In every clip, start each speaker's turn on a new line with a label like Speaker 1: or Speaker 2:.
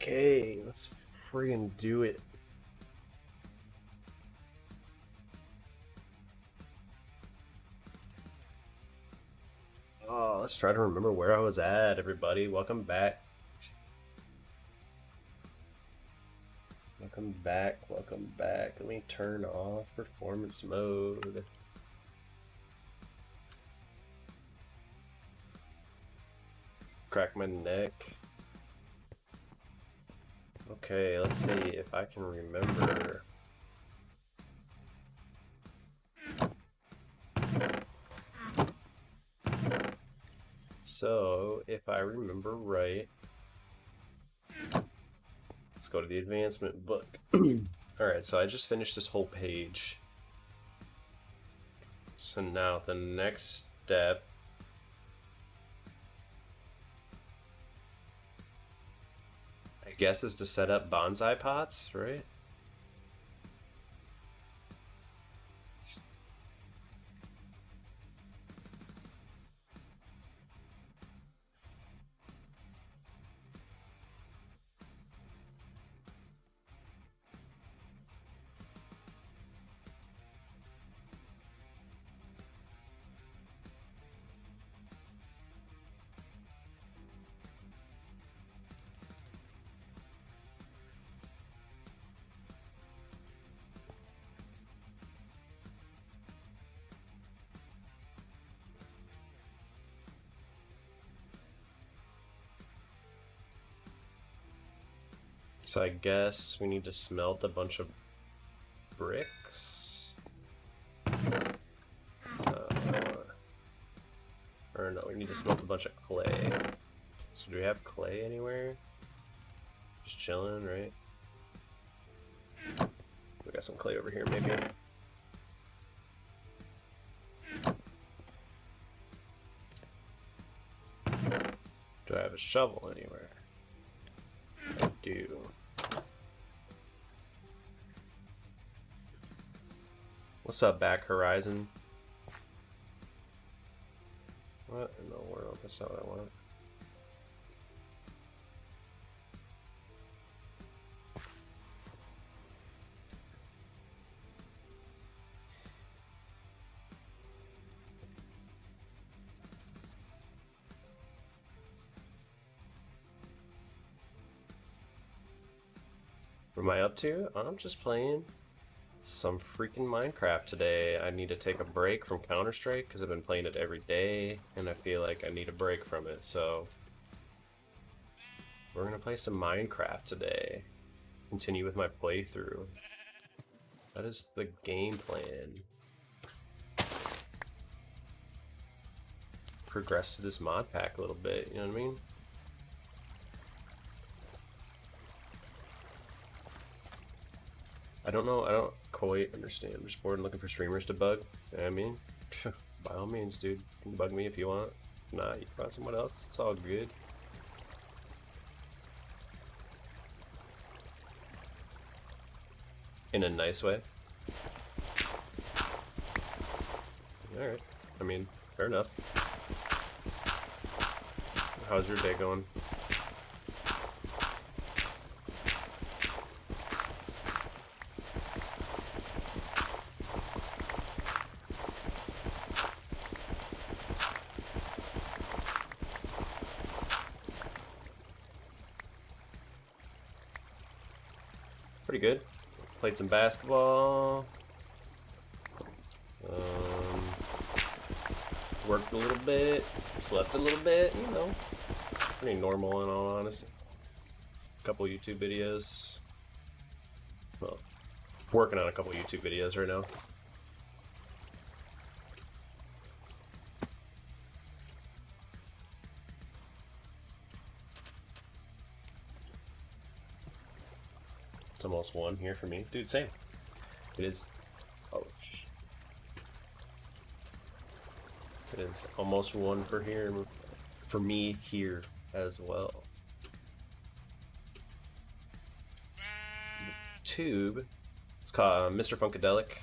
Speaker 1: Okay, let's friggin' do it. Oh, let's try to remember where I was at, everybody. Welcome back. Welcome back, welcome back. Let me turn off performance mode. Crack my neck. Okay, let's see if I can remember. So, if I remember right, let's go to the advancement book. Alright, so I just finished this whole page. So now the next step I guess is to set up bonsai pots, right? So I guess we need to smelt a bunch of bricks. Or no, we need to smelt a bunch of clay. So do we have clay anywhere? Just chilling, right? We got some clay over here, maybe. Do I have a shovel anywhere? I do. What's up, Back Horizon? What in the world? That's not what I want. What am I up to? I'm just playing some freaking Minecraft today. I need to take a break from Counter-Strike because I've been playing it every day and I feel like I need a break from it, so we're gonna play some Minecraft today. Continue with my playthrough. That is the game plan. Progress to this mod pack a little bit, you know what I mean? I don't know, I don't quite understand. I'm just bored and looking for streamers to bug. You know what I mean? By all means, dude. You can bug me if you want. Nah, you can find someone else. It's all good. In a nice way. Alright. I mean, fair enough. How's your day going? Pretty good. Played some basketball. Worked a little bit. Slept a little bit, you know. Pretty normal in all honesty. A couple YouTube videos. Well, working on a couple YouTube videos right now. It's almost 1 here for me. Dude, same. It is. Oh. It is almost 1 for here. For me here as well. Tube. It's called Mr. Funkadelic.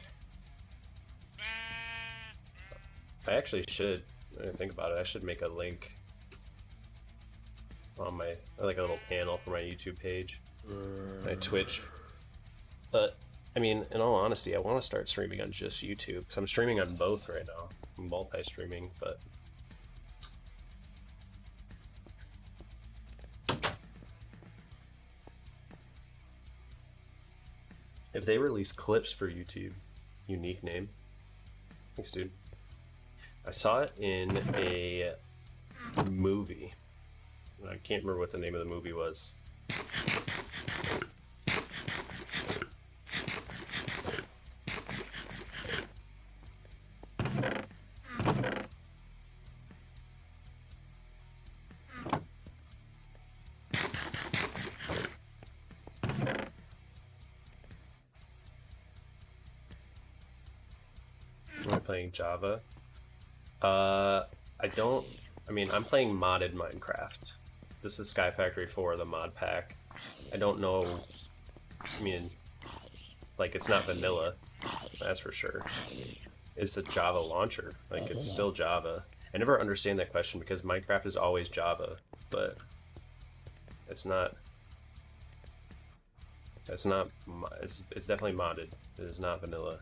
Speaker 1: I actually should. I didn't think about it. I should make a link on my like a little panel for my YouTube page, my Twitch. But I mean, in all honesty, I want to start streaming on just YouTube because I'm streaming on both right now. I'm multi-streaming, but if they release clips for YouTube, unique name. Thanks, dude. I saw it in a movie. I can't remember what the name of the movie was. Am I playing Java? I don't. I mean, I'm playing modded Minecraft. This is Sky Factory 4, the mod pack. I don't know. I mean, like, it's not vanilla, that's for sure. It's a Java launcher. Like, it's still Java. I never understand that question because Minecraft is always Java, but it's not. It's not. It's definitely modded. It is not vanilla.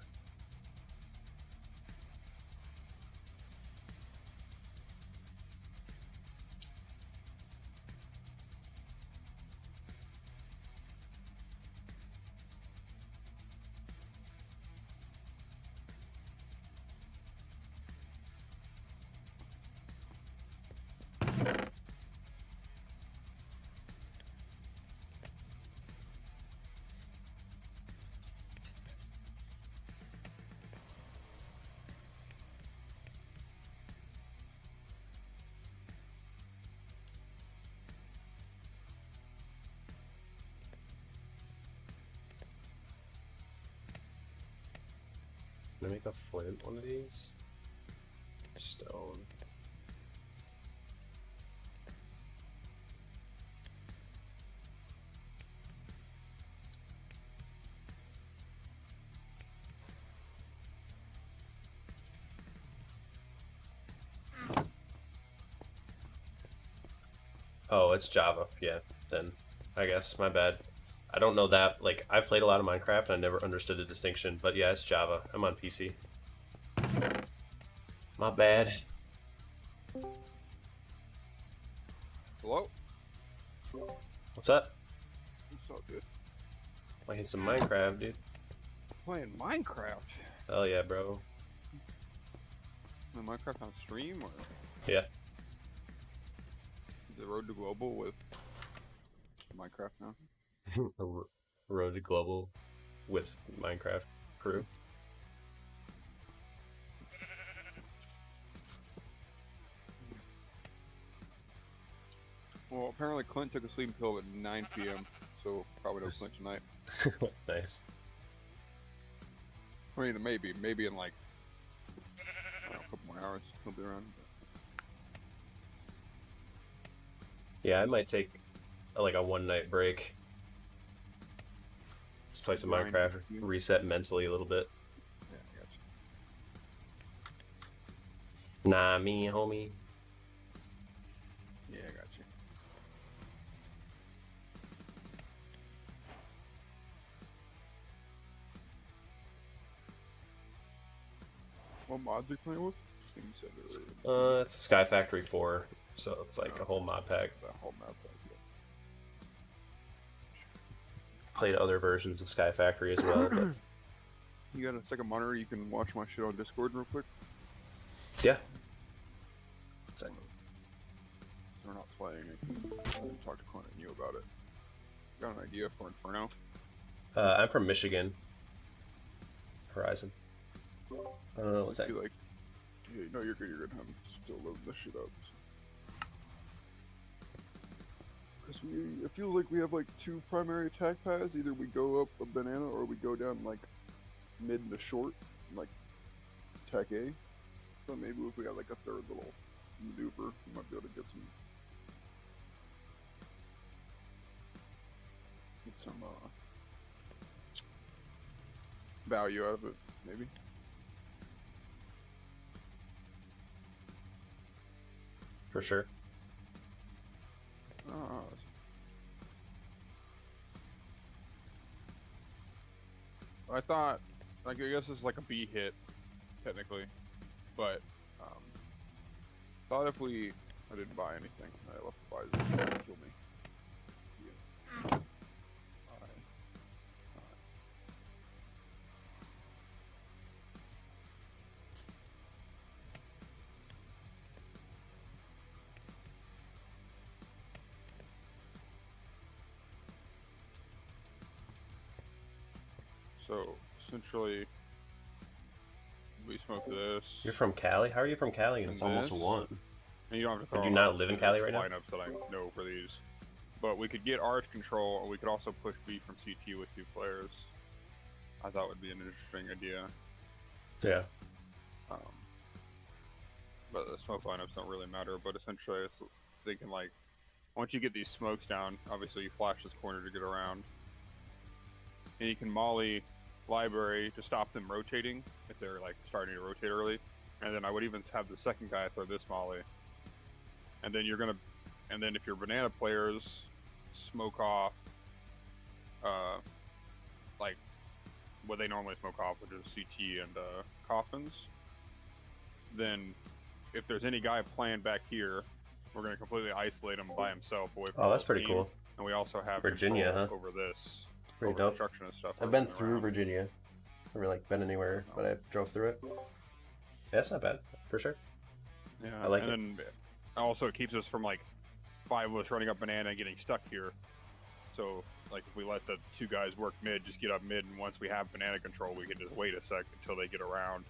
Speaker 1: Can I make a flint one of these? Stone. Oh, it's Java. Yeah, then I guess my bad. I don't know that. Like, I've played a lot of Minecraft and I never understood the distinction. But yeah, it's Java. I'm on PC. My bad.
Speaker 2: Hello?
Speaker 1: What's up?
Speaker 2: What's up, dude?
Speaker 1: Playing some Minecraft, dude.
Speaker 2: Playing Minecraft?
Speaker 1: Hell yeah, bro.
Speaker 2: Playing Minecraft on stream, or
Speaker 1: Yeah.
Speaker 2: the Road to Global with Minecraft now?
Speaker 1: Road to Global with Minecraft crew.
Speaker 2: Well, apparently Clint took a sleeping pill at 9 p.m., so probably no Clint tonight.
Speaker 1: Nice.
Speaker 2: I mean, maybe in like, I don't know, a couple more hours he'll be around.
Speaker 1: Yeah, I might take like a one-night break. Just play some Minecraft, reset mentally a little bit.
Speaker 2: Yeah, I got you.
Speaker 1: Nah, me, homie.
Speaker 2: Yeah, I got you. What mods are you playing with? I think you said earlier.
Speaker 1: It's Sky Factory 4, so it's like a whole mod pack.
Speaker 2: That whole map pack, yeah.
Speaker 1: Played other versions of Sky Factory as well, but
Speaker 2: You got a second monitor? You can watch my shit on Discord real quick.
Speaker 1: yeah.
Speaker 2: We're not playing. I can talk to Clint and you about it. Got an idea for Inferno?
Speaker 1: I'm from Michigan. Horizon. What's that?
Speaker 2: Like, yeah, no, you're good. You're good. I'm still loading this shit up. Because it feels like we have like two primary attack paths. Either we go up a banana or we go down like mid to short, like attack A. So maybe if we got like a third little maneuver, we might be able to get some value out of it, maybe.
Speaker 1: For sure.
Speaker 3: Oh. I thought, like, I guess it's like a B hit, technically, but thought if we, I didn't buy anything. I left the buy this. Kill me. Yeah. Alright. So essentially, we smoke this.
Speaker 1: You're from Cali? How are you from Cali and it's almost
Speaker 3: this.
Speaker 1: 1?
Speaker 3: And you don't have to throw.
Speaker 1: Do you not live in Cali right now?
Speaker 3: Lineups that I know for these, but we could get Arch control, or we could also push B from CT with 2 players. I thought would be an interesting idea.
Speaker 1: Yeah.
Speaker 3: But the smoke lineups don't really matter. But essentially, it's thinking like, once you get these smokes down, obviously you flash this corner to get around, and you can molly library to stop them rotating if they're like starting to rotate early. And then I would even have the second guy throw this molly. And then if your banana players smoke off, like what they normally smoke off, which is CT and coffins, then if there's any guy playing back here, we're going to completely isolate him by himself away from
Speaker 1: that's
Speaker 3: the
Speaker 1: pretty
Speaker 3: team.
Speaker 1: cool.
Speaker 3: And we also have
Speaker 1: Virginia,
Speaker 3: control
Speaker 1: huh?
Speaker 3: over this,
Speaker 1: Pretty
Speaker 3: over
Speaker 1: dope.
Speaker 3: construction and stuff.
Speaker 1: I've been through Virginia. I've never like been anywhere, but I drove through it. Yeah, that's not bad, for sure.
Speaker 3: Yeah,
Speaker 1: I like it.
Speaker 3: And then also it keeps us from like 5 of us running up banana and getting stuck here. So like if we let the 2 guys work mid, just get up mid, and once we have banana control, we can just wait a sec until they get around.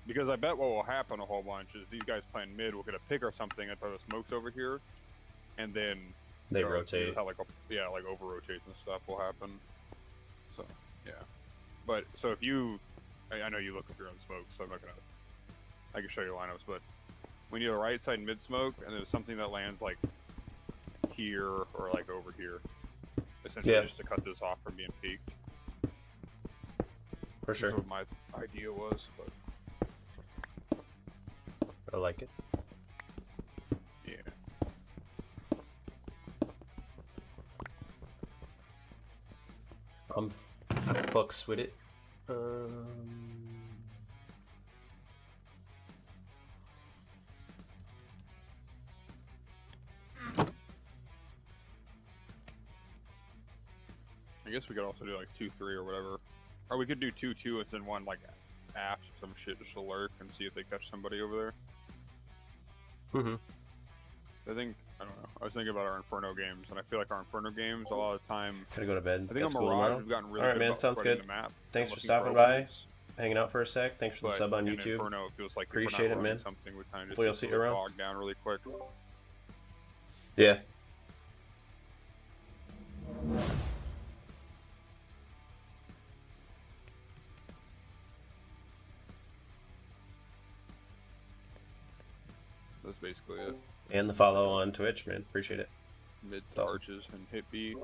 Speaker 3: Because I bet what will happen a whole bunch is these guys playing mid will get a pick or something and throw the smokes over here, and then
Speaker 1: They rotate.
Speaker 3: How like over rotates and stuff will happen. So yeah, but so if you, I know you look up your own smokes, so I'm not gonna. I can show you lineups, but we need a right side mid smoke, and there's something that lands like here or like over here, essentially just to cut this off from being peaked.
Speaker 1: For sure.
Speaker 3: That's what my idea was, but
Speaker 1: I like it.
Speaker 3: yeah.
Speaker 1: I fucks with it.
Speaker 3: I guess we could also do like 2-3 or whatever, or we could do 2-2 and then one like apps or some shit just to lurk and see if they catch somebody over there. I think, I don't know, I was thinking about our Inferno games, and I feel like our Inferno games, a lot of the time,
Speaker 1: Gotta go to bed.
Speaker 3: I think
Speaker 1: Got
Speaker 3: on
Speaker 1: school
Speaker 3: Mirage
Speaker 1: tomorrow.
Speaker 3: we've gotten really
Speaker 1: Alright,
Speaker 3: good
Speaker 1: man,
Speaker 3: about
Speaker 1: sounds
Speaker 3: spreading
Speaker 1: good.
Speaker 3: the map.
Speaker 1: Thanks for
Speaker 3: looking
Speaker 1: stopping by,
Speaker 3: openings.
Speaker 1: hanging out for a sec. Thanks for the
Speaker 3: But
Speaker 1: sub on
Speaker 3: in
Speaker 1: YouTube.
Speaker 3: Inferno, it feels like
Speaker 1: Appreciate
Speaker 3: if
Speaker 1: it,
Speaker 3: we're not
Speaker 1: man.
Speaker 3: running something, we kind of just
Speaker 1: Hopefully I'll
Speaker 3: get
Speaker 1: see you
Speaker 3: really
Speaker 1: around.
Speaker 3: bogged down really quick.
Speaker 1: Yeah.
Speaker 3: That's basically it.
Speaker 1: And the follow on Twitch, man. Appreciate it.
Speaker 3: Mid
Speaker 1: That's awesome.
Speaker 3: arches and hit B.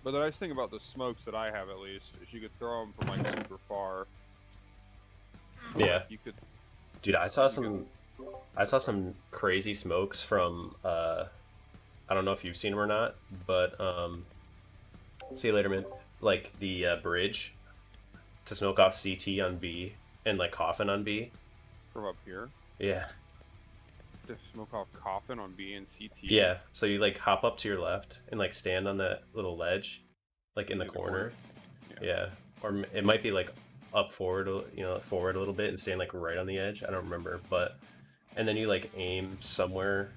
Speaker 3: But the nice thing about the smokes that I have, at least, is you could throw them from like super far.
Speaker 1: Yeah.
Speaker 3: You could.
Speaker 1: Dude, I saw some crazy smokes from I don't know if you've seen them or not, but see you later, man. Like the bridge to smoke off CT on B and like coffin on B.
Speaker 3: From up here.
Speaker 1: Yeah.
Speaker 3: To smoke off coffin on B and CT.
Speaker 1: Yeah. So you like hop up to your left and like stand on that little ledge, like in the corner. Yeah. Or it might be like up forward, forward a little bit and stand like right on the edge. I don't remember, but and then you like aim somewhere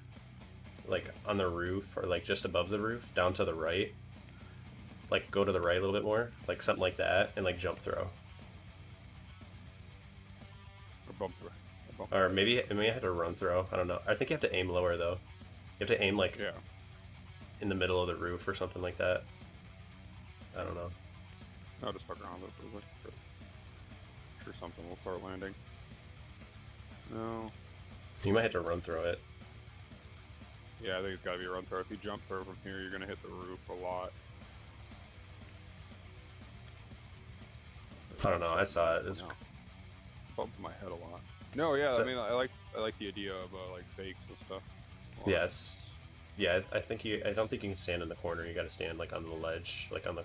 Speaker 1: like on the roof or like just above the roof down to the right. Like go to the right a little bit more, like something like that, and like jump throw.
Speaker 3: Or bump through.
Speaker 1: Or maybe I had to run throw. I don't know. I think you have to aim lower though. You have to aim like in the middle of the roof or something like that. I don't know.
Speaker 3: I'll just fuck around with it real quick. Sure, something will start landing. No.
Speaker 1: You might have to run through it.
Speaker 3: Yeah, I think it's gotta be a run throw. If you jump throw from here, you're gonna hit the roof a lot.
Speaker 1: I don't know. I saw it. It's
Speaker 3: bumped my head a lot. No, yeah.
Speaker 1: So,
Speaker 3: I mean, I like the idea of like fakes and stuff.
Speaker 1: Yeah, it's I think I don't think you can stand in the corner. You got to stand like on the ledge, like on the.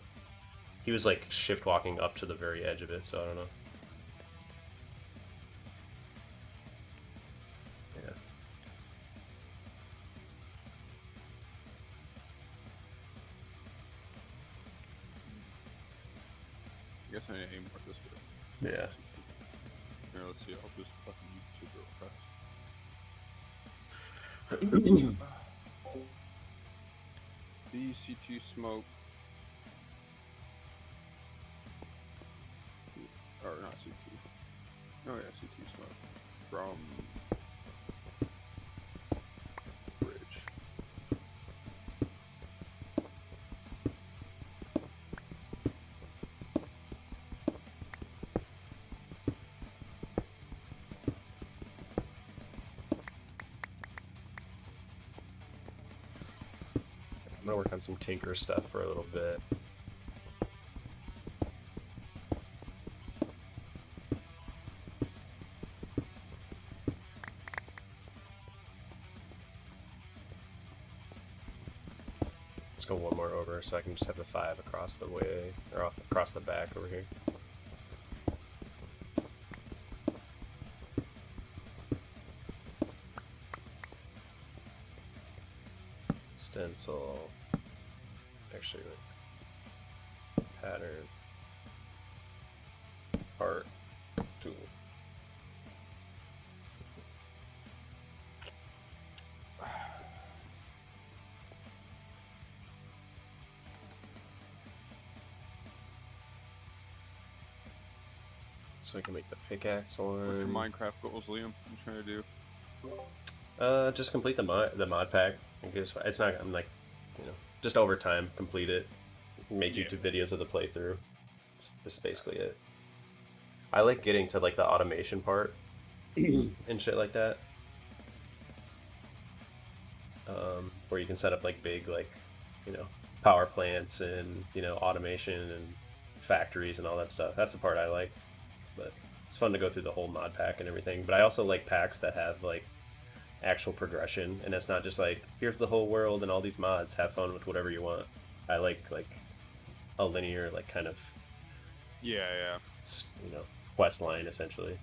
Speaker 1: He was like shift walking up to the very edge of it, so I don't know. Yeah.
Speaker 3: I guess I need to aim more this way.
Speaker 1: Yeah.
Speaker 3: Here, let's see. I'll just fucking YouTube real fast. CT smoke. Or not CT. Oh yeah, CT smoke. From bridge.
Speaker 1: I'm gonna work on some tinker stuff for a little bit. Let's go one more over so I can just have the 5 across the way, or across the back over here. Stencil. Actually, pattern. Part. Tool. So I can make the pickaxe
Speaker 3: What's your
Speaker 1: one.
Speaker 3: Minecraft goals, Liam? What you trying to do?
Speaker 1: Just complete the mod pack. I guess it's not. I'm like, just over time, complete it. Make YouTube videos of the playthrough. It's just basically it. I like getting to like the automation part and shit like that. Where you can set up like big power plants and automation and factories and all that stuff. That's the part I like. But it's fun to go through the whole mod pack and everything. But I also like packs that have like actual progression, and it's not just like here's the whole world and all these mods, have fun with whatever you want. I like a linear kind of
Speaker 3: Yeah.
Speaker 1: quest line essentially.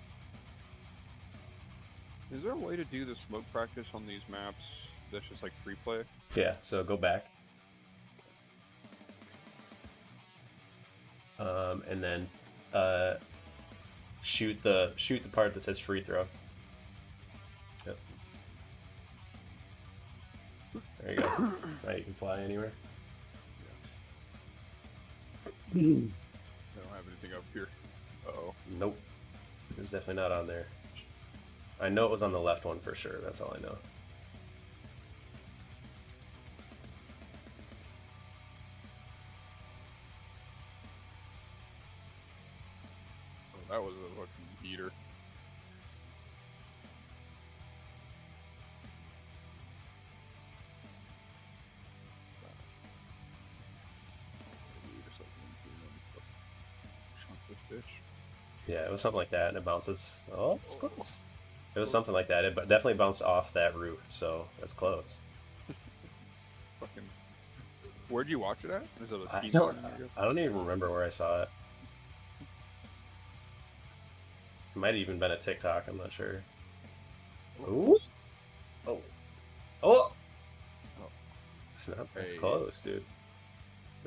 Speaker 3: Is there a way to do the smoke practice on these maps that's just like free play?
Speaker 1: Yeah, so go back. And then shoot the part that says free throw. Yep. There you go. Now you can fly anywhere.
Speaker 3: I don't have anything up here. Uh-oh.
Speaker 1: Nope. It's definitely not on there. I know it was on the left one for sure. That's all I know.
Speaker 3: Oh, that was a fucking heater.
Speaker 1: Yeah, it was something like that, and it bounces. Oh, it's close. It was something like that. It definitely bounced off that roof, so that's close.
Speaker 3: Fucking. Where'd you watch it at? Is it a
Speaker 1: I
Speaker 3: TV
Speaker 1: don't,
Speaker 3: channel, I guess?
Speaker 1: I don't even remember where I saw it. It might have even been a TikTok. I'm not sure. Ooh. Oh. Oh. That's
Speaker 3: Hey.
Speaker 1: close, dude.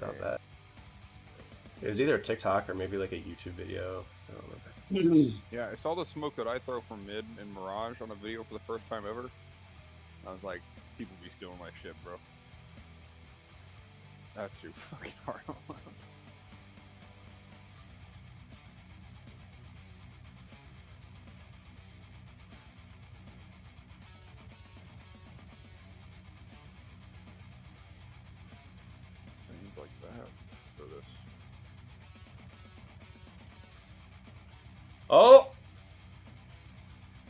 Speaker 1: Not
Speaker 3: Hey.
Speaker 1: bad. It was either a TikTok or maybe like a YouTube video. I don't remember.
Speaker 3: Yeah, I saw the smoke that I throw from mid in Mirage on a video for the first time ever. I was like, people be stealing my shit, bro. That's too fucking hard. Things like that for this.
Speaker 1: Oh!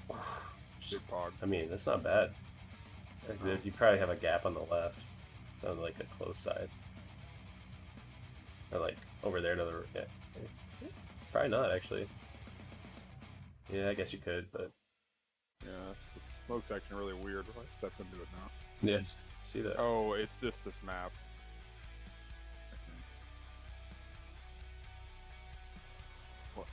Speaker 3: Big fog.
Speaker 1: I mean, that's not bad. You probably have a gap on the left, on like the close side. Or like over there to the yeah. Probably not actually. Yeah, I guess you could, but
Speaker 3: Yeah, smoke's acting really weird if I step into it now.
Speaker 1: Yeah, see that?
Speaker 3: Oh, it's this map. What?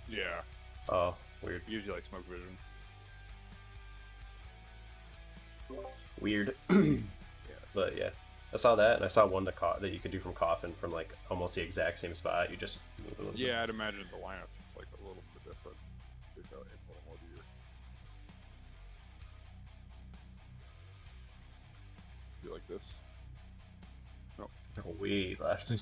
Speaker 3: Yeah,
Speaker 1: Oh, weird.
Speaker 3: it gives you like smoke vision.
Speaker 1: Weird.
Speaker 3: Yeah.
Speaker 1: But yeah, I saw that, and I saw one that you could do from coffin from like almost the exact same spot. You just move a little bit.
Speaker 3: Yeah, I'd imagine the lineup is like a little bit different. It's a little more weird. Do like this. No.
Speaker 1: Oh, way left.
Speaker 3: Yeah.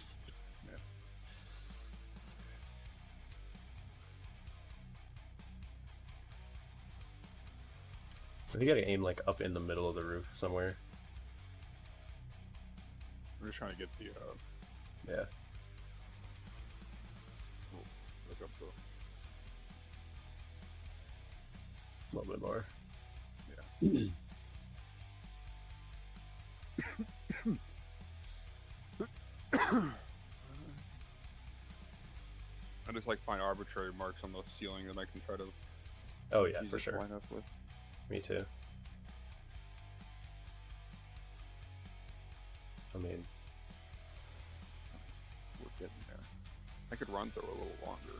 Speaker 1: I think you gotta aim like up in the middle of the roof somewhere.
Speaker 3: I'm just trying to get the
Speaker 1: Yeah.
Speaker 3: look up the
Speaker 1: A little bit more.
Speaker 3: yeah. I just like find arbitrary marks on the ceiling that I can try to
Speaker 1: Oh yeah,
Speaker 3: use
Speaker 1: for
Speaker 3: this
Speaker 1: sure.
Speaker 3: line up with.
Speaker 1: Me too. I mean,
Speaker 3: We're getting there. I could run through a little longer.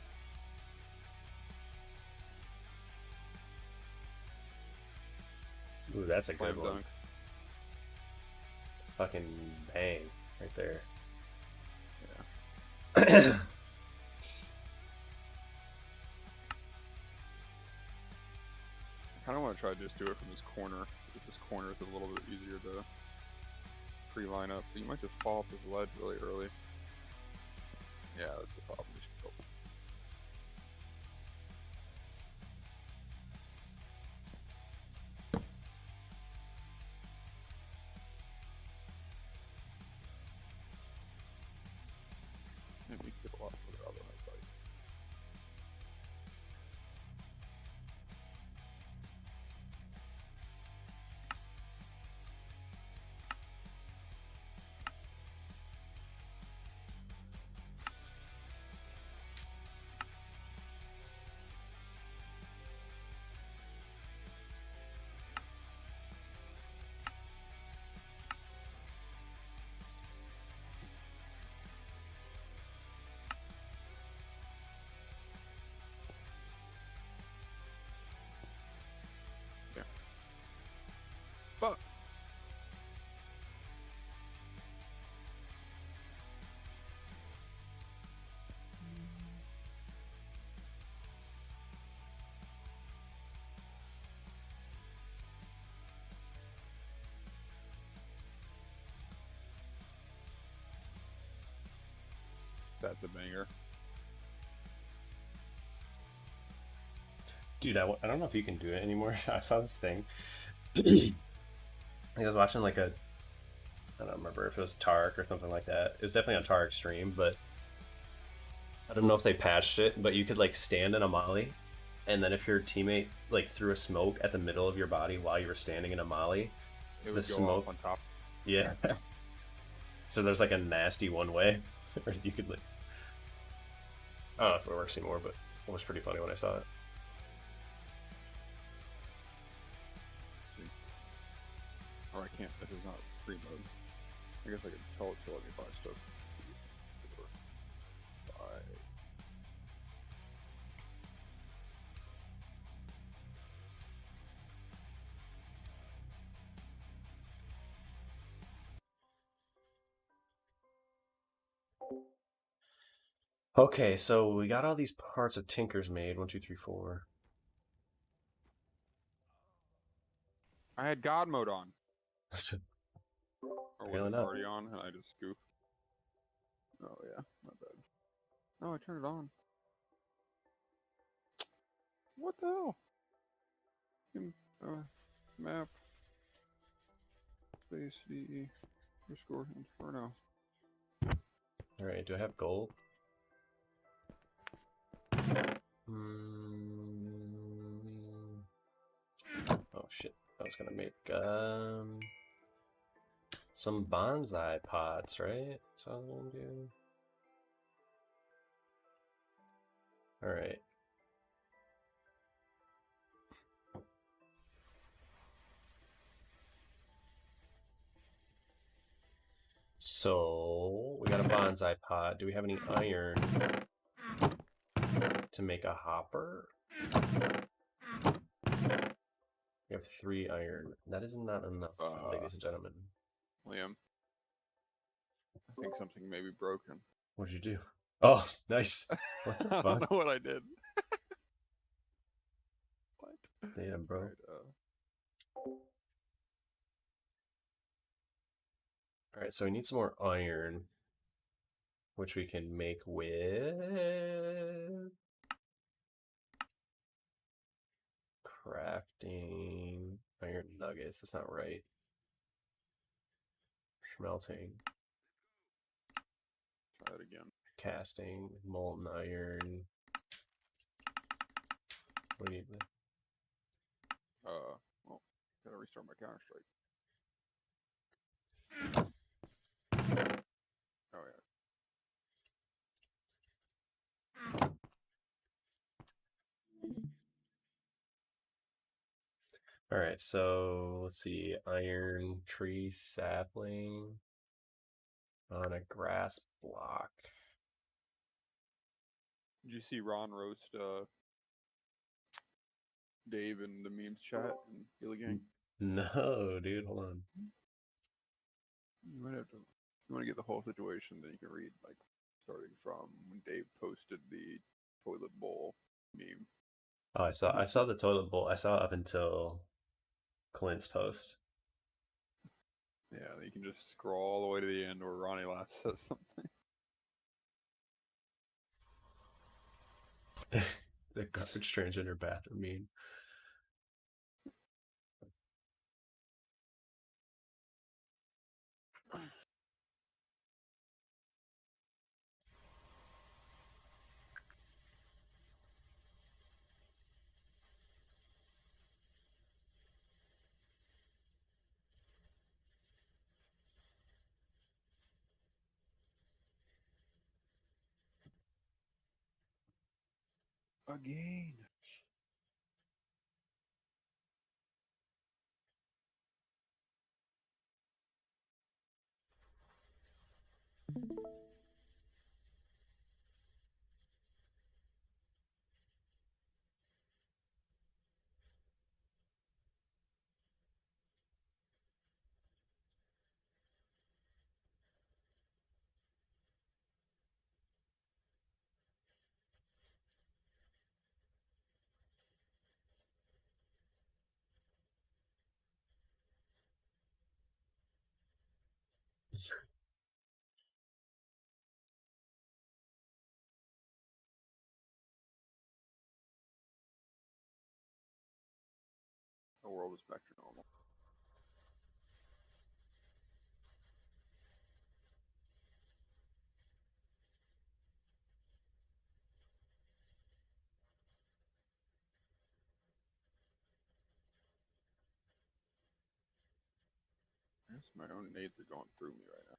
Speaker 1: ooh, that's a good
Speaker 3: Slam
Speaker 1: one.
Speaker 3: dunk.
Speaker 1: Fucking bang right there.
Speaker 3: Yeah. I kind of want to try to just do it from this corner. If this corner is a little bit easier to pre-line up. But you might just fall off this ledge really early. Yeah, that's the problem. You should go. And we get a lot further out than I thought. Yeah. Fuck. That's a banger.
Speaker 1: Dude, I don't know if you can do it anymore. I saw this thing. I was watching like I don't remember if it was Tark or something like that. It was definitely on Tark's stream, but I don't know if they patched it, but you could like stand in a molly, and then if your teammate like threw a smoke at the middle of your body while you were standing in a molly,
Speaker 3: It would
Speaker 1: the
Speaker 3: go
Speaker 1: smoke
Speaker 3: off on top.
Speaker 1: yeah. So there's like a nasty one way, or you could like I don't know if it works anymore, but it was pretty funny when I saw it.
Speaker 3: Or I can't. This is not free mode. I guess I could tell it to let me buy stuff. Buy.
Speaker 1: Okay, so we got all these parts of Tinkers made. 1, 2, 3, 4.
Speaker 3: I had God mode on. Or was
Speaker 1: Apparently
Speaker 3: it
Speaker 1: not.
Speaker 3: already on and I just goofed? Oh yeah, not bad. No, I turned it on. What the hell? Map. Space VE. Underscore Inferno.
Speaker 1: Alright, do I have gold? Oh shit, I was gonna make some bonsai pots, right? So I'm gonna do. Alright. So we got a bonsai pot. Do we have any iron to make a hopper? We have 3 iron. That is not enough, ladies and gentlemen.
Speaker 3: Liam, I think something may be broken.
Speaker 1: What'd you do? Oh, nice. What the
Speaker 3: I
Speaker 1: fuck?
Speaker 3: don't know what I did. What?
Speaker 1: Damn, bro.
Speaker 3: Alright,
Speaker 1: Alright, so we need some more iron, which we can make with crafting iron nuggets. That's not right. Smelting,
Speaker 3: try it again.
Speaker 1: casting, molten iron. What do you need?
Speaker 3: Well, gotta restart my Counter Strike. Oh yeah.
Speaker 1: All right, so let's see. Iron tree sapling on a grass block.
Speaker 3: Did you see Ron roast Dave in the memes chat and Gilly Gang?
Speaker 1: No, dude, hold on.
Speaker 3: You might have to. If you want to get the whole situation, then you can read like starting from when Dave posted the toilet bowl meme.
Speaker 1: Oh, I saw the toilet bowl. I saw it up until Clint's post.
Speaker 3: Yeah, you can just scroll all the way to the end where Ronnie last says something.
Speaker 1: The garbage transgender bathroom meme.
Speaker 3: Again. The world is back to normal. I guess my own nades are going through me right now.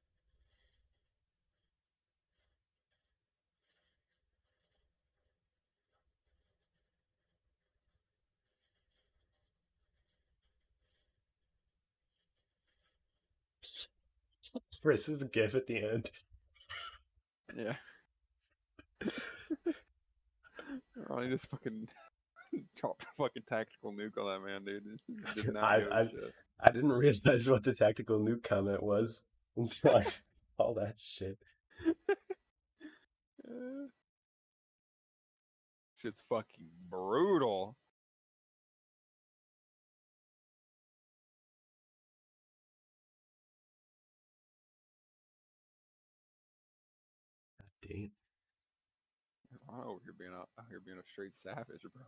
Speaker 1: Chris's gif at the end.
Speaker 3: Yeah. Ronnie just fucking dropped a fucking tactical nuke on that man, dude. Did not give a shit.
Speaker 1: I didn't realize what the tactical nuke comment was. And so all that shit.
Speaker 3: Shit's fucking brutal.
Speaker 1: Damn.
Speaker 3: I'm over here being out here being a straight savage, bro.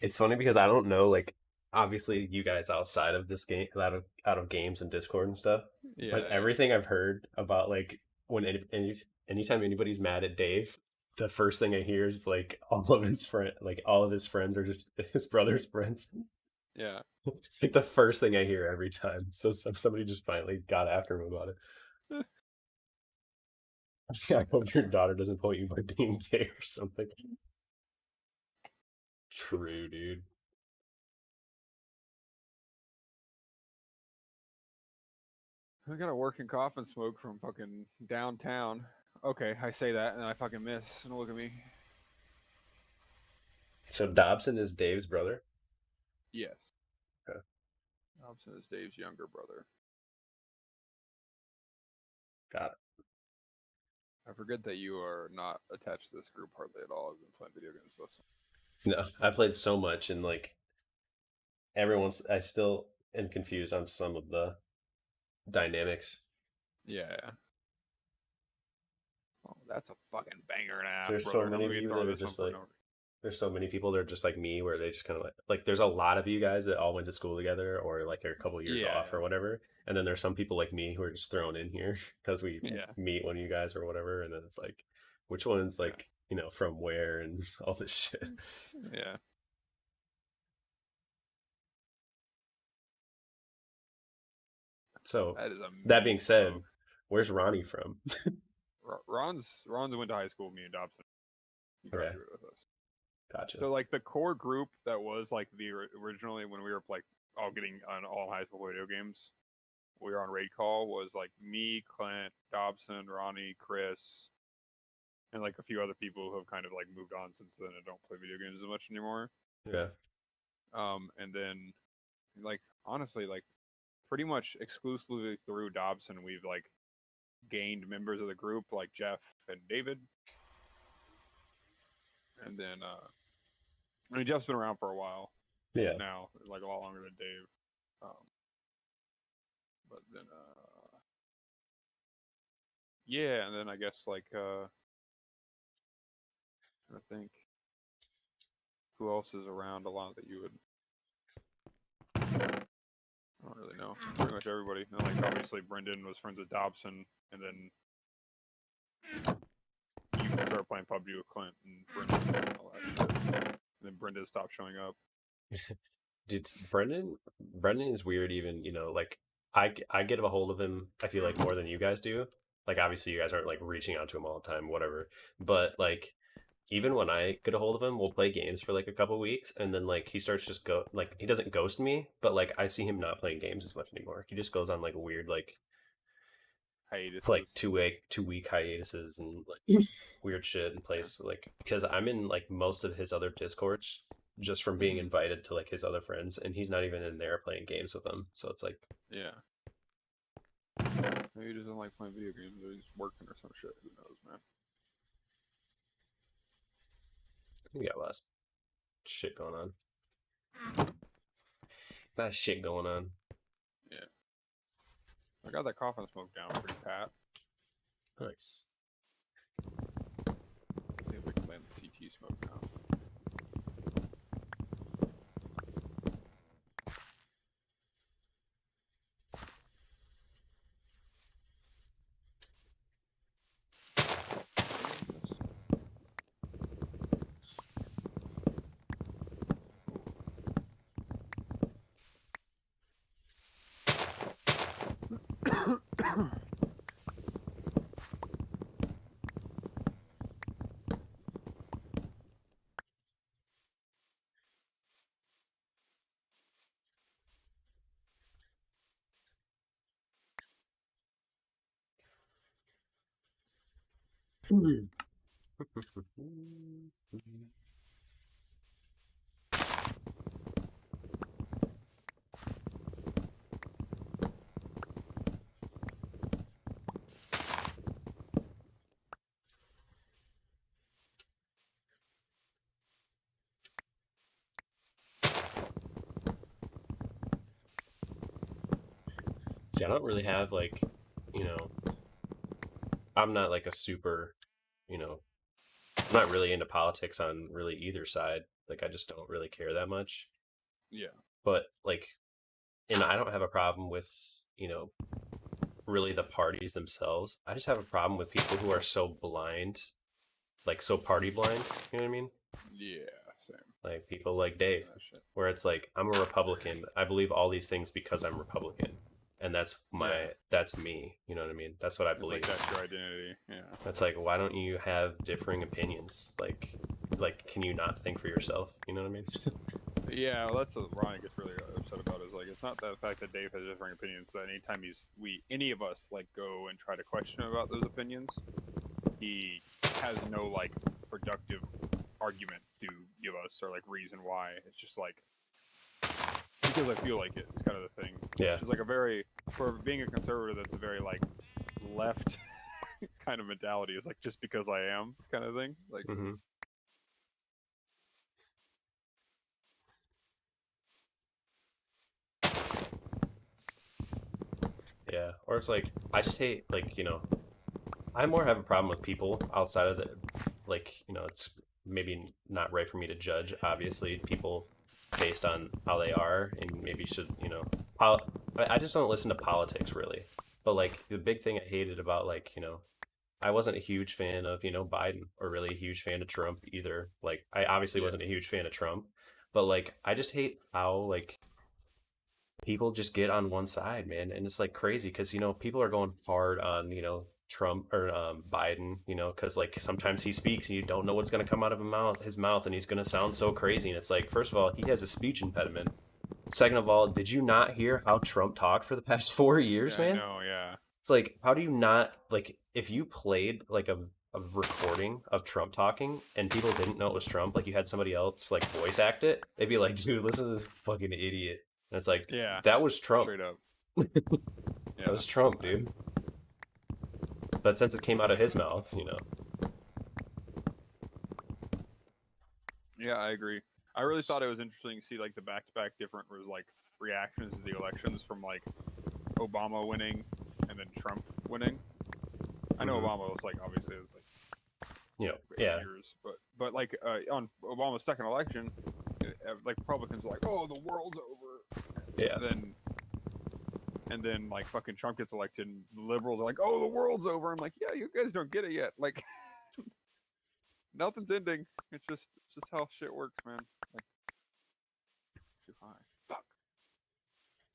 Speaker 1: It's funny because I don't know, like, obviously you guys outside of this game, out of games and Discord and stuff,
Speaker 3: Yeah.
Speaker 1: but everything I've heard about, like, when anytime anybody's mad at Dave, the first thing I hear is like all of his friends are just his brother's friends.
Speaker 3: Yeah.
Speaker 1: It's like the first thing I hear every time. So somebody just finally got after him about it. I hope your daughter doesn't point you by being gay or something. True, dude.
Speaker 3: I got a working coffin smoke from fucking downtown. Okay, I say that and then I fucking miss. And look at me.
Speaker 1: So Dobson is Dave's brother?
Speaker 3: Yes.
Speaker 1: Okay.
Speaker 3: Dobson is Dave's younger brother.
Speaker 1: Got it.
Speaker 3: I forget that you are not attached to this group hardly at all. I've been playing video games with us.
Speaker 1: No, I played so much and like I still am confused on some of the dynamics.
Speaker 3: Yeah. Oh, that's a fucking banger and a half,
Speaker 1: There's
Speaker 3: brother.
Speaker 1: so many
Speaker 3: How
Speaker 1: of
Speaker 3: about
Speaker 1: you
Speaker 3: throw
Speaker 1: that are
Speaker 3: this one
Speaker 1: just
Speaker 3: for
Speaker 1: like,
Speaker 3: no-
Speaker 1: there's so many people that are just like me, where they just kind of like there's a lot of you guys that all went to school together or like are a couple years off or whatever, and then there's some people like me who are just thrown in here because we meet one of you guys or whatever, and then it's like, which one's like from where and all this shit.
Speaker 3: Yeah.
Speaker 1: So
Speaker 3: That is a
Speaker 1: that being
Speaker 3: mean
Speaker 1: said,
Speaker 3: smoke.
Speaker 1: where's Ronnie from?
Speaker 3: Ron's went to high school with me and Dobson. He
Speaker 1: Okay.
Speaker 3: graduated with us.
Speaker 1: Gotcha.
Speaker 3: So like the core group that was like the originally when we were like all getting on all high school video games, we were on raid call was like me, Clint, Dobson, Ronnie, Chris, and like a few other people who have kind of like moved on since then and don't play video games as much anymore.
Speaker 1: Yeah.
Speaker 3: And then like honestly like pretty much exclusively through Dobson we've like gained members of the group like Jeff and David. And then I mean Jeff's been around for a while.
Speaker 1: Yeah.
Speaker 3: Now, like a lot longer than Dave. But then yeah, and then I guess like I think who else is around a lot that you would I don't really know. Pretty much everybody. And like obviously Brendan was friends with Dobson and then you started playing PUBG with Clint and Brendan and all that shit. And then Brendan stopped showing up.
Speaker 1: Dude, Brendan is weird even, like I get a hold of him, I feel like more than you guys do. Like obviously you guys aren't like reaching out to him all the time, whatever. But like even when I get a hold of him, we'll play games for like a couple weeks and then like he starts just he doesn't ghost me, but like I see him not playing games as much anymore. He just goes on like weird
Speaker 3: Hiatus.
Speaker 1: like 2 week hiatuses and like weird shit and plays like because I'm in like most of his other Discords just from being invited to like his other friends and he's not even in there playing games with them, so it's like
Speaker 3: maybe he doesn't like playing video games or he's working or some shit, who knows, man.
Speaker 1: we got a lot of shit going on. Not shit going on.
Speaker 3: Yeah, I got that coffin smoke down pretty pat.
Speaker 1: Nice.
Speaker 3: See if we can land the CT smoke now.
Speaker 1: See, I don't really have like, I'm not like a super, I'm not really into politics on really either side. Like I just don't really care that much.
Speaker 3: Yeah.
Speaker 1: But like, and I don't have a problem with, really the parties themselves. I just have a problem with people who are so blind, like so party blind. You know what I mean?
Speaker 3: Yeah, same.
Speaker 1: Like people like Dave, where it's like, I'm a Republican. I believe all these things because I'm Republican. And that's that's me. You know what I mean? That's what I believe.
Speaker 3: Like that's your identity. Yeah.
Speaker 1: That's like, why don't you have differing opinions? Like, can you not think for yourself? You know what I mean?
Speaker 3: Yeah, well, that's what Ronnie gets really upset about. Is like it's not the fact that Dave has differing opinions. That anytime any of us like go and try to question him about those opinions, he has no like productive argument to give us or like reason why. It's just like because I feel like it. It's kind of the thing.
Speaker 1: Yeah.
Speaker 3: Which is like for being a conservative, that's a very like left kind of mentality. Is like just because I am kind of thing. Like.
Speaker 1: Mm-hmm. Yeah, or it's like I just hate like I more have a problem with people outside of the it's maybe not right for me to judge obviously people based on how they are and maybe should I just don't listen to politics really, but like the big thing I hated about I wasn't a huge fan of Biden or really a huge fan of Trump either. Like I obviously
Speaker 3: Yeah.
Speaker 1: wasn't a huge fan of Trump, but like I just hate how like people just get on one side, man, and it's like crazy because people are going hard on Trump or Biden, because like sometimes he speaks and you don't know what's going to come out of his mouth, and he's going to sound so crazy, and it's like first of all he has a speech impediment. Second of all, did you not hear how Trump talked for the past 4 years,
Speaker 3: Yeah, I
Speaker 1: man?
Speaker 3: know. Yeah.
Speaker 1: It's like how do you not like if you played like a recording of Trump talking and people didn't know it was Trump, like you had somebody else like voice act it, they'd be like, dude, listen to this fucking idiot. And it's like,
Speaker 3: Yeah.
Speaker 1: that was Trump.
Speaker 3: Straight up.
Speaker 1: That was Trump, dude. But since it came out of his mouth,
Speaker 3: Yeah, I agree. I really thought it was interesting to see like the back-to-back different reactions to the elections from like Obama winning and then Trump winning. I know
Speaker 1: Mhm.
Speaker 3: Obama was like obviously it was like
Speaker 1: yeah,
Speaker 3: years, but like on Obama's second election, like Republicans were like, oh, the world's over.
Speaker 1: yeah,
Speaker 3: And then like fucking Trump gets elected, and the liberals are like, oh, the world's over. I'm like, yeah, you guys don't get it yet. Like, nothing's ending. It's just how shit works, man. Like, too high. Fuck.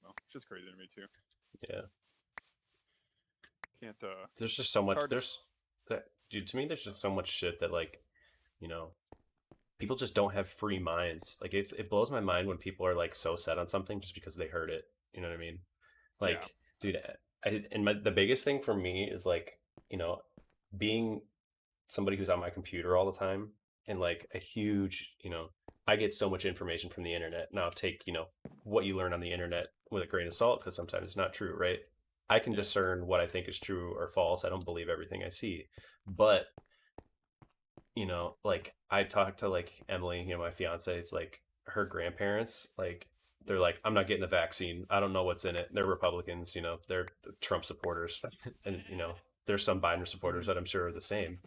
Speaker 3: Well, it's just crazy to me too.
Speaker 1: yeah.
Speaker 3: Can't.
Speaker 1: There's just so much.
Speaker 3: hard to-
Speaker 1: Dude. To me, there's just so much shit that like, you know, people just don't have free minds. Like it blows my mind when people are like so set on something just because they heard it. You know what I mean?
Speaker 3: Yeah.
Speaker 1: Like, dude, the biggest thing for me is like, being somebody who's on my computer all the time and like a huge, I get so much information from the internet. Now take, what you learn on the internet with a grain of salt because sometimes it's not true, right? I can
Speaker 3: Yeah.
Speaker 1: discern what I think is true or false. I don't believe everything I see. But, like I talked to like Emily, my fiance, it's like her grandparents, like they're like, I'm not getting the vaccine. I don't know what's in it. They're Republicans, they're Trump supporters. And, there's some Biden supporters that I'm sure are the same.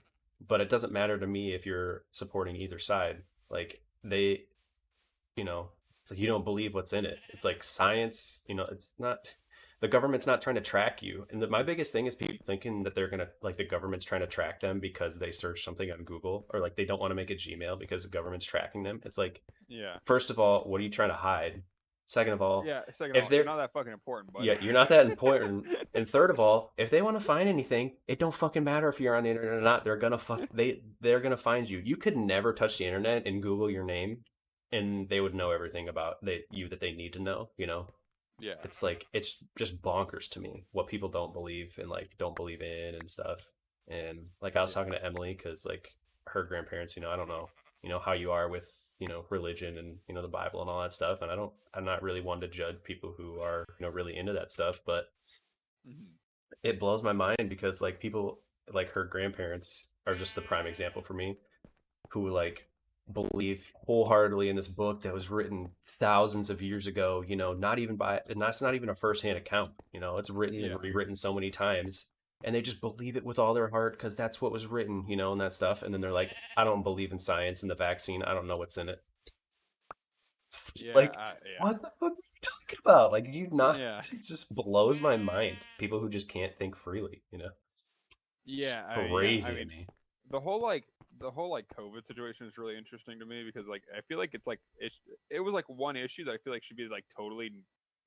Speaker 1: But it doesn't matter to me if you're supporting either side. Like it's like you don't believe what's in it. It's like science, it's not the government's not trying to track you. And my biggest thing is people thinking that they're gonna like the government's trying to track them because they search something on Google or like they don't want to make a Gmail because the government's tracking them. It's like,
Speaker 3: Yeah.
Speaker 1: first of all, what are you trying to hide? Second of all,
Speaker 3: Yeah. Second
Speaker 1: if
Speaker 3: of all, you're
Speaker 1: they're
Speaker 3: not that fucking important, but
Speaker 1: yeah, you're not that important. And third of all, if they want to find anything, it don't fucking matter if you're on the internet or not. They're gonna find you. You could never touch the internet and Google your name, and they would know everything about you that they need to know.
Speaker 3: yeah.
Speaker 1: It's like it's just bonkers to me what people don't believe and like don't believe in and stuff. And like I was talking to Emily because like her grandparents, I don't know, how you are with religion and the Bible and all that stuff. And I'm not really one to judge people who are really into that stuff, but
Speaker 3: Mhm.
Speaker 1: it blows my mind because like people like her grandparents are just the prime example for me who like believe wholeheartedly in this book that was written thousands of years ago, not even and that's not even a firsthand account, it's written
Speaker 3: Yeah.
Speaker 1: and rewritten so many times and they just believe it with all their heart because that's what was written, and that stuff. And then they're like, I don't believe in science and the vaccine. I don't know what's in it.
Speaker 3: Yeah.
Speaker 1: Like,
Speaker 3: Yeah.
Speaker 1: what the fuck are you talking about? Like, do you not?
Speaker 3: Yeah.
Speaker 1: It just blows my mind. People who just can't think freely,
Speaker 3: Yeah.
Speaker 1: It's crazy
Speaker 3: I
Speaker 1: to
Speaker 3: mean,
Speaker 1: me.
Speaker 3: the whole COVID situation is really interesting to me because like I feel like it's like it was like one issue that I feel like should be like totally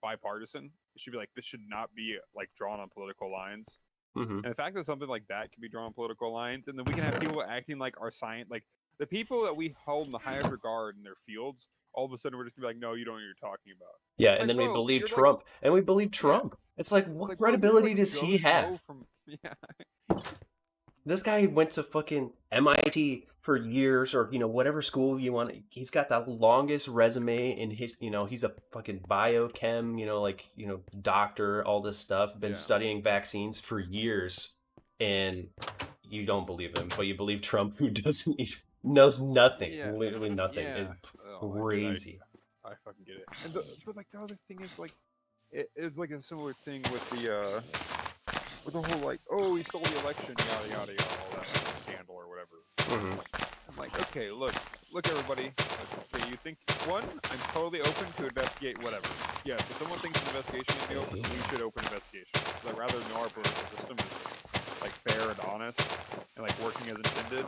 Speaker 3: bipartisan. It should be like this should not be like drawn on political lines.
Speaker 1: Mm-hmm.
Speaker 3: And the fact that something like that can be drawn on political lines, and then we can have people acting like our science, like the people that we hold in the highest regard in their fields, all of a sudden we're just gonna be like, no, you don't know what you're talking about.
Speaker 1: Yeah, and
Speaker 3: Like,
Speaker 1: then we
Speaker 3: bro,
Speaker 1: believe
Speaker 3: you're like,
Speaker 1: Trump, and we believe
Speaker 3: yeah,
Speaker 1: Trump. It's like,
Speaker 3: it's
Speaker 1: what
Speaker 3: like, bro, you're
Speaker 1: credibility
Speaker 3: like
Speaker 1: does
Speaker 3: Joe
Speaker 1: he
Speaker 3: Schmo
Speaker 1: have?
Speaker 3: from yeah,
Speaker 1: This guy went to fucking MIT for years, or whatever school you want. He's got the longest resume in his. He's a fucking biochem. Doctor, all this stuff. Been
Speaker 3: yeah,
Speaker 1: studying vaccines for years, and you don't believe him, but you believe Trump, who doesn't even knows nothing,
Speaker 3: yeah,
Speaker 1: literally nothing.
Speaker 3: yeah.
Speaker 1: It's
Speaker 3: Oh, dude,
Speaker 1: crazy.
Speaker 3: I fucking get it. And but like the other thing is like, it's like a similar thing with the whole like, oh, he stole the election, yada yada yada, all that like, scandal or whatever.
Speaker 1: Hmm.
Speaker 3: I'm like, okay, look, everybody. Okay, you think one? I'm totally open to investigate whatever. Yes, if someone thinks an investigation should be open, we should open investigation. Because I'd rather know our political system is like fair and honest and like working as intended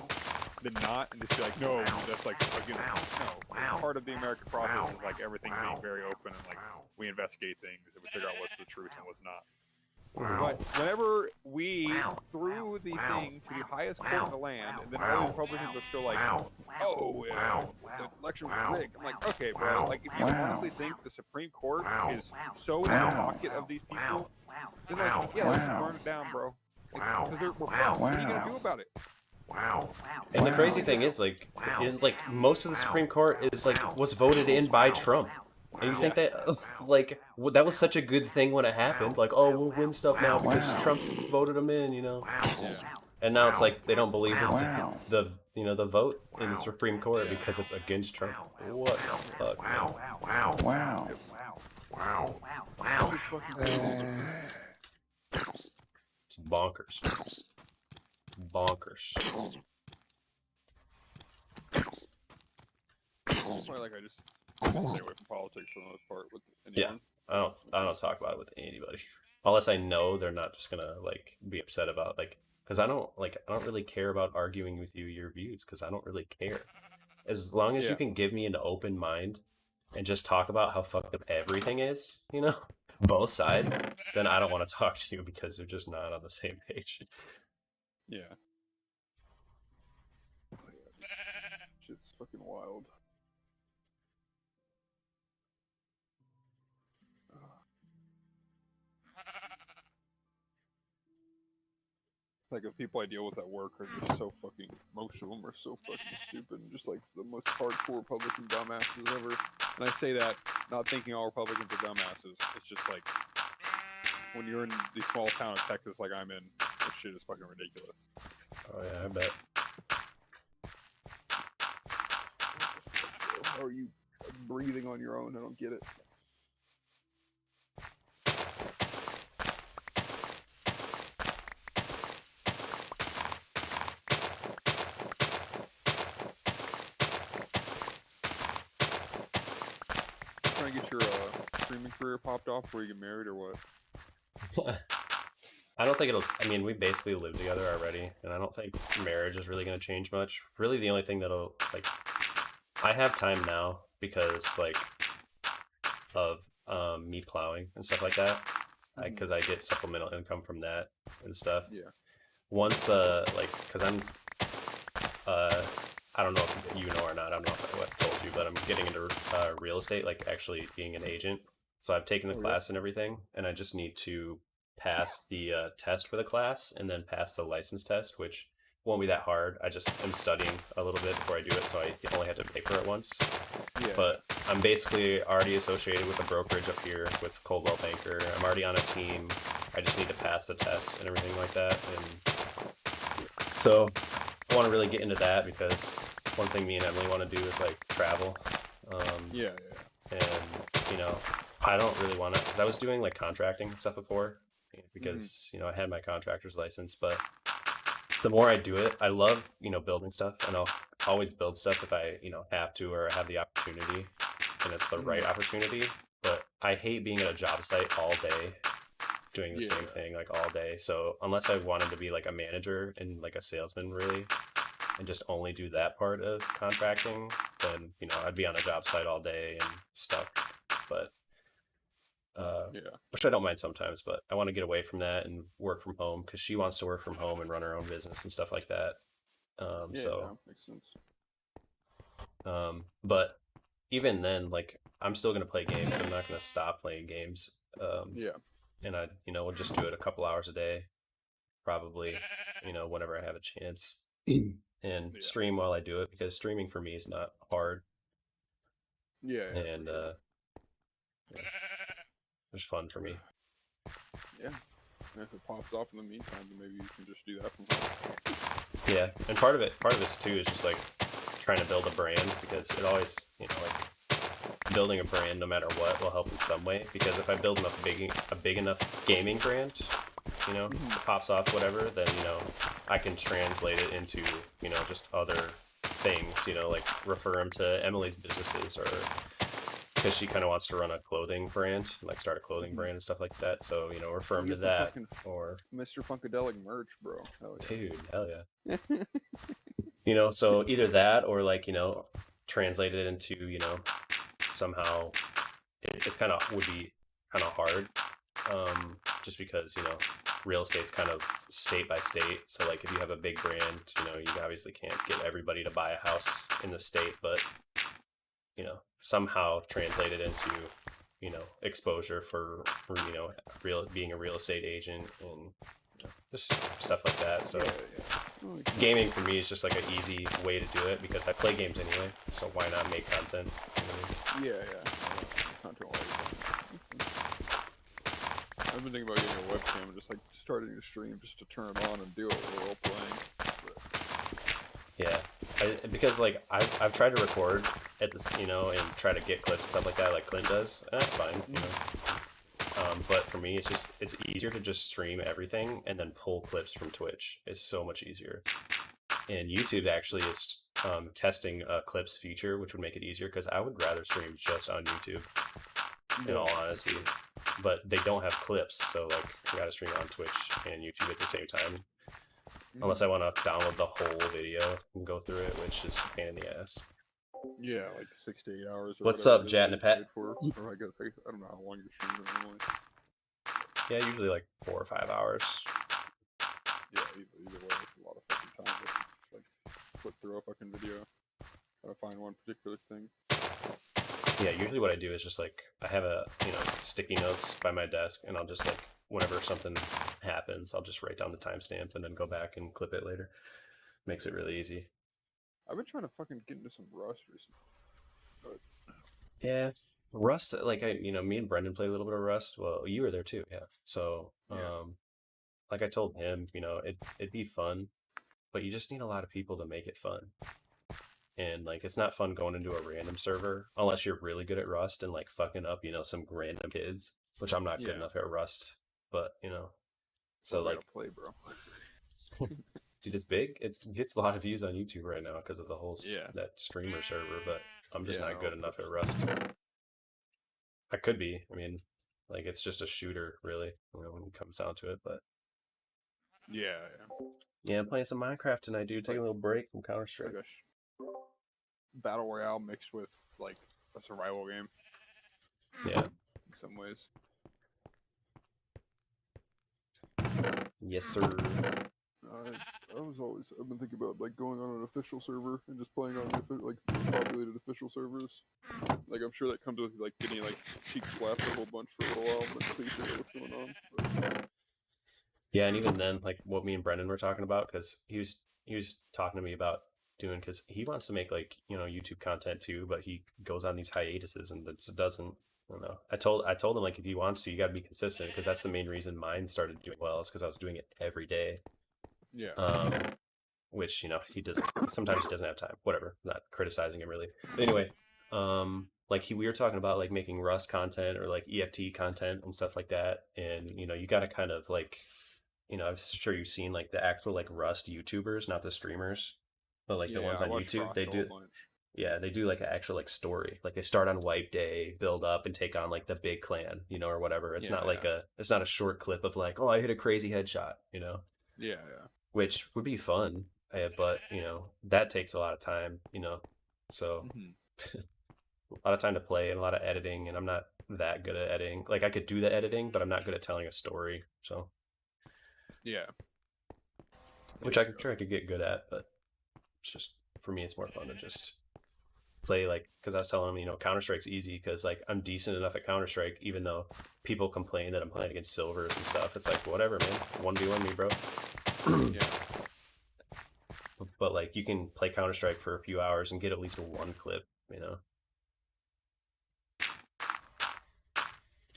Speaker 3: than not, and just be like, no, that's like against no. Part of the American process is like everything being very open and like we investigate things and we figure out what's the truth and what's not. But whenever we threw the thing to the highest court in the land, and then all the Republicans are still like, oh, the election was rigged. I'm like, okay, bro, like if you honestly think the Supreme Court is so in the pocket of these people, then like, yeah, let's just burn it down, bro. Because we're fucked. What are you gonna do about it?
Speaker 1: And the crazy thing is, most of the Supreme Court is was voted in by Trump. And you think that, that was such a good thing when it happened? Like, oh, we'll win stuff now because Trump voted them in,
Speaker 3: Yeah.
Speaker 1: And now it's like they don't believe the vote in the Supreme Court because it's against Trump. What the fuck? It's bonkers. Bonkers.
Speaker 3: That's why, like, I just stay away from politics for the most part with anyone.
Speaker 1: Yeah, I don't talk about it with anybody unless I know they're not just gonna be upset about because I don't really care about arguing with your views because I don't really care as long as you can give me an open mind and just talk about how fucked up everything is, both sides, then I don't want to talk to you because they're just not on the same page.
Speaker 3: Yeah.
Speaker 2: Shit's fucking wild.
Speaker 3: Like, the people I deal with at work are just so fucking, most of them are so fucking stupid, and just like the most hardcore Republican dumbasses ever. And I say that not thinking all Republicans are dumbasses. It's just like, when you're in the small town of Texas like I'm in, this shit is fucking ridiculous.
Speaker 1: Oh yeah, I bet.
Speaker 2: How are you breathing on your own? I don't get it.
Speaker 3: Trying to get your streaming career popped off before you get married or what?
Speaker 1: I don't think we basically live together already, and I don't think marriage is really going to change much. Really, the only thing that'll, I have time now because, of me plowing and stuff like that, because I get supplemental income from that and stuff.
Speaker 3: Yeah.
Speaker 1: Once, because I'm, I don't know if you know or not, I don't know if I told you, but I'm getting into real estate, actually being an agent. So I've taken the class and everything, and I just need to pass the test for the class and then pass the license test, which won't be that hard. I just am studying a little bit before I do it, so I only have to pay for it once.
Speaker 3: Yeah.
Speaker 1: But I'm basically already associated with a brokerage up here with Coldwell Banker. I'm already on a team. I just need to pass the tests and everything like that. And so I want to really get into that because one thing me and Emily want to do is travel.
Speaker 3: Yeah.
Speaker 1: And I don't really want to, because I was doing contracting stuff before because I had my contractor's license, but the more I do it, I love building stuff, and I'll always build stuff if I have to or have the opportunity and it's the right opportunity. But I hate being at a job site all day doing the same thing all day. So unless I wanted to be a manager and a salesman really and just only do that part of contracting, then I'd be on a job site all day and stuck. But which I don't mind sometimes, but I want to get away from that and work from home because she wants to work from home and run her own business and stuff like that. So
Speaker 2: makes sense.
Speaker 1: But even then, like, I'm still gonna play games. I'm not gonna stop playing games.
Speaker 3: Yeah.
Speaker 1: And I, we'll just do it a couple hours a day, probably, whenever I have a chance, and
Speaker 3: Yeah.
Speaker 1: stream while I do it, because streaming for me is not hard,
Speaker 3: Yeah. Yeah.
Speaker 1: and
Speaker 3: For sure.
Speaker 1: yeah, it's fun for me.
Speaker 3: Yeah. And if it pops off in the meantime, then maybe you can just do that from home.
Speaker 1: Yeah, and part of it's too is just like trying to build a brand, because it always, like, building a brand no matter what will help in some way, because if I build enough a big enough gaming brand, pops off whatever, then I can translate it into just other things, like refer them to Emily's businesses, or because she kind of wants to run a clothing brand, like start a clothing brand and stuff like that, so refer them to
Speaker 3: Get some
Speaker 1: that,
Speaker 3: fucking
Speaker 1: or
Speaker 3: Mr. Funkadelic merch, bro. Hell yeah.
Speaker 1: dude, hell yeah. So either that, or like translate it into somehow it's kind of would be kind of hard, just because real estate's kind of state by state, so like if you have a big brand, you obviously can't get everybody to buy a house in the state, but somehow translate it into exposure for being a real estate agent, and just stuff like that. So gaming for me is just like an easy way to do it, because I play games anyway, so why not make content?
Speaker 3: Yeah. Content I've been thinking about getting a webcam and just like starting to stream just to turn it on and do it while we're all playing.
Speaker 1: Yeah, because like I've tried to record at this, and try to get clips and stuff like that, like Clint does, and that's fine, but for me, it's easier to just stream everything and then pull clips from Twitch. It's so much easier. And YouTube actually is testing a clips feature, which would make it easier, because I would rather stream just on YouTube, in all honesty. But they don't have clips, so like I gotta stream on Twitch and YouTube at the same time. Unless I want to download the whole video and go through it, which is a pain in the ass.
Speaker 3: Yeah, like 6 to 8 hours. Or
Speaker 1: What's
Speaker 3: whatever
Speaker 1: up,
Speaker 3: it is
Speaker 1: Jat
Speaker 3: they
Speaker 1: and Pat?
Speaker 3: paid for. Or I don't know how long your streams are normally.
Speaker 1: Yeah, usually like 4 or 5 hours.
Speaker 3: Yeah, either way, it's a lot of fucking time to like flip through a fucking video, try to find one particular thing.
Speaker 1: Yeah, usually what I do is just like I have a sticky notes by my desk, and I'll just like whenever something happens, I'll just write down the timestamp and then go back and clip it later. Makes it really easy.
Speaker 3: I've been trying to fucking get into some Rust recently. But
Speaker 1: yeah, Rust, like me and Brendan played a little bit of Rust. Well, you were there too, yeah. So, like I told him, it'd be fun, but you just need a lot of people to make it fun. And like it's not fun going into a random server unless you're really good at Rust and like fucking up, some random kids, which I'm not good enough at Rust, but so like
Speaker 3: play, bro.
Speaker 1: dude, it's big. It gets a lot of views on YouTube right now because of the whole that streamer server, but I'm just not good enough at Rust. I could be. I mean, like it's just a shooter, really, when it comes down to it. But
Speaker 3: yeah,
Speaker 1: I'm playing some Minecraft tonight, dude. Taking a little break from Counter Strike.
Speaker 3: Like battle royale mixed with like a survival game.
Speaker 1: Yeah,
Speaker 3: in some ways.
Speaker 1: Yes, sir.
Speaker 2: I've been thinking about like going on an official server and just playing on the populated official servers. Like I'm sure that comes with like getting like cheek slapped a whole bunch for a little while, but please figure out what's going on. But...
Speaker 1: Yeah, and even then, like what me and Brendan were talking about, because he was talking to me about doing, because he wants to make like YouTube content too, but he goes on these hiatuses and it doesn't. I don't know. I told him like if he wants to, you got to be consistent, because that's the main reason mine started doing well, is because I was doing it every day.
Speaker 3: Yeah.
Speaker 1: Which he doesn't. Sometimes he doesn't have time. Whatever. I'm not criticizing him really. But anyway, like we were talking about like making Rust content or like EFT content and stuff like that, and you got to kind of like, I'm sure you've seen like the actual like Rust YouTubers, not the streamers, but like the ones on YouTube. They do. Yeah, they do like an actual like story. Like they start on wipe day, build up, and take on like the big clan, or whatever. It's not like it's not a short clip of like, oh, I hit a crazy headshot,
Speaker 3: Yeah.
Speaker 1: Which would be fun, but that takes a lot of time, so a lot of time to play and a lot of editing, and I'm not that good at editing. Like I could do the editing, but I'm not good at telling a story. So
Speaker 3: yeah,
Speaker 1: which I'm sure I could get good at, but it's just for me, it's more fun to just play like, because I was telling him, you know, Counter Strike's easy because like I'm decent enough at Counter Strike, even though people complain that I'm playing against silvers and stuff. It's like whatever, man. 1v1 me, bro.
Speaker 3: Yeah.
Speaker 1: But like you can play Counter Strike for a few hours and get at least one clip, you know.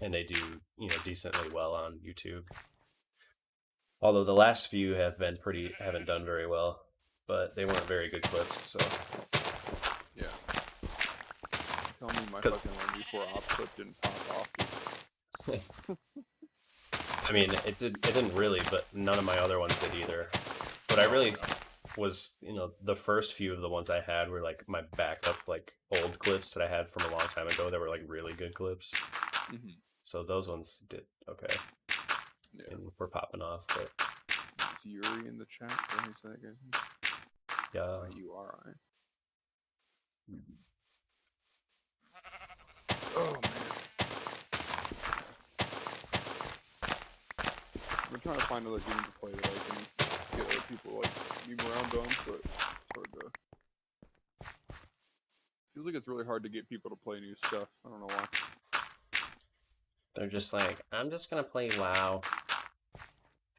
Speaker 1: And they do, you know, decently well on YouTube. Although the last few haven't done very well, but they weren't very good clips. So
Speaker 3: Yeah. Tell me my
Speaker 1: 'Cause-
Speaker 3: fucking 1v4 op clip didn't pop off.
Speaker 1: I mean, it didn't really, but none of my other ones did either. But I really was, you know, the first few of the ones I had were like my backup, like old clips that I had from a long time ago that were like really good clips.
Speaker 3: Mm-hmm.
Speaker 1: So those ones did okay.
Speaker 3: Yeah.
Speaker 1: And were popping off, but
Speaker 3: Is Yuri in the chat? What is that guy?
Speaker 1: yeah.
Speaker 3: URI. Oh man. I'm trying to find other games to play that I can get other people like meme around on, but it's hard to. Feels like it's really hard to get people to play new stuff. I don't know why.
Speaker 1: They're just like, I'm just gonna play WoW.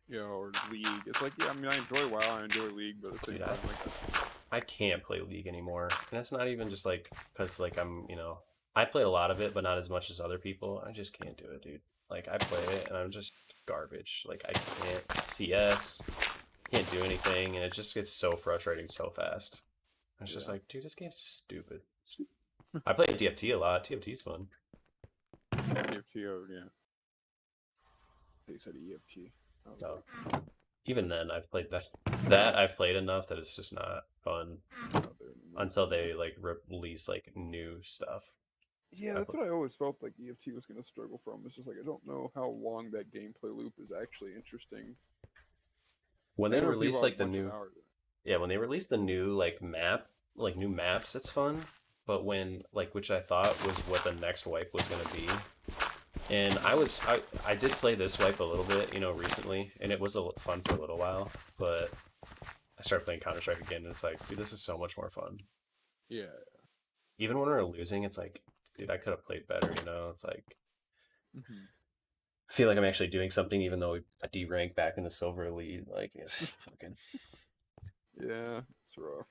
Speaker 3: Yeah, or League. It's like, yeah, I mean, I enjoy WoW, I enjoy League, but at the same
Speaker 1: Dude,
Speaker 3: time, like,
Speaker 1: I can't play League anymore, and it's not even just like because like I'm, you know, I play a lot of it, but not as much as other people. I just can't do it, dude. Like I play it, and I'm just garbage. Like I can't CS, can't do anything, and it just gets so frustrating so fast. It's just like, dude, this game's stupid. I play TFT a lot. TFT's fun.
Speaker 3: EFT, oh, yeah. They said EFT.
Speaker 1: No. Even then, I've played that I've played enough that it's just not fun until they like release like new stuff.
Speaker 3: Yeah, that's what I always felt like EFT was going to struggle from. It's just like, I don't know how long that gameplay loop is actually interesting.
Speaker 1: When
Speaker 3: I
Speaker 1: they
Speaker 3: know
Speaker 1: release
Speaker 3: people
Speaker 1: like
Speaker 3: have
Speaker 1: the
Speaker 3: a bunch of
Speaker 1: new,
Speaker 3: hours.
Speaker 1: yeah, when they release the new like new maps, it's fun. But when like, which I thought was what the next wipe was gonna be, and I did play this wipe a little bit, you know, recently, and it was fun for a little while. But I started playing Counter Strike again, and it's like, dude, this is so much more fun.
Speaker 3: Yeah.
Speaker 1: Even when we're losing, it's like, dude, I could have played better, you know? It's like, I feel like I'm actually doing something, even though I D-rank back in the silver elite. Like, it's fucking,
Speaker 3: Yeah, it's rough.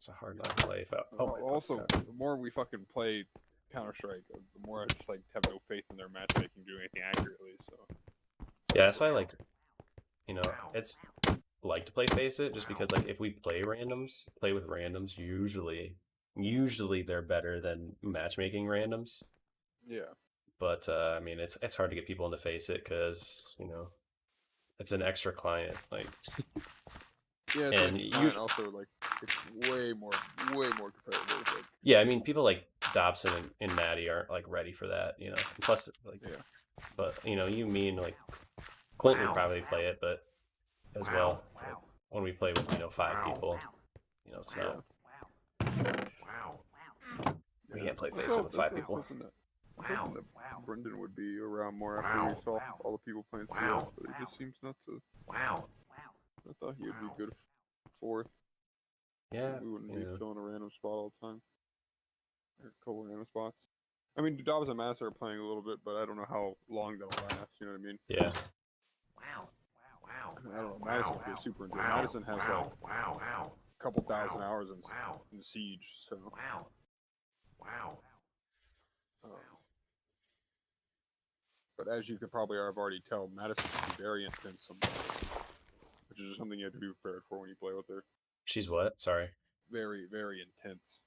Speaker 1: it's a hard not to play.
Speaker 3: Also, the more we fucking play Counter-Strike, the more I just like have no faith in their matchmaking doing anything accurately, so.
Speaker 1: Yeah, that's why I like, you know, it's like to play Face It, just because like if we play with randoms, usually they're better than matchmaking randoms.
Speaker 3: Yeah.
Speaker 1: But I mean, it's hard to get people into Face It because, you know, it's an extra client. Like,
Speaker 3: Yeah, it's
Speaker 1: and
Speaker 3: like, also like it's way more competitive. Like,
Speaker 1: yeah, I mean, people like Dobson and Maddie aren't like ready for that, you know. Plus, like,
Speaker 3: yeah.
Speaker 1: But you know, you mean like Clint would probably play it, but as well, like, when we play with 5 people, you know, it's not. We can't play Face It with 5 people.
Speaker 3: I was hoping that Brendan would be around more after we saw all the people playing CS, but he just seems not to. I thought he would be good 4th.
Speaker 1: Yeah,
Speaker 3: we wouldn't be filling a random spot all the time. Or a couple random spots. I mean, Dobbs and Mass are playing a little bit, but I don't know how long they'll last. You know what I mean?
Speaker 1: Yeah.
Speaker 3: I don't know. Madison could be super enjoyable. Madison has like a couple thousand hours in Siege, so. But as you could probably have already tell, Madison can be very intense sometimes, which is just something you have to be prepared for when you play with her.
Speaker 1: She's what? Sorry.
Speaker 3: Very, very intense.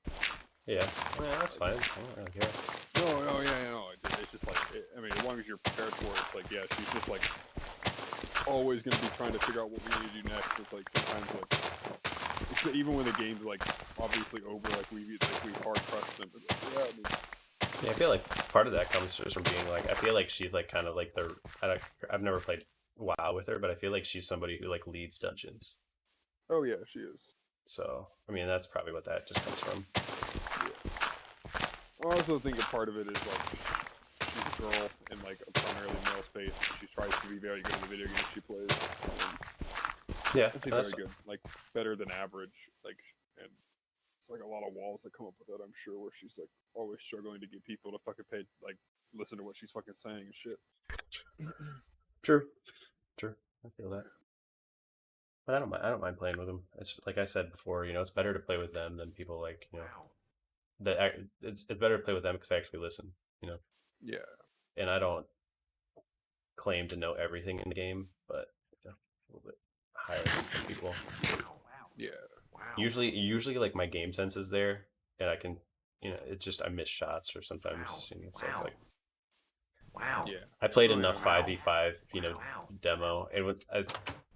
Speaker 1: Yeah. Yeah, that's fine. I don't really care.
Speaker 3: No, it's just like, I mean, as long as you're prepared for it, it's like, yeah, she's just like always going to be trying to figure out what we need to do next. It's like sometimes like, even when the game's like obviously over, like we hard crushed them. But like, yeah, I mean,
Speaker 1: yeah, I feel like part of that comes just from being like, I feel like she's like kind of like I've never played WoW with her, but I feel like she's somebody who like leads dungeons.
Speaker 3: Oh yeah, she is.
Speaker 1: So, I mean, that's probably what that just comes from.
Speaker 3: Yeah. I also think a part of it is like she's a girl in like a primarily male space. She tries to be very good in the video games she plays.
Speaker 1: Yeah,
Speaker 3: I'd say very good, like better than average. Like, and It's like a lot of walls that come up with that, I'm sure, where she's like always struggling to get people to fucking pay, like, listen to what she's fucking saying and shit.
Speaker 1: True. I feel that. But I don't mind playing with them. It's like I said before, it's better to play with them than people like, it's better to play with them because I actually listen,
Speaker 3: Yeah.
Speaker 1: and I don't claim to know everything in the game, but a little bit higher than some people.
Speaker 3: Yeah.
Speaker 1: Usually like my game sense is there, and I can, it's just I miss shots or sometimes, so it's like
Speaker 3: Yeah.
Speaker 1: I played
Speaker 3: Oh, yeah.
Speaker 1: enough 5v5, demo, and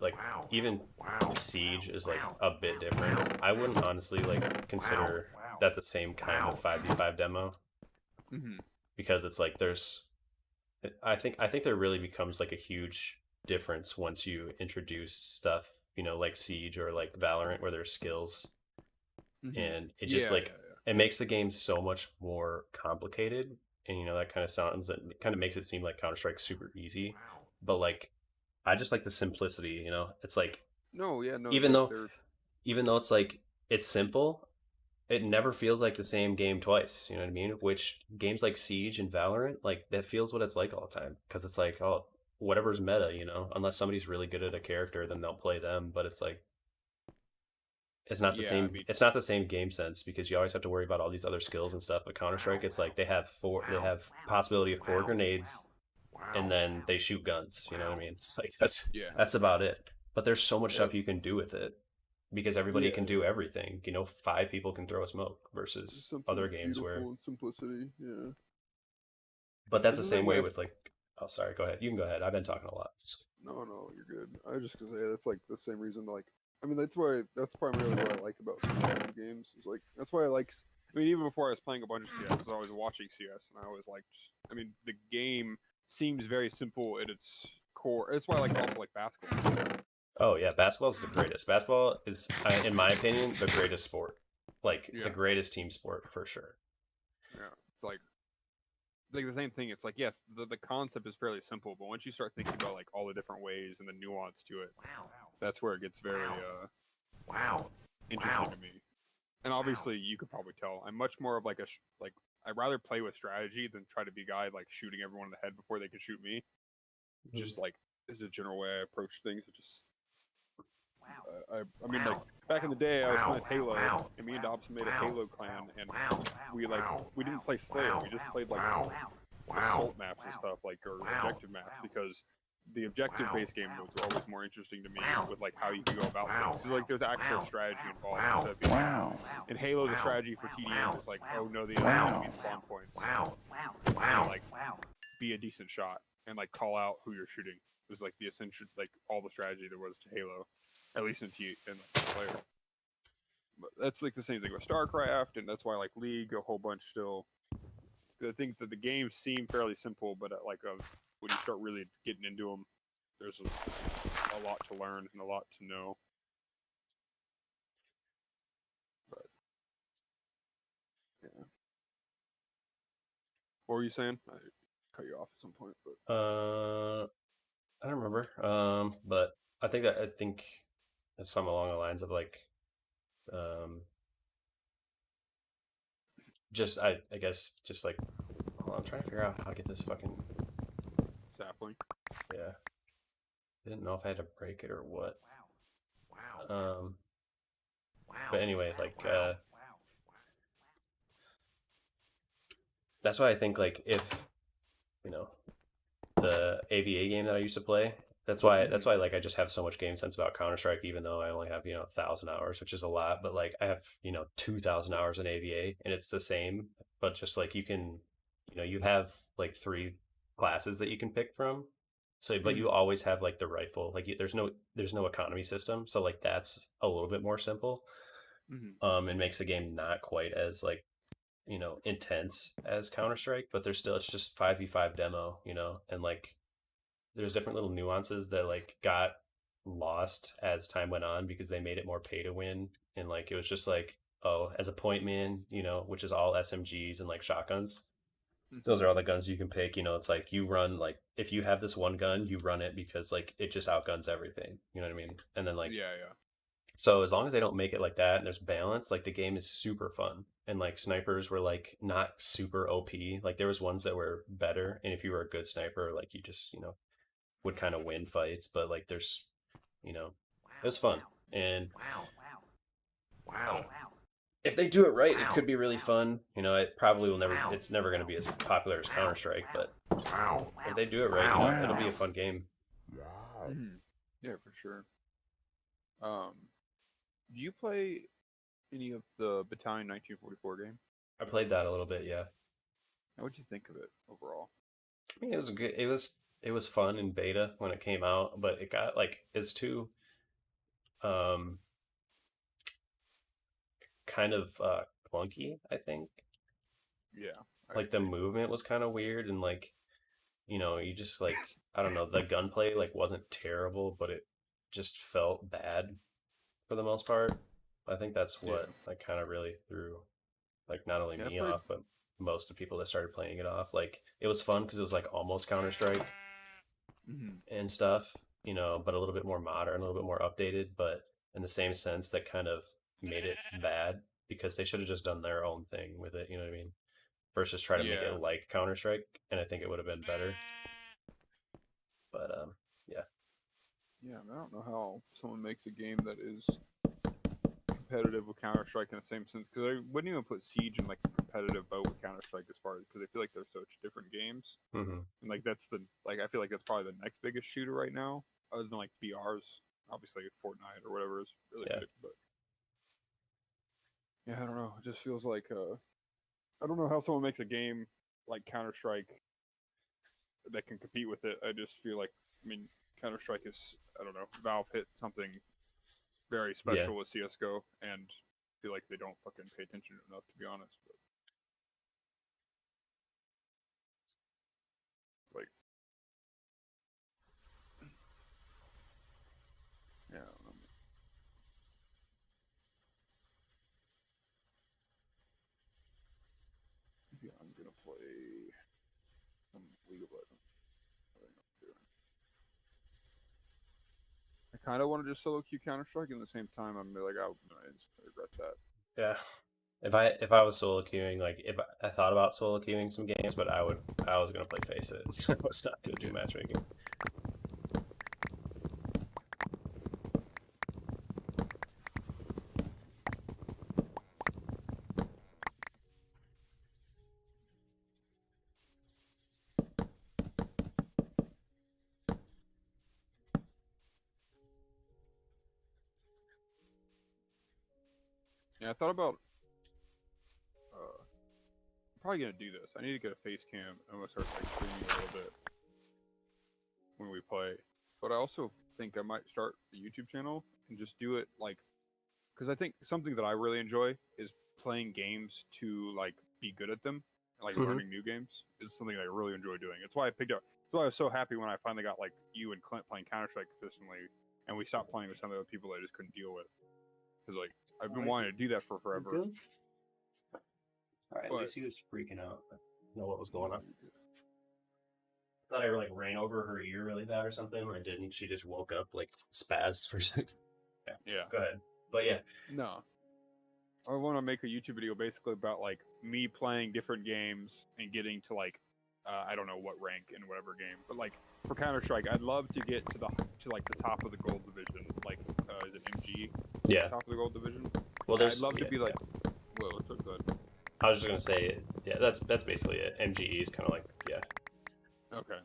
Speaker 1: like even Siege is like a bit different. I wouldn't honestly like consider that the same kind of 5v5 demo
Speaker 3: Mm-hmm.
Speaker 1: because it's like I think there really becomes like a huge difference once you introduce stuff, like Siege or like Valorant where there's skills,
Speaker 3: Mm-hmm.
Speaker 1: and it just it makes the game so much more complicated, and that kind of makes it seem like Counter-Strike's super easy, but like I just like the simplicity, it's like
Speaker 3: No, yeah, no.
Speaker 1: even though it's like it's simple, it never feels like the same game twice. You know what I mean? Which games like Siege and Valorant, like that feels what it's like all the time, because it's like, oh, whatever's meta, unless somebody's really good at a character, then they'll play them. But it's like it's not the
Speaker 3: Yeah,
Speaker 1: same.
Speaker 3: I mean-
Speaker 1: It's not the same game sense because you always have to worry about all these other skills and stuff. But Counter Strike, it's like they have possibility of 4 grenades, and then they shoot guns. You know what I mean? It's like
Speaker 3: Yeah.
Speaker 1: that's about it. But there's so much stuff you can do with it because everybody
Speaker 2: Yeah.
Speaker 1: can do everything. 5 people can throw a smoke versus
Speaker 2: Something
Speaker 1: other games
Speaker 2: beautiful
Speaker 1: where.
Speaker 2: and simplicity. Yeah.
Speaker 1: But that's the
Speaker 2: Isn't
Speaker 1: same
Speaker 2: that
Speaker 1: way
Speaker 2: what-
Speaker 1: with like. Oh, sorry. Go ahead. You can go ahead. I've been talking a lot.
Speaker 2: No, you're good. I just gonna say that's like the same reason. Like, I mean, that's primarily what I like about competitive games. Is like that's why I like.
Speaker 3: I mean, even before I was playing a bunch of CS, I was always watching CS, and I always liked. I mean, the game seems very simple at its core. That's why I like also like basketball.
Speaker 1: Oh yeah, basketball is the greatest. Basketball is, in my opinion, the greatest sport. Like
Speaker 3: Yeah.
Speaker 1: the greatest team sport for sure.
Speaker 3: Yeah, it's like the same thing. It's like yes, the concept is fairly simple, but once you start thinking about like all the different ways and the nuance to it, that's where it gets very interesting to me. And obviously, you could probably tell I'm much more of like I'd rather play with strategy than try to be a guy like shooting everyone in the head before they can shoot me. Just like is a general way I approach things. It just I mean, like back in the day, I was playing Halo, and me and Dobson made a Halo clan, and we didn't play Slayer, we just played like assault maps and stuff, like or objective maps, because the objective-based game modes are always more interesting to me with like how you can go about things. So like there's actual strategy involved. Instead of being, in Halo, the strategy for TDM is like, oh no, the enemy spawn points, and, like be a decent shot and like call out who you're shooting. It was like the essential, like all the strategy there was to Halo. At least in Slayer. But that's like the same thing with StarCraft, and that's why I like League a whole bunch still. I think that the games seem fairly simple, but when you start really getting into them, there's a lot to learn and a lot to know. But yeah. What were you saying? I cut you off at some point, but
Speaker 1: I don't remember. But I think it's something along the lines of like, just I guess just like, hold on, I'm trying to figure out how to get this fucking
Speaker 3: sapling.
Speaker 1: yeah. I didn't know if I had to break it or what. But anyway, like that's why I think like if the AVA game that I used to play. That's why like I just have so much game sense about Counter-Strike, even though I only have 1,000 hours, which is a lot. But like I have 2,000 hours in AVA, and it's the same, but just like you can, you have like 3 classes that you can pick from. So, but you always have like the rifle. Like there's no economy system, so like that's a little bit more simple. It makes the game not quite as like intense as Counter-Strike, but it's just 5v5 demo, and like there's different little nuances that like got lost as time went on because they made it more pay to win, and like it was just like, oh, as a point man, which is all SMGs and like shotguns. Those are all the guns you can pick. It's like you run, like if you have this one gun, you run it because like it just outguns everything. You know what I mean? And then like
Speaker 3: yeah.
Speaker 1: So as long as they don't make it like that and there's balance, like the game is super fun. And like snipers were like not super OP. Like there was ones that were better, and if you were a good sniper, like you just, would kind of win fights, but like there's, it was fun. And if they do it right, it could be really fun. It probably will never it's never going to be as popular as Counter-Strike, but if they do it right, it'll be a fun game.
Speaker 3: Mhm. Yeah, for sure. Do you play any of the Battalion 1944 game?
Speaker 1: I played that a little bit, yeah.
Speaker 3: What'd you think of it overall?
Speaker 1: I mean, it was fun in beta when it came out, but it got like it's too um kind of clunky, I think.
Speaker 3: Yeah, I
Speaker 1: Like the
Speaker 3: agree.
Speaker 1: movement was kind of weird, and like, you just like, I don't know, the gunplay like wasn't terrible, but it just felt bad for the most part. I think that's
Speaker 3: Yeah,
Speaker 1: what like kind of really threw like not only
Speaker 3: yeah, I
Speaker 1: me
Speaker 3: played.
Speaker 1: off, but most of the people that started playing it off. Like it was fun because it was like almost Counter Strike
Speaker 3: Mhm.
Speaker 1: and stuff, but a little bit more modern, a little bit more updated. But in the same sense, that kind of made it bad because they should have just done their own thing with it. You know what I mean? Versus try to make it
Speaker 3: Yeah,
Speaker 1: like Counter Strike, and I think it would have been better. But yeah,
Speaker 3: yeah. I don't know how someone makes a game that is competitive with Counter Strike in the same sense, because I wouldn't even put Siege in like a competitive boat with Counter Strike as far as, because I feel like they're such different games,
Speaker 1: hmm
Speaker 3: and like that's the like I feel like that's probably the next biggest shooter right now, other than like BRs. Obviously, Fortnite or whatever is really
Speaker 1: yeah,
Speaker 3: big, but yeah, I don't know. It just feels like I don't know how someone makes a game like Counter Strike that can compete with it. I just feel like, I mean, Counter Strike is, I don't know, Valve hit something very
Speaker 1: yeah,
Speaker 3: special with CS:GO, and I feel like they don't fucking pay attention enough, to be honest. But like, yeah, I don't know. Maybe I'm gonna play some League of Legends. I think I'm doing. I kind of want to just solo queue Counter Strike, and at the same time, I'm like, oh, no, I instantly regret that.
Speaker 1: yeah. If I was solo queuing, like if I thought about solo queuing some games, but I was gonna play Face It. I was not gonna do
Speaker 3: Yeah.
Speaker 1: matchmaking.
Speaker 3: Yeah, I thought about I'm probably gonna do this. I need to get a face cam. I'm gonna start like streaming a little bit when we play. But I also think I might start a YouTube channel and just do it like, because I think something that I really enjoy is playing games to like be good at them, like
Speaker 1: hmm
Speaker 3: learning new games is something I really enjoy doing. It's why I picked up. That's why I was so happy when I finally got like you and Clint playing Counter Strike consistently, and we stopped playing with some of the people I just couldn't deal with. Because like I've been wanting to do that for
Speaker 1: You
Speaker 3: forever,
Speaker 1: good? All right,
Speaker 3: but
Speaker 1: Lucy was freaking out. I didn't know what was going on. Thought I like ran over her ear really bad or something. I didn't. She just woke up like spazzed for a second. Yeah,
Speaker 3: yeah,
Speaker 1: go ahead. But yeah,
Speaker 3: no, I want to make a YouTube video basically about like me playing different games and getting to like I don't know what rank in whatever game, but like for Counter Strike, I'd love to get to like the top of the gold division, like is it MG
Speaker 1: yeah.
Speaker 3: top of the gold division?
Speaker 1: Well,
Speaker 3: I'd
Speaker 1: there's
Speaker 3: love to
Speaker 1: yeah,
Speaker 3: be like,
Speaker 1: yeah.
Speaker 3: whoa, it's so good.
Speaker 1: I was just gonna say, yeah, that's basically it. MGE is kind of like, yeah,
Speaker 3: Okay,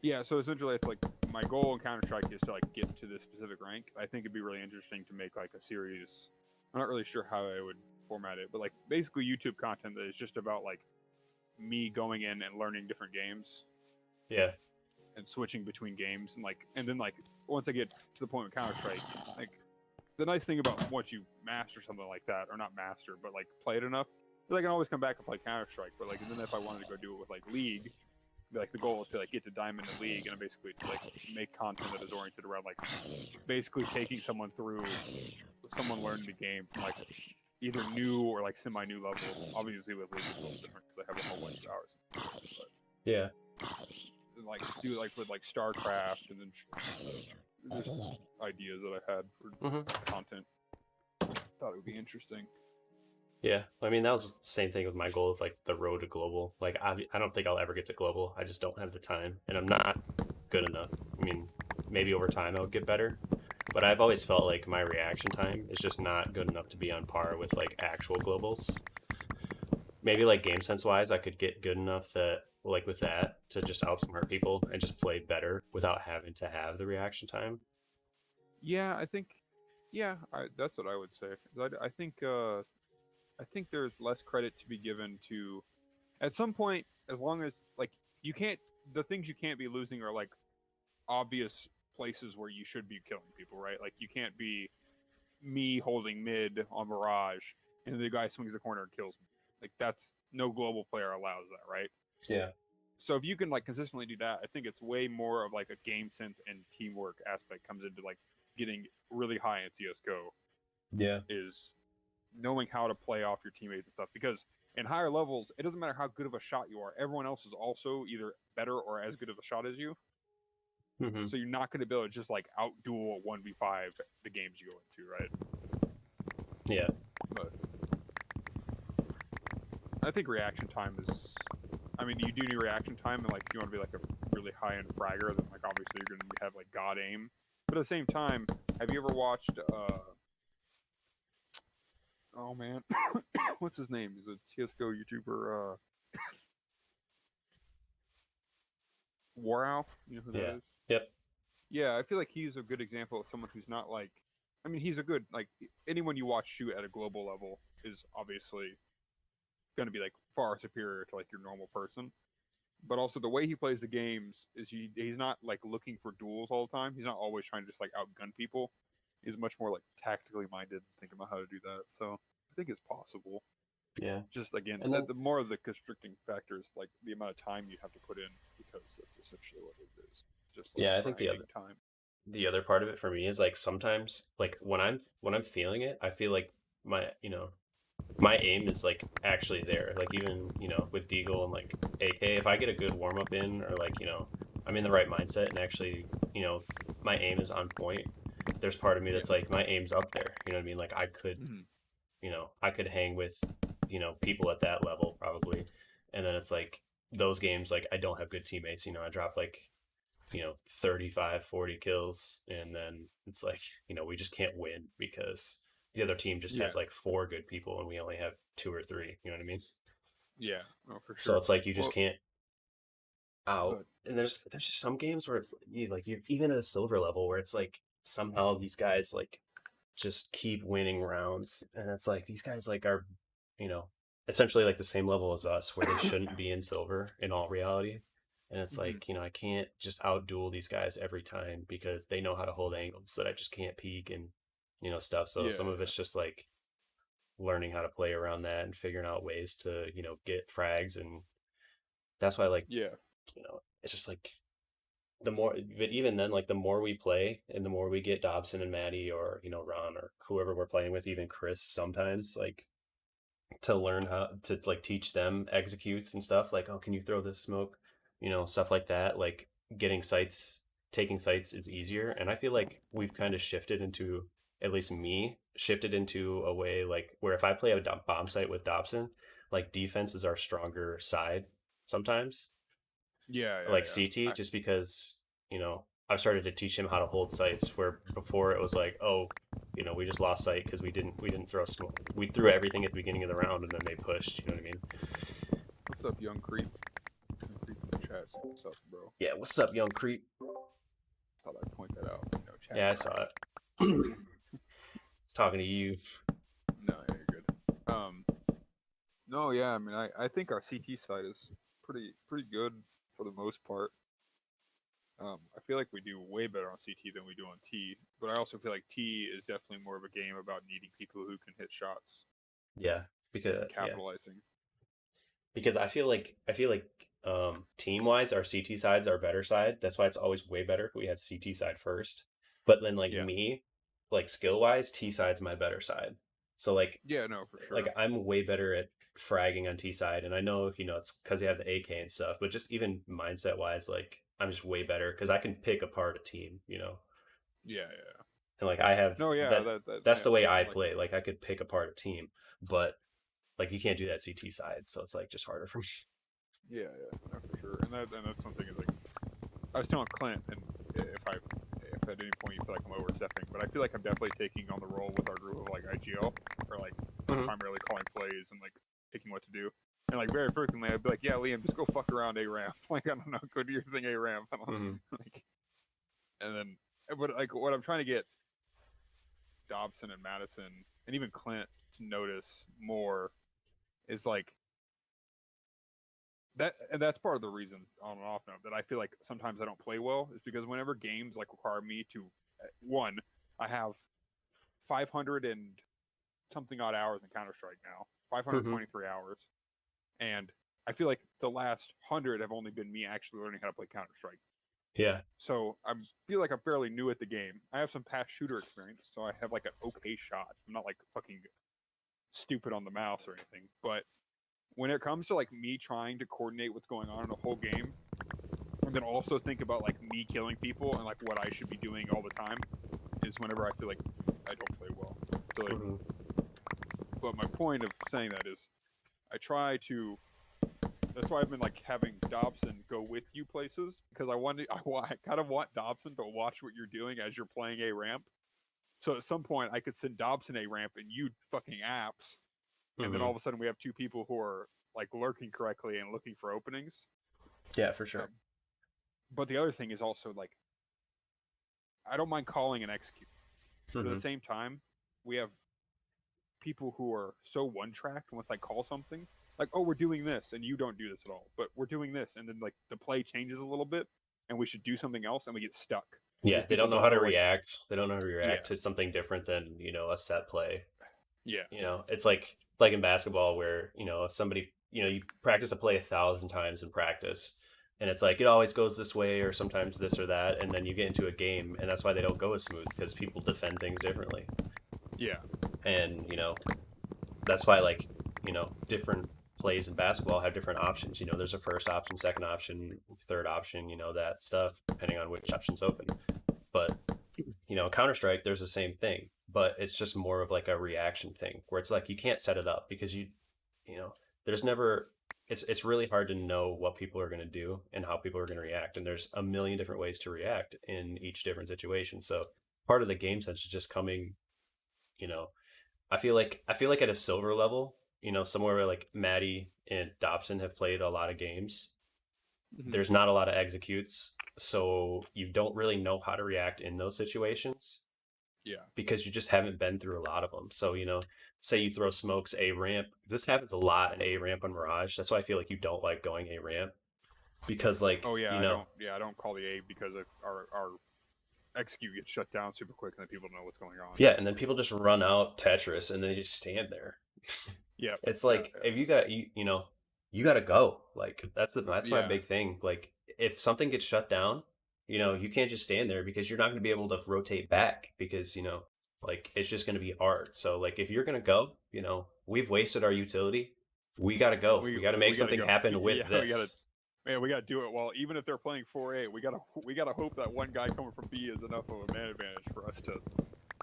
Speaker 3: yeah. So essentially, it's like my goal in Counter Strike is to like get to this specific rank. I think it'd be really interesting to make like a series. I'm not really sure how I would format it, but like basically YouTube content that is just about like me going in and learning different games
Speaker 1: yeah,
Speaker 3: and switching between games and then like once I get to the point with Counter Strike, like the nice thing about once you master something like that, or not master, but like play it enough, is I can always come back and play Counter Strike. But like and then if I wanted to go do it with like League, like the goal is to like get to Diamond in League and basically to, like make content that is oriented around like basically taking someone through someone learning the game from like either new or like semi-new level. Obviously with League it's a little different because I have a whole bunch of hours. But
Speaker 1: yeah.
Speaker 3: like do like with like StarCraft and then just ideas that I had for
Speaker 1: hmm
Speaker 3: content. thought it would be interesting.
Speaker 1: Yeah, I mean that was the same thing with my goal of like the road to global. Like I don't think I'll ever get to global. I just don't have the time, and I'm not good enough. I mean, maybe over time I'll get better, but I've always felt like my reaction time is just not good enough to be on par with like actual globals. Maybe like game sense wise, I could get good enough that like with that to just outsmart people and just play better without having to have the reaction time.
Speaker 3: Yeah, I think. Yeah, that's what I would say. 'Cause I think. I think there's less credit to be given to. At some point, as long as like you can't, the things you can't be losing are like obvious places where you should be killing people, right? Like you can't be me holding mid on Mirage and the guy swings the corner and kills me. Like that's no global player allows that, right?
Speaker 1: Yeah.
Speaker 3: So if you can like consistently do that, I think it's way more of like a game sense and teamwork aspect comes into like getting really high in CS:GO
Speaker 1: Yeah.
Speaker 3: is knowing how to play off your teammates and stuff. Because in higher levels, it doesn't matter how good of a shot you are. Everyone else is also either better or as good of a shot as you.
Speaker 1: Mm-hmm.
Speaker 3: So you're not going to be able to just like outduel 1v5 the games you go into, right?
Speaker 1: Yeah.
Speaker 3: But I think reaction time is. I mean, you do need reaction time, and like if you want to be like a really high end fragger, then like obviously you're going to have like god aim. But at the same time, have you ever watched? Oh man, what's his name? He's a CS:GO YouTuber. Warow. You know who
Speaker 1: Yeah.
Speaker 3: that is?
Speaker 1: Yep.
Speaker 3: Yeah, I feel like he's a good example of someone who's not like. I mean, he's a good like anyone you watch shoot at a global level is obviously going to be like far superior to like your normal person. But also the way he plays the games is he's not like looking for duels all the time. He's not always trying to just like outgun people. He's much more like tactically minded, thinking about how to do that. So I think it's possible.
Speaker 1: Yeah.
Speaker 3: Just again,
Speaker 1: And then
Speaker 3: the more of the constricting factors, like the amount of time you have to put in, because that's essentially what it is. Just like
Speaker 1: yeah, I think
Speaker 3: grinding time.
Speaker 1: the other part of it for me is like sometimes like when I'm feeling it, I feel like my my aim is like actually there. Like even with Deagle and like AK, if I get a good warm up in or like I'm in the right mindset and actually my aim is on point. There's part of me that's like my aim's up there. You know what I mean? Like I could I could hang with people at that level probably, and then it's like those games like I don't have good teammates. I drop like 35 40 kills, and then it's like we just can't win because the other team just has like 4 good people and we only have 2 or 3. You know what I mean?
Speaker 3: Yeah, no, for sure.
Speaker 1: So it's like you just can't out.
Speaker 3: But
Speaker 1: And there's just some games where it's like you're even at a silver level where it's like somehow these guys like just keep winning rounds, and it's like these guys like are essentially like the same level as us where they shouldn't be in silver in all reality. And it's like I can't just outduel these guys every time because they know how to hold angles that I just can't peek and stuff. So some of it's just like learning how to play around that and figuring out ways to get frags. And that's why like it's just like the more, but even then, like the more we play and the more we get Dobson and Maddie or Ron or whoever we're playing with, even Chris sometimes, like to learn how to like teach them executes and stuff, like, oh, can you throw this smoke, stuff like that. Like taking sites is easier. And I feel like we've kind of shifted into, at least me shifted into a way like where if I play a bomb site with Dobson, like defense is our stronger side sometimes. Like CT, just because I've started to teach him how to hold sites where before it was like, oh, we just lost sight because we didn't throw smoke. We threw everything at the beginning of the round and then they pushed. You know what I mean?
Speaker 3: What's up, young creep? Young creep in the chat. What's up, bro?
Speaker 1: Yeah, what's up, young creep?
Speaker 3: Thought I'd point that out. Chat.
Speaker 1: Yeah, I saw it. It's talking to you.
Speaker 3: No, yeah, you're good. No, yeah, I mean, I think our CT side is pretty good for the most part. I feel like we do way better on CT than we do on T, but I also feel like T is definitely more of a game about needing people who can hit shots.
Speaker 1: Yeah, because
Speaker 3: capitalizing.
Speaker 1: Because I feel like team wise, our CT side's our better side. That's why it's always way better if we have CT side first. But then me, like skill wise, T side's my better side. So like
Speaker 3: no, for sure.
Speaker 1: Like I'm way better at fragging on T side, and I know it's because you have the AK and stuff. But just even mindset wise, like I'm just way better because I can pick apart a team.
Speaker 3: Yeah.
Speaker 1: And like I have
Speaker 3: No, yeah,
Speaker 1: that.
Speaker 3: that
Speaker 1: That's
Speaker 3: yeah,
Speaker 1: the way I
Speaker 3: like
Speaker 1: play. Like I could pick apart a team, but like you can't do that CT side, so it's like just harder for me.
Speaker 3: yeah, no, for sure. And that's something is like I was telling Clint, and if at any point you feel like I'm overstepping, but I feel like I'm definitely taking on the role with our group of like IGL, or like
Speaker 1: Mhm.
Speaker 3: primarily calling plays and like picking what to do. And like very frequently, I'd be like, "Yeah, Liam, just go fuck around A ramp. Like I don't know, go do your thing A ramp."
Speaker 1: Mhm.
Speaker 3: Like, and then, but like what I'm trying to get Dobson and Madison and even Clint to notice more is like that, and that's part of the reason on and off note that I feel like sometimes I don't play well is because whenever games like require me to one, I have 500 and something odd hours in Counter Strike now,
Speaker 1: Mhm.
Speaker 3: 523 hours, and I feel like the last 100 have only been me actually learning how to play Counter Strike.
Speaker 1: Yeah.
Speaker 3: So I feel like I'm fairly new at the game. I have some past shooter experience, so I have like an okay shot. I'm not like fucking stupid on the mouse or anything, but when it comes to like me trying to coordinate what's going on in a whole game, and then also think about like me killing people and like what I should be doing all the time, is whenever I feel like I don't play well. So like,
Speaker 1: Mhm.
Speaker 3: but my point of saying that is, I try to. That's why I've been like having Dobson go with you places because I kind of want Dobson to watch what you're doing as you're playing a ramp. So at some point I could send Dobson a ramp and you fucking apps, and then all
Speaker 1: Mhm.
Speaker 3: of a sudden we have two people who are like lurking correctly and looking for openings.
Speaker 1: Yeah, for
Speaker 3: Um,
Speaker 1: sure.
Speaker 3: but the other thing is also like I don't mind calling and execute, but at the
Speaker 1: Mhm.
Speaker 3: same time we have people who are so one tracked once I call something. Like, oh, we're doing this, and you don't do this at all, but we're doing this, and then like the play changes a little bit, and we should do something else, and we get stuck
Speaker 1: Yeah,
Speaker 3: because
Speaker 1: they
Speaker 3: people
Speaker 1: don't know
Speaker 3: don't
Speaker 1: how to
Speaker 3: know like,
Speaker 1: react. They don't know how to react
Speaker 3: yeah,
Speaker 1: to something different than a set play.
Speaker 3: yeah,
Speaker 1: It's like in basketball where if somebody you practice a play 1,000 times in practice, and it's like it always goes this way or sometimes this or that, and then you get into a game, and that's why they don't go as smooth because people defend things differently,
Speaker 3: yeah,
Speaker 1: and that's why different plays in basketball have different options. There's a first option, second option, third option, that stuff depending on which option's open. But Counter Strike, there's the same thing, but it's just more of like a reaction thing where it's like you can't set it up because you know, there's never. It's really hard to know what people are going to do and how people are going to react, and there's a million different ways to react in each different situation. So part of the game sense is just coming. You know, I feel like at a silver level, somewhere where like Maddie and Dobson have played a lot of games,
Speaker 3: mm-hmm.
Speaker 1: there's not a lot of executes, so you don't really know how to react in those situations
Speaker 3: yeah,
Speaker 1: because you just haven't been through a lot of them. So, say you throw smokes A ramp. This happens a lot in A ramp on Mirage. That's why I feel like you don't like going A ramp because,
Speaker 3: oh yeah, I don't call the A because if our execute gets shut down super quick, and then people know what's going on.
Speaker 1: yeah, and then people just run out Tetris and then you just stand there.
Speaker 3: Yeah,
Speaker 1: It's
Speaker 3: yeah,
Speaker 1: like if you got to go. Like that's my
Speaker 3: yeah,
Speaker 1: big thing. Like if something gets shut down, you can't just stand there because you're not going to be able to rotate back because like it's just going to be hard. So like if you're going to go, we've wasted our utility. We got to go. We got to make
Speaker 3: we gotta
Speaker 1: something
Speaker 3: go.
Speaker 1: happen with
Speaker 3: Yeah, we gotta.
Speaker 1: this.
Speaker 3: Man, we gotta do it. Well, even if they're playing 4A, we gotta hope that one guy coming from B is enough of a man advantage for us to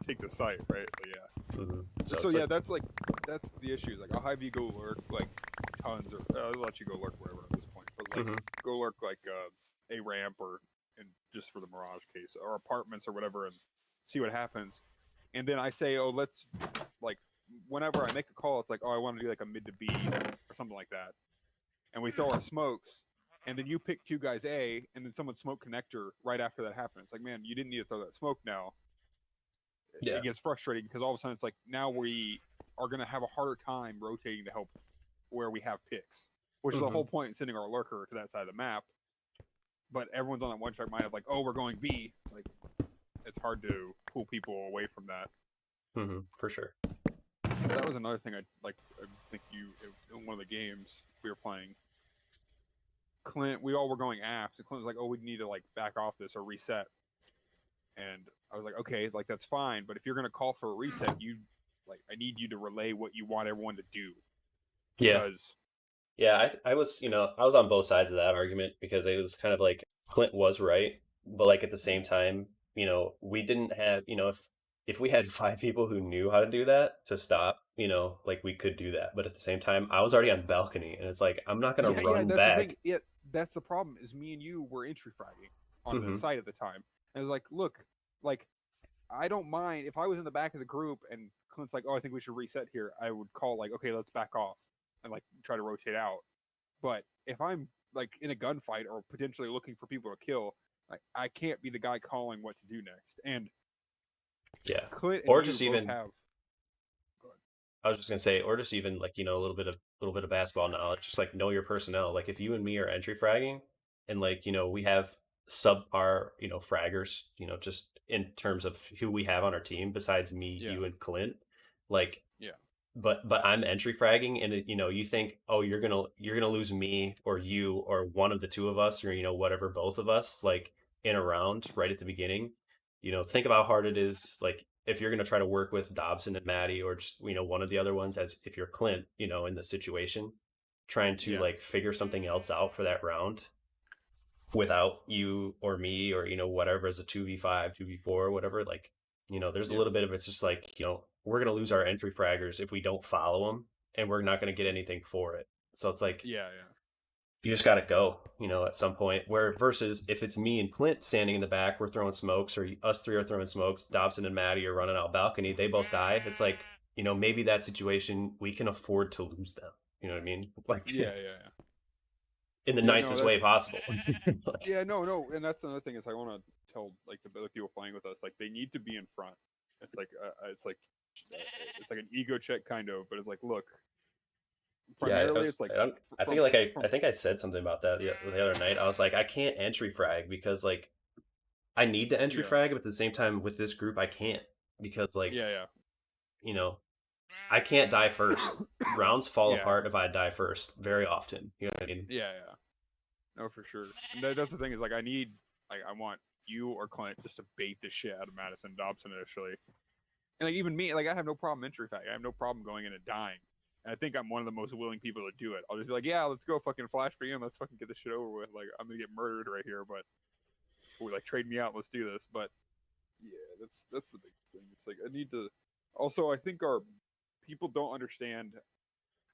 Speaker 3: take the site, right? But yeah.
Speaker 1: So
Speaker 3: So
Speaker 1: it's
Speaker 3: yeah,
Speaker 1: like
Speaker 3: that's the issue. Like I'll have you go lurk like tons, or I'll let you go lurk wherever at this point. But like
Speaker 1: mhm.
Speaker 3: go lurk like a ramp or and just for the Mirage case or apartments or whatever, and see what happens. And then I say, oh, let's like whenever I make a call, it's like, oh, I want to do like a mid to B or something like that, and we throw our smokes. And then you pick two guys A, and then someone smoke connector right after that happens. Like, man, you didn't need to throw that smoke now.
Speaker 1: Yeah.
Speaker 3: It gets frustrating because all of a sudden it's like now we are going to have a harder time rotating to help where we have picks, which is the whole point in sending our lurker to that side of the map. But everyone's on that one track mind of like, oh, we're going B. It's like it's hard to pull people away from that.
Speaker 1: For sure.
Speaker 3: That was another thing I like. I think in one of the games we were playing, Clint, we all were going apps, and Clint was like, oh, we need to like back off this or reset. And I was like, okay, like that's fine, but if you're gonna call for a reset, I need you to relay what you want everyone to do
Speaker 1: Yeah.
Speaker 3: because
Speaker 1: Yeah, I was on both sides of that argument because it was kind of like Clint was right, but like at the same time, we didn't have, if if we had 5 people who knew how to do that to stop, like we could do that. But at the same time, I was already on the balcony, and it's like I'm not gonna
Speaker 3: Yeah,
Speaker 1: run
Speaker 3: that's the thing.
Speaker 1: back.
Speaker 3: Yeah, that's the problem. Is me and you were entry fragging on the
Speaker 1: Hmm.
Speaker 3: site at the time, and it was like, look, like I don't mind if I was in the back of the group and Clint's like, oh, I think we should reset here. I would call like, okay, let's back off and like try to rotate out. But if I'm like in a gunfight or potentially looking for people to kill, like I can't be the guy calling what to do next. And
Speaker 1: Yeah,
Speaker 3: Clint and
Speaker 1: or
Speaker 3: you
Speaker 1: just
Speaker 3: both
Speaker 1: even
Speaker 3: have. Go ahead.
Speaker 1: I was just gonna say, or just even like a little bit of basketball knowledge, just like know your personnel. Like if you and me are entry fragging, and like we have subpar fraggers, just in terms of who we have on our team besides me,
Speaker 3: Yeah,
Speaker 1: you, and Clint, like
Speaker 3: yeah,
Speaker 1: but I'm entry fragging, and you think, oh, you're gonna lose me or you or one of the two of us, or whatever, both of us, like in a round right at the beginning. Think about how hard it is, like if you're gonna try to work with Dobson and Maddie, or just one of the other ones, as if you're Clint, in the situation, trying to
Speaker 3: yeah,
Speaker 1: like figure something else out for that round without you or me, or whatever, as a 2v5, 2v4, whatever. Like there's a
Speaker 3: yeah,
Speaker 1: little bit of, it's just like we're gonna lose our entry fraggers if we don't follow them, and we're not gonna get anything for it. So it's like
Speaker 3: yeah, yeah,
Speaker 1: you just gotta go, at some point. Where versus if it's me and Clint standing in the back, we're throwing smokes, or us three are throwing smokes, Dobson and Maddie are running out balcony, they both die. It's like maybe that situation we can afford to lose them. You know what I mean? Like
Speaker 3: yeah, yeah.
Speaker 1: in the
Speaker 3: Yeah, no,
Speaker 1: nicest
Speaker 3: that.
Speaker 1: way possible. Like,
Speaker 3: Yeah, no, no, and that's another thing is I want to tell like the other people playing with us, like they need to be in front. It's like it's like an ego check kind of, but it's like, look,
Speaker 1: Yeah,
Speaker 3: primarily it's like
Speaker 1: I think like I
Speaker 3: from
Speaker 1: think I said something about that the other night. I was like, I can't entry frag because like I need to entry
Speaker 3: yeah,
Speaker 1: frag, but at the same time with this group I can't, because like
Speaker 3: yeah,
Speaker 1: you know I can't die first. Rounds fall
Speaker 3: yeah,
Speaker 1: apart if I die first very often. You know what I mean?
Speaker 3: yeah, yeah. No, for sure. And that's the thing is like I want you or Clint just to bait the shit out of Madison Dobson initially, and like even me, like I have no problem entry frag. I have no problem going in and dying. And I think I'm one of the most willing people to do it. I'll just be like, yeah, let's go fucking flash PM. Let's fucking get this shit over with. Like, I'm gonna get murdered right here, but like trade me out. Let's do this. But yeah, that's the biggest thing. It's like I need to. Also, I think our people don't understand.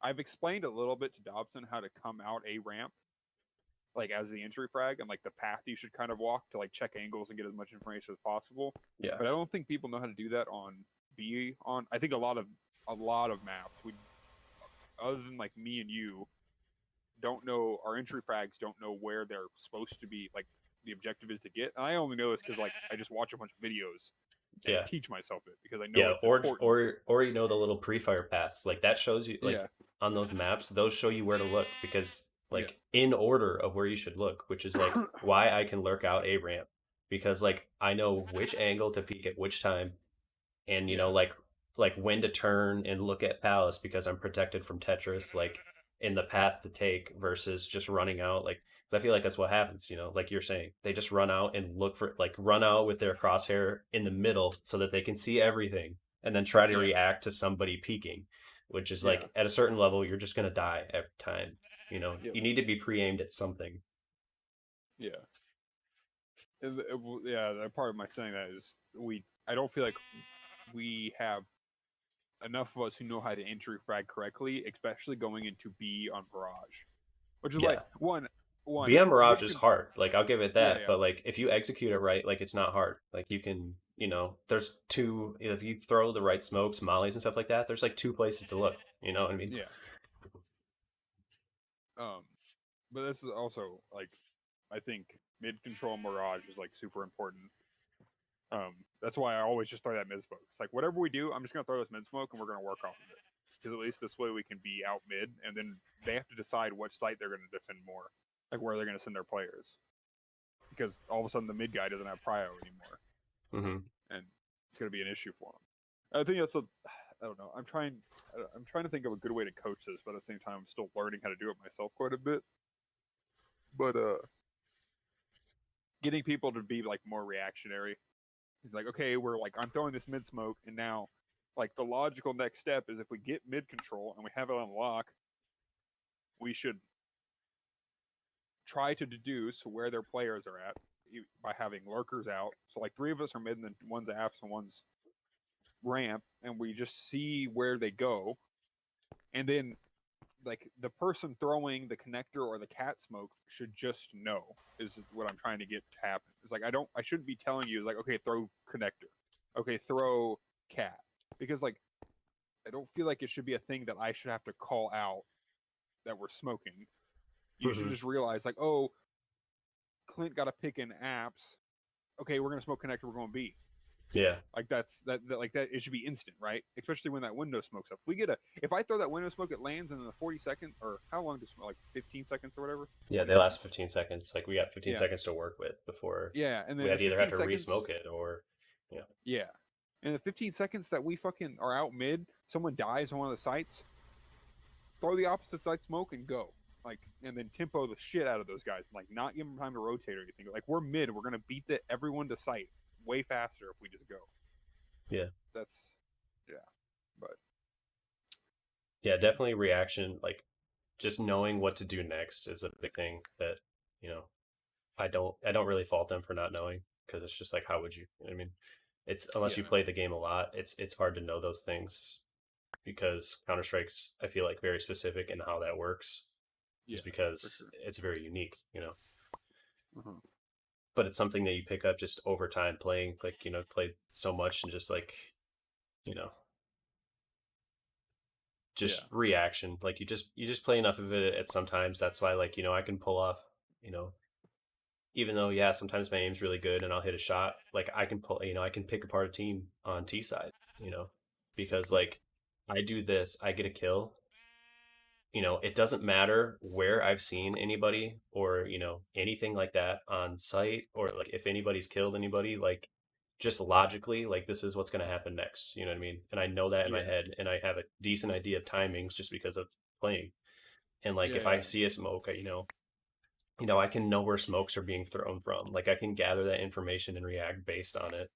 Speaker 3: I've explained a little bit to Dobson how to come out a ramp, like as the entry frag, and like the path you should kind of walk to like check angles and get as much information as possible.
Speaker 1: Yeah.
Speaker 3: But I don't think people know how to do that on B. On I think a lot of maps we, other than like me and you, don't know our entry frags don't know where they're supposed to be. Like the objective is to get. And I only know this because like I just watch a bunch of videos and
Speaker 1: Yeah.
Speaker 3: teach myself it because I know
Speaker 1: Yeah,
Speaker 3: it's important.
Speaker 1: or the little pre-fire paths, like that shows you, like
Speaker 3: Yeah,
Speaker 1: on those maps, those show you where to look, because
Speaker 3: yeah,
Speaker 1: like in order of where you should look, which is like why I can lurk out a ramp, because like I know which angle to peek at which time, and
Speaker 3: yeah,
Speaker 1: like when to turn and look at Palace, because I'm protected from Tetris, like in the path to take, versus just running out. Like, 'cause I feel like that's what happens, like you're saying, they just run out and look for, like, run out with their crosshair in the middle so that they can see everything, and then try to
Speaker 3: yeah,
Speaker 1: react to somebody peeking, which is
Speaker 3: yeah,
Speaker 1: like at a certain level you're just gonna die every time.
Speaker 3: yep,
Speaker 1: You need to be pre-aimed at something.
Speaker 3: yeah. Yeah, that part of my saying that is I don't feel like we have enough of us who know how to entry frag correctly, especially going into B on Barrage, which is
Speaker 1: Yeah.
Speaker 3: like one
Speaker 1: BM Mirage
Speaker 3: mid
Speaker 1: is hard. Like, I'll give it
Speaker 3: yeah,
Speaker 1: that.
Speaker 3: yeah,
Speaker 1: But like if you execute it right, like it's not hard. Like you can, there's two, if you throw the right smokes, mollies and stuff like that, there's like two places to look. You know what I mean?
Speaker 3: yeah. But this is also like I think mid control Mirage is like super important. That's why I always just throw that mid smoke. It's like whatever we do, I'm just gonna throw this mid smoke and we're gonna work off of it. Because at least this way we can be out mid, and then they have to decide which site they're gonna defend more, like where they're gonna send their players. Because all of a sudden the mid guy doesn't have prio anymore,
Speaker 1: Mm-hmm.
Speaker 3: and it's gonna be an issue for him. I think that's I don't know. I'm trying to think of a good way to coach this, but at the same time, I'm still learning how to do it myself quite a bit. But getting people to be like more reactionary. It's like, okay, we're like, I'm throwing this mid smoke, and now, like, the logical next step is if we get mid control and we have it on lock, we should try to deduce where their players are at by having lurkers out. So, like, 3 of us are mid, and then one's apps and one's ramp and we just see where they go, and then like the person throwing the connector or the cat smoke should just know, is what I'm trying to get to happen. It's like I shouldn't be telling you like, okay, throw connector, okay, throw cat, because like I don't feel like it should be a thing that I should have to call out that we're smoking. You should just realize like, oh, Clint got a pick in apps. Okay, we're gonna smoke connector. We're going B.
Speaker 1: Yeah.
Speaker 3: Like that. Like that. It should be instant, right? Especially when that window smokes up. If I throw that window smoke, it lands in the 40-second, or how long does smoke? Like 15 seconds or whatever.
Speaker 1: Yeah, they last 15 seconds. Like we got 15
Speaker 3: Yeah.
Speaker 1: seconds to work with before
Speaker 3: Yeah, and then
Speaker 1: we had to either have to
Speaker 3: 15 seconds,
Speaker 1: re-smoke it or
Speaker 3: Yeah, and the 15 seconds that we fucking are out mid, someone dies on one of the sites. Throw the opposite side smoke and go. Like, and then tempo the shit out of those guys. Like, not give them time to rotate or anything. Like, we're mid. We're gonna beat everyone to sight way faster if we just go.
Speaker 1: Yeah.
Speaker 3: That's, yeah, but
Speaker 1: yeah, definitely reaction. Like, just knowing what to do next is a big thing that I don't really fault them for not knowing, because it's just like, how would you? I mean, it's unless you play the game a lot, it's hard to know those things, because Counter-Strike's, I feel like, very specific in how that works. Just because it's very unique, But it's something that you pick up just over time playing, like, played so much, and just like, just reaction. Like you just play enough of it at sometimes. That's why, like, I can pull off, even though, sometimes my aim's really good and I'll hit a shot, like I can pull, I can pick apart a team on T side, because like I do this, I get a kill. It doesn't matter where I've seen anybody or, anything like that on site, or like if anybody's killed anybody, like just logically, like this is what's going to happen next. You know what I mean? And I know that in my head, and I have a decent idea of timings just because of playing. And like, if I see a smoke, I can know where smokes are being thrown from. Like I can gather that information and react based on it,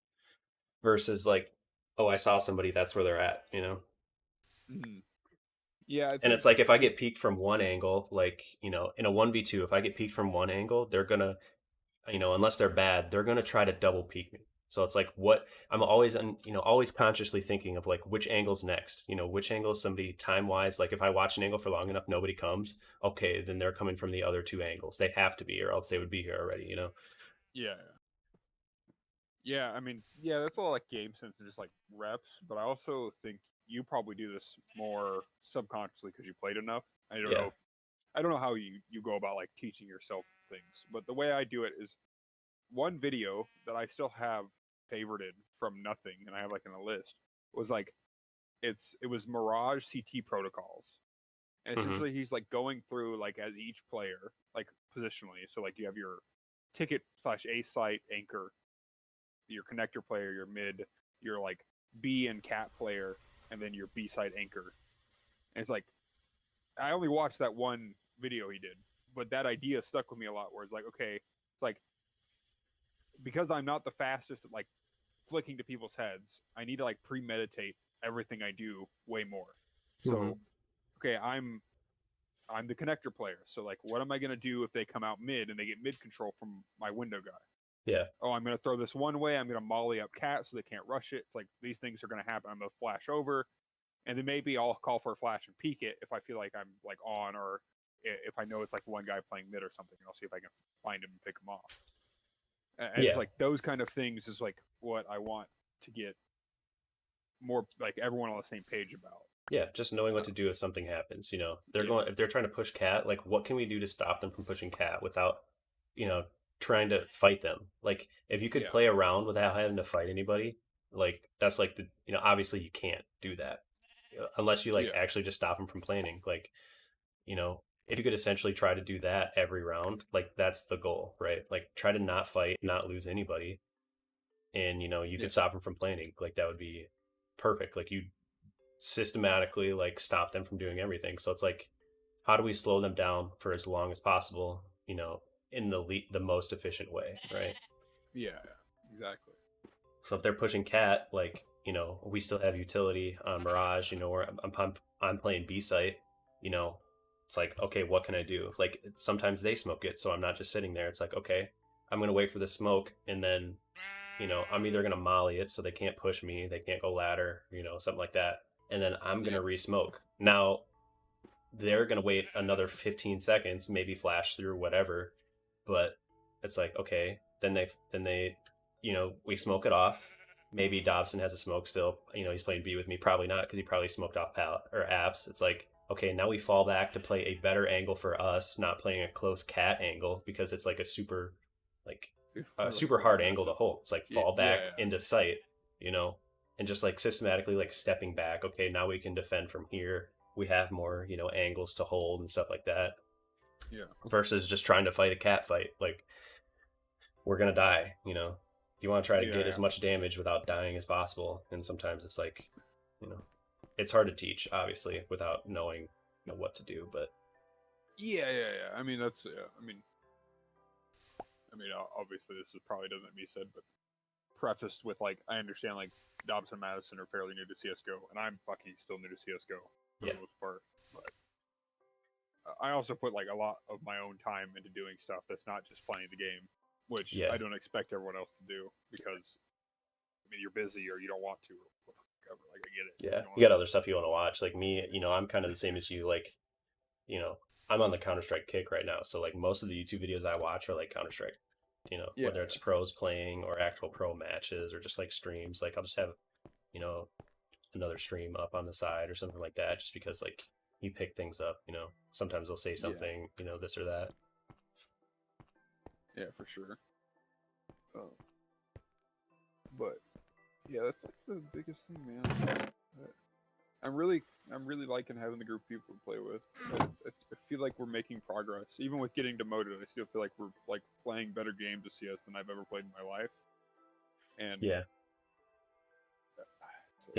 Speaker 1: versus like, oh, I saw somebody, that's where they're at,
Speaker 3: Mm-hmm. Yeah,
Speaker 1: and it's like, if I get peeked from one angle, like, in a 1v2, if I get peeked from one angle, they're gonna, unless they're bad, they're gonna try to double peek me. So it's like, what I'm always, always consciously thinking of, like, which angle's next, which angle is somebody time wise. Like if I watch an angle for long enough, nobody comes. Okay, then they're coming from the other two angles. They have to be, or else they would be here already,
Speaker 3: Yeah. Yeah, I mean, that's a lot like game sense and just like reps, but I also think you probably do this more subconsciously because you played enough. I don't know how you go about like teaching yourself things, but the way I do it is one video that I still have favorited from nothing, and I have like in a list, was like it was Mirage CT protocols, and essentially he's like going through like as each player like positionally. So like you have your ticket / A site anchor, your connector player, your mid, your like B and cat player, and then your B side anchor. And it's like, I only watched that one video he did, but that idea stuck with me a lot, where it's like, okay, it's like, because I'm not the fastest at like flicking to people's heads, I need to like premeditate everything I do way more. So, okay, I'm the connector player. So like, what am I going to do if they come out mid and they get mid control from my window guy?
Speaker 1: Yeah.
Speaker 3: Oh, I'm going to throw this one way. I'm going to molly up cat so they can't rush it. It's like, these things are going to happen. I'm going to flash over, and then maybe I'll call for a flash and peek it if I feel like I'm like on, or if I know it's like one guy playing mid or something. I'll see if I can find him and pick him off. And it's like those kind of things is like what I want to get more like everyone on the same page about.
Speaker 1: Yeah, just knowing what to do if something happens. They're going, if they're trying to push cat, like what can we do to stop them from pushing cat without, trying to fight them? Like if you could play around without having to fight anybody, like that's like the, obviously you can't do that unless you like actually just stop them from planning. Like, if you could essentially try to do that every round, like that's the goal, right? Like try to not fight, not lose anybody, and you could stop them from planning. Like that would be perfect. Like you systematically like stop them from doing everything. So it's like, how do we slow them down for as long as possible, in the most efficient way, right?
Speaker 3: Yeah, exactly.
Speaker 1: So if they're pushing cat, like, we still have utility on Mirage, or I'm playing B site, it's like, okay, what can I do? Like sometimes they smoke it, so I'm not just sitting there. It's like, okay, I'm gonna wait for the smoke, and then I'm either gonna molly it so they can't push me, they can't go ladder, something like that, and then I'm gonna re-smoke. Now they're gonna wait another 15 seconds, maybe flash through whatever, but it's like okay, then they we smoke it off. Maybe Dobson has a smoke still. He's playing B with me. Probably not because he probably smoked off pallet or apps. It's like, okay, now we fall back to play a better angle for us, not playing a close cat angle because it's like like a super hard angle to hold. It's like fall back into sight, you know, and just like systematically like stepping back. Okay, now we can defend from here. We have more, angles to hold and stuff like that.
Speaker 3: Yeah.
Speaker 1: Versus just trying to fight a cat fight. Like we're gonna die, you want to try to get as much damage without dying as possible, and sometimes it's like it's hard to teach obviously without knowing what to do, but
Speaker 3: yeah. I mean that's obviously this probably doesn't be said, but prefaced with like I understand like Dobson and Madison are fairly new to CS:GO, and I'm fucking still new to CS:GO for the most part, but I also put like a lot of my own time into doing stuff that's not just playing the game, which I don't expect everyone else to do because you're busy or you don't want to or whatever. Like I get it.
Speaker 1: Yeah, you got other stuff you want to watch. Like me, I'm kind of the same as you. Like, I'm on the Counter-Strike kick right now, so like most of the YouTube videos I watch are like Counter-Strike. Whether it's pros playing or actual pro matches or just like streams. Like I'll just have another stream up on the side or something like that, just because like you pick things up. Sometimes they'll say something, this or that.
Speaker 3: Yeah, for sure.
Speaker 2: But yeah, that's like the biggest thing, man. I'm really liking having the group of people to play with. I feel like we're making progress, even with getting demoted. I still feel like we're like playing better games of CS than I've ever played in my life. And
Speaker 1: yeah,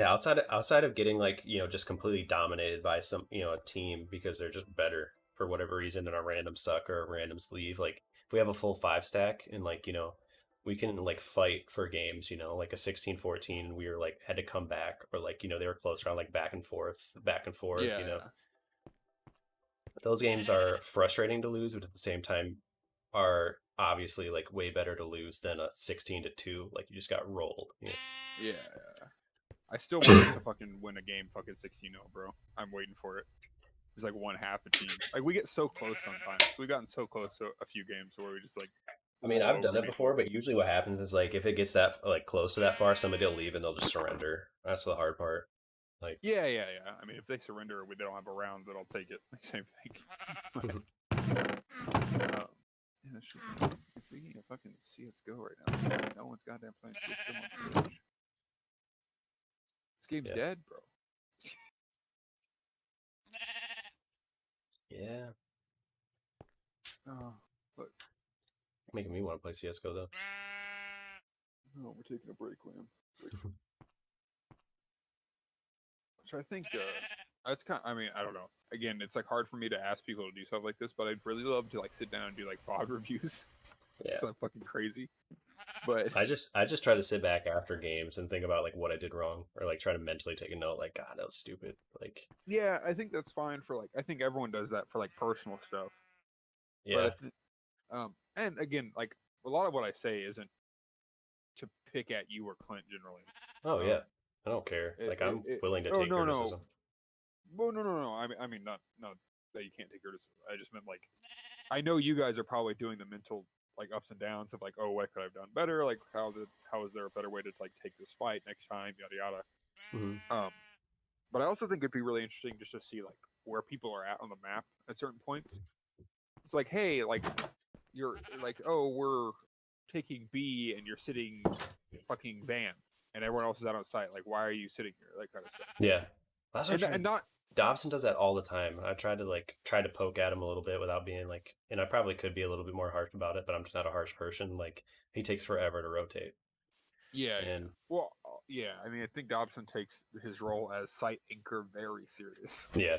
Speaker 1: outside of getting like just completely dominated by some a team because they're just better for whatever reason and a random suck or a randoms leave. Like if we have a full 5 stack and like we can like fight for games, like a 16-14 and we were like had to come back, or like they were close around, like back and forth. Those games are frustrating to lose, but at the same time are obviously like way better to lose than a 16-2, like you just got rolled.
Speaker 3: Yeah. I still want to fucking win a game fucking 16-0, bro. I'm waiting for it. There's like one half a team. Like we get so close sometimes. We've gotten so close to a few games where we just like
Speaker 1: I've done it before, but usually what happens is like if it gets that like close to that far, somebody will leave and they'll just surrender. That's the hard part. Like
Speaker 3: yeah. I mean, if they surrender, they don't have a round, then I'll take it. Same thing. Speaking of fucking CS:GO right now, no one's goddamn playing CS:GO on Twitch. This game's dead, bro.
Speaker 1: Yeah.
Speaker 2: Oh, look.
Speaker 1: Making me want to play CS:GO though.
Speaker 2: No, we're taking a break, Liam. Which I think
Speaker 3: that's kind. I don't know. Again, it's like hard for me to ask people to do stuff like this, but I'd really love to like sit down and do like VOD reviews.
Speaker 1: Yeah,
Speaker 3: it's like fucking crazy. But
Speaker 1: I just try to sit back after games and think about like what I did wrong, or like try to mentally take a note. Like, God, that was stupid. Like,
Speaker 3: yeah, I think that's fine for like. I think everyone does that for like personal stuff.
Speaker 1: Yeah.
Speaker 3: But and again, like a lot of what I say isn't to pick at you or Clint generally.
Speaker 1: Oh yeah, I don't care. I'm willing to take criticism.
Speaker 3: Well, no. I mean, not that you can't take criticism. I just meant like, I know you guys are probably doing the mental like ups and downs of like, oh, what could I have done better? Like, how is there a better way to like take this fight next time? Yada yada.
Speaker 1: Mm-hmm.
Speaker 3: But I also think it'd be really interesting just to see like where people are at on the map at certain points. It's like, hey, like you're like, oh, we're taking B and you're sitting fucking van, and everyone else is out on site. Like, why are you sitting here? Like kind of stuff.
Speaker 1: Yeah, that's what and not. Dobson does that all the time. I try to poke at him a little bit without being like, and I probably could be a little bit more harsh about it, but I'm just not a harsh person. Like he takes forever to rotate.
Speaker 3: Yeah. Well, yeah. I mean, I think Dobson takes his role as site anchor very serious.
Speaker 1: Yeah.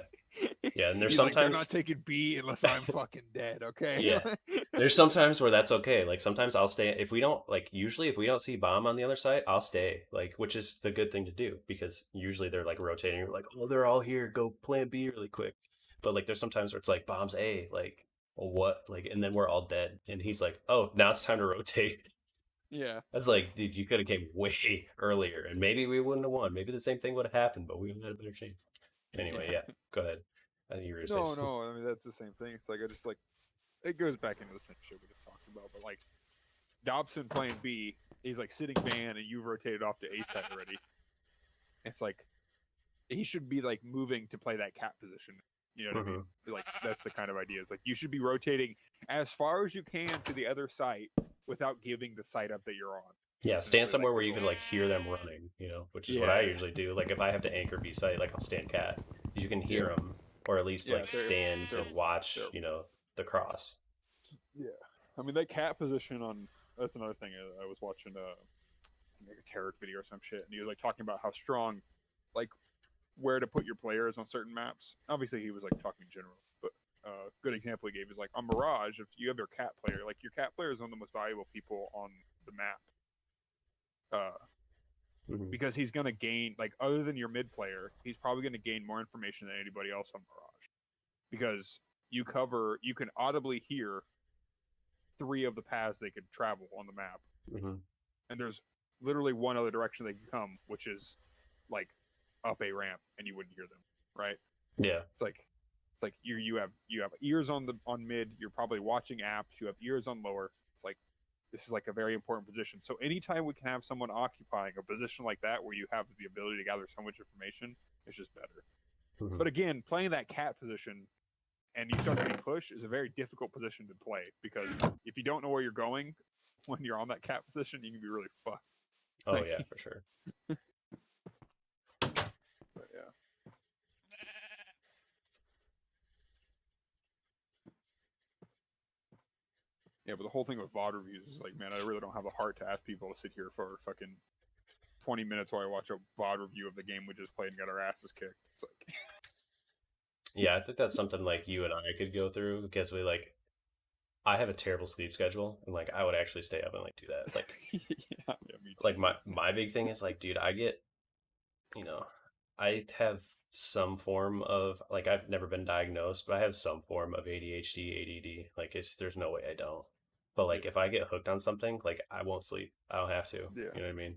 Speaker 1: Yeah, and there's
Speaker 3: He's
Speaker 1: sometimes
Speaker 3: like, they're not taking B unless I'm fucking dead. Okay.
Speaker 1: Yeah. There's sometimes where that's okay. Like sometimes I'll stay if we don't usually if we don't see bomb on the other side, I'll stay. Like which is the good thing to do because usually they're like rotating. Like, oh, they're all here. Go plan B really quick. But like there's sometimes where it's like bomb's A. Like, well, what? Like, and then we're all dead. And he's like, oh, now it's time to rotate.
Speaker 3: Yeah.
Speaker 1: That's like, dude, you could have came way earlier, and maybe we wouldn't have won. Maybe the same thing would have happened, but we would have had a better chance. Anyway,
Speaker 3: Yeah.
Speaker 1: yeah, go ahead. I think you were gonna say
Speaker 3: No,
Speaker 1: something.
Speaker 3: no. I mean, that's the same thing. It's like I just like it goes back into the same shit we just talked about. But like Dobson playing B, he's like sitting ban, and you've rotated off to A side already. It's like he should be like moving to play that cat position. You know what I mean? Like that's the kind of idea. It's like you should be rotating as far as you can to the other site without giving the site up that you're on.
Speaker 1: Yeah, stand
Speaker 3: Essentially,
Speaker 1: somewhere
Speaker 3: like,
Speaker 1: where
Speaker 3: the
Speaker 1: you could
Speaker 3: goal.
Speaker 1: like hear them running, which is what
Speaker 3: Yeah,
Speaker 1: I
Speaker 3: yeah.
Speaker 1: usually do. Like if I have to anchor B site, like I'll stand cat, because you can hear
Speaker 3: Yeah.
Speaker 1: them, or at least
Speaker 3: Yeah,
Speaker 1: like stand
Speaker 3: they're-
Speaker 1: and watch,
Speaker 3: they're-
Speaker 1: the cross.
Speaker 2: Yeah.
Speaker 3: I mean that cat position on that's another thing. I was watching like a Tarek video or some shit, and he was like talking about how strong, like where to put your players on certain maps. Obviously, he was like talking general, but good example he gave is like on Mirage. If you have your cat player, like your cat player is one of the most valuable people on the map. Because he's gonna gain, like, other than your mid player, he's probably gonna gain more information than anybody else on Mirage, because you can audibly hear 3 of the paths they could travel on the map, and there's literally one other direction they can come, which is like up a ramp, and you wouldn't hear them, right?
Speaker 1: Yeah.
Speaker 3: It's like you have ears on mid. You're probably watching apps. You have ears on lower. It's like this is like a very important position. So anytime we can have someone occupying a position like that where you have the ability to gather so much information, it's just better. But again, playing that cat position and you start getting pushed is a very difficult position to play, because if you don't know where you're going when you're on that cat position, you can be really fucked.
Speaker 1: Oh yeah, for sure.
Speaker 3: But yeah. Yeah, but the whole thing with VOD reviews is like, man, I really don't have the heart to ask people to sit here for fucking 20 minutes while I watch a VOD review of the game we just played and got our asses kicked. It's like,
Speaker 1: Yeah, I think that's something like you and I could go through, because I have a terrible sleep schedule, and like I would actually stay up and like do that. Like,
Speaker 3: yeah, me too.
Speaker 1: like my big thing is like, dude, I have some form of, like, I've never been diagnosed, but I have some form of ADHD, ADD. Like there's no way I don't. But like if I get hooked on something, like I won't sleep. I don't have to.
Speaker 2: Yeah.
Speaker 1: You know what I mean?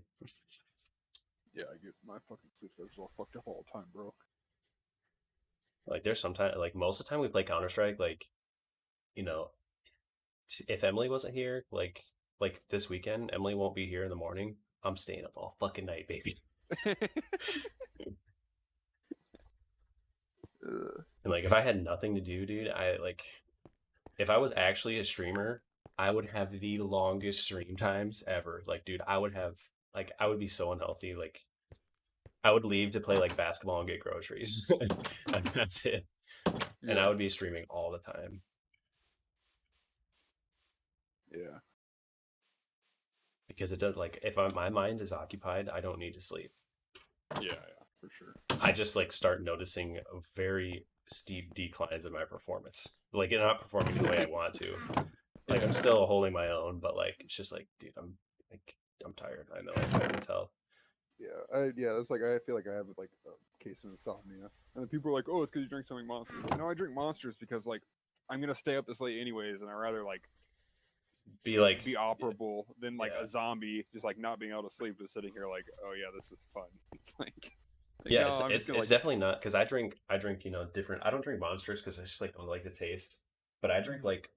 Speaker 2: Yeah, I get my fucking sleep schedule's all fucked up all the time, bro.
Speaker 1: Like there's sometimes, like most of the time we play Counter-Strike, like, if Emily wasn't here, like this weekend, Emily won't be here in the morning. I'm staying up all fucking night, baby. And like if I had nothing to do, dude, if I was actually a streamer, I would have the longest stream times ever. Like, dude, I would be so unhealthy. Like, I would leave to play like basketball and get groceries. And that's it. And I would be streaming all the time.
Speaker 3: Yeah.
Speaker 1: Because it does, like, if my mind is occupied, I don't need to sleep.
Speaker 3: Yeah, for sure.
Speaker 1: I just like start noticing very steep declines in my performance. Like, not performing the way I want to. Like, I'm still holding my own, but like it's just like, dude, I'm tired. I know, I can tell.
Speaker 2: Yeah, that's like, I feel like I have like a case of insomnia, and then people are like, "Oh, it's because you drink so many monsters." No, I drink monsters because like I'm gonna stay up this late anyways, and I rather like
Speaker 1: be
Speaker 3: operable than like a zombie, just like not being able to sleep, but sitting here like, oh yeah, this is fun. It's like,
Speaker 1: yeah,
Speaker 3: no,
Speaker 1: it's definitely not, because I drink different. I don't drink monsters because I just like don't like the taste, but I drink like,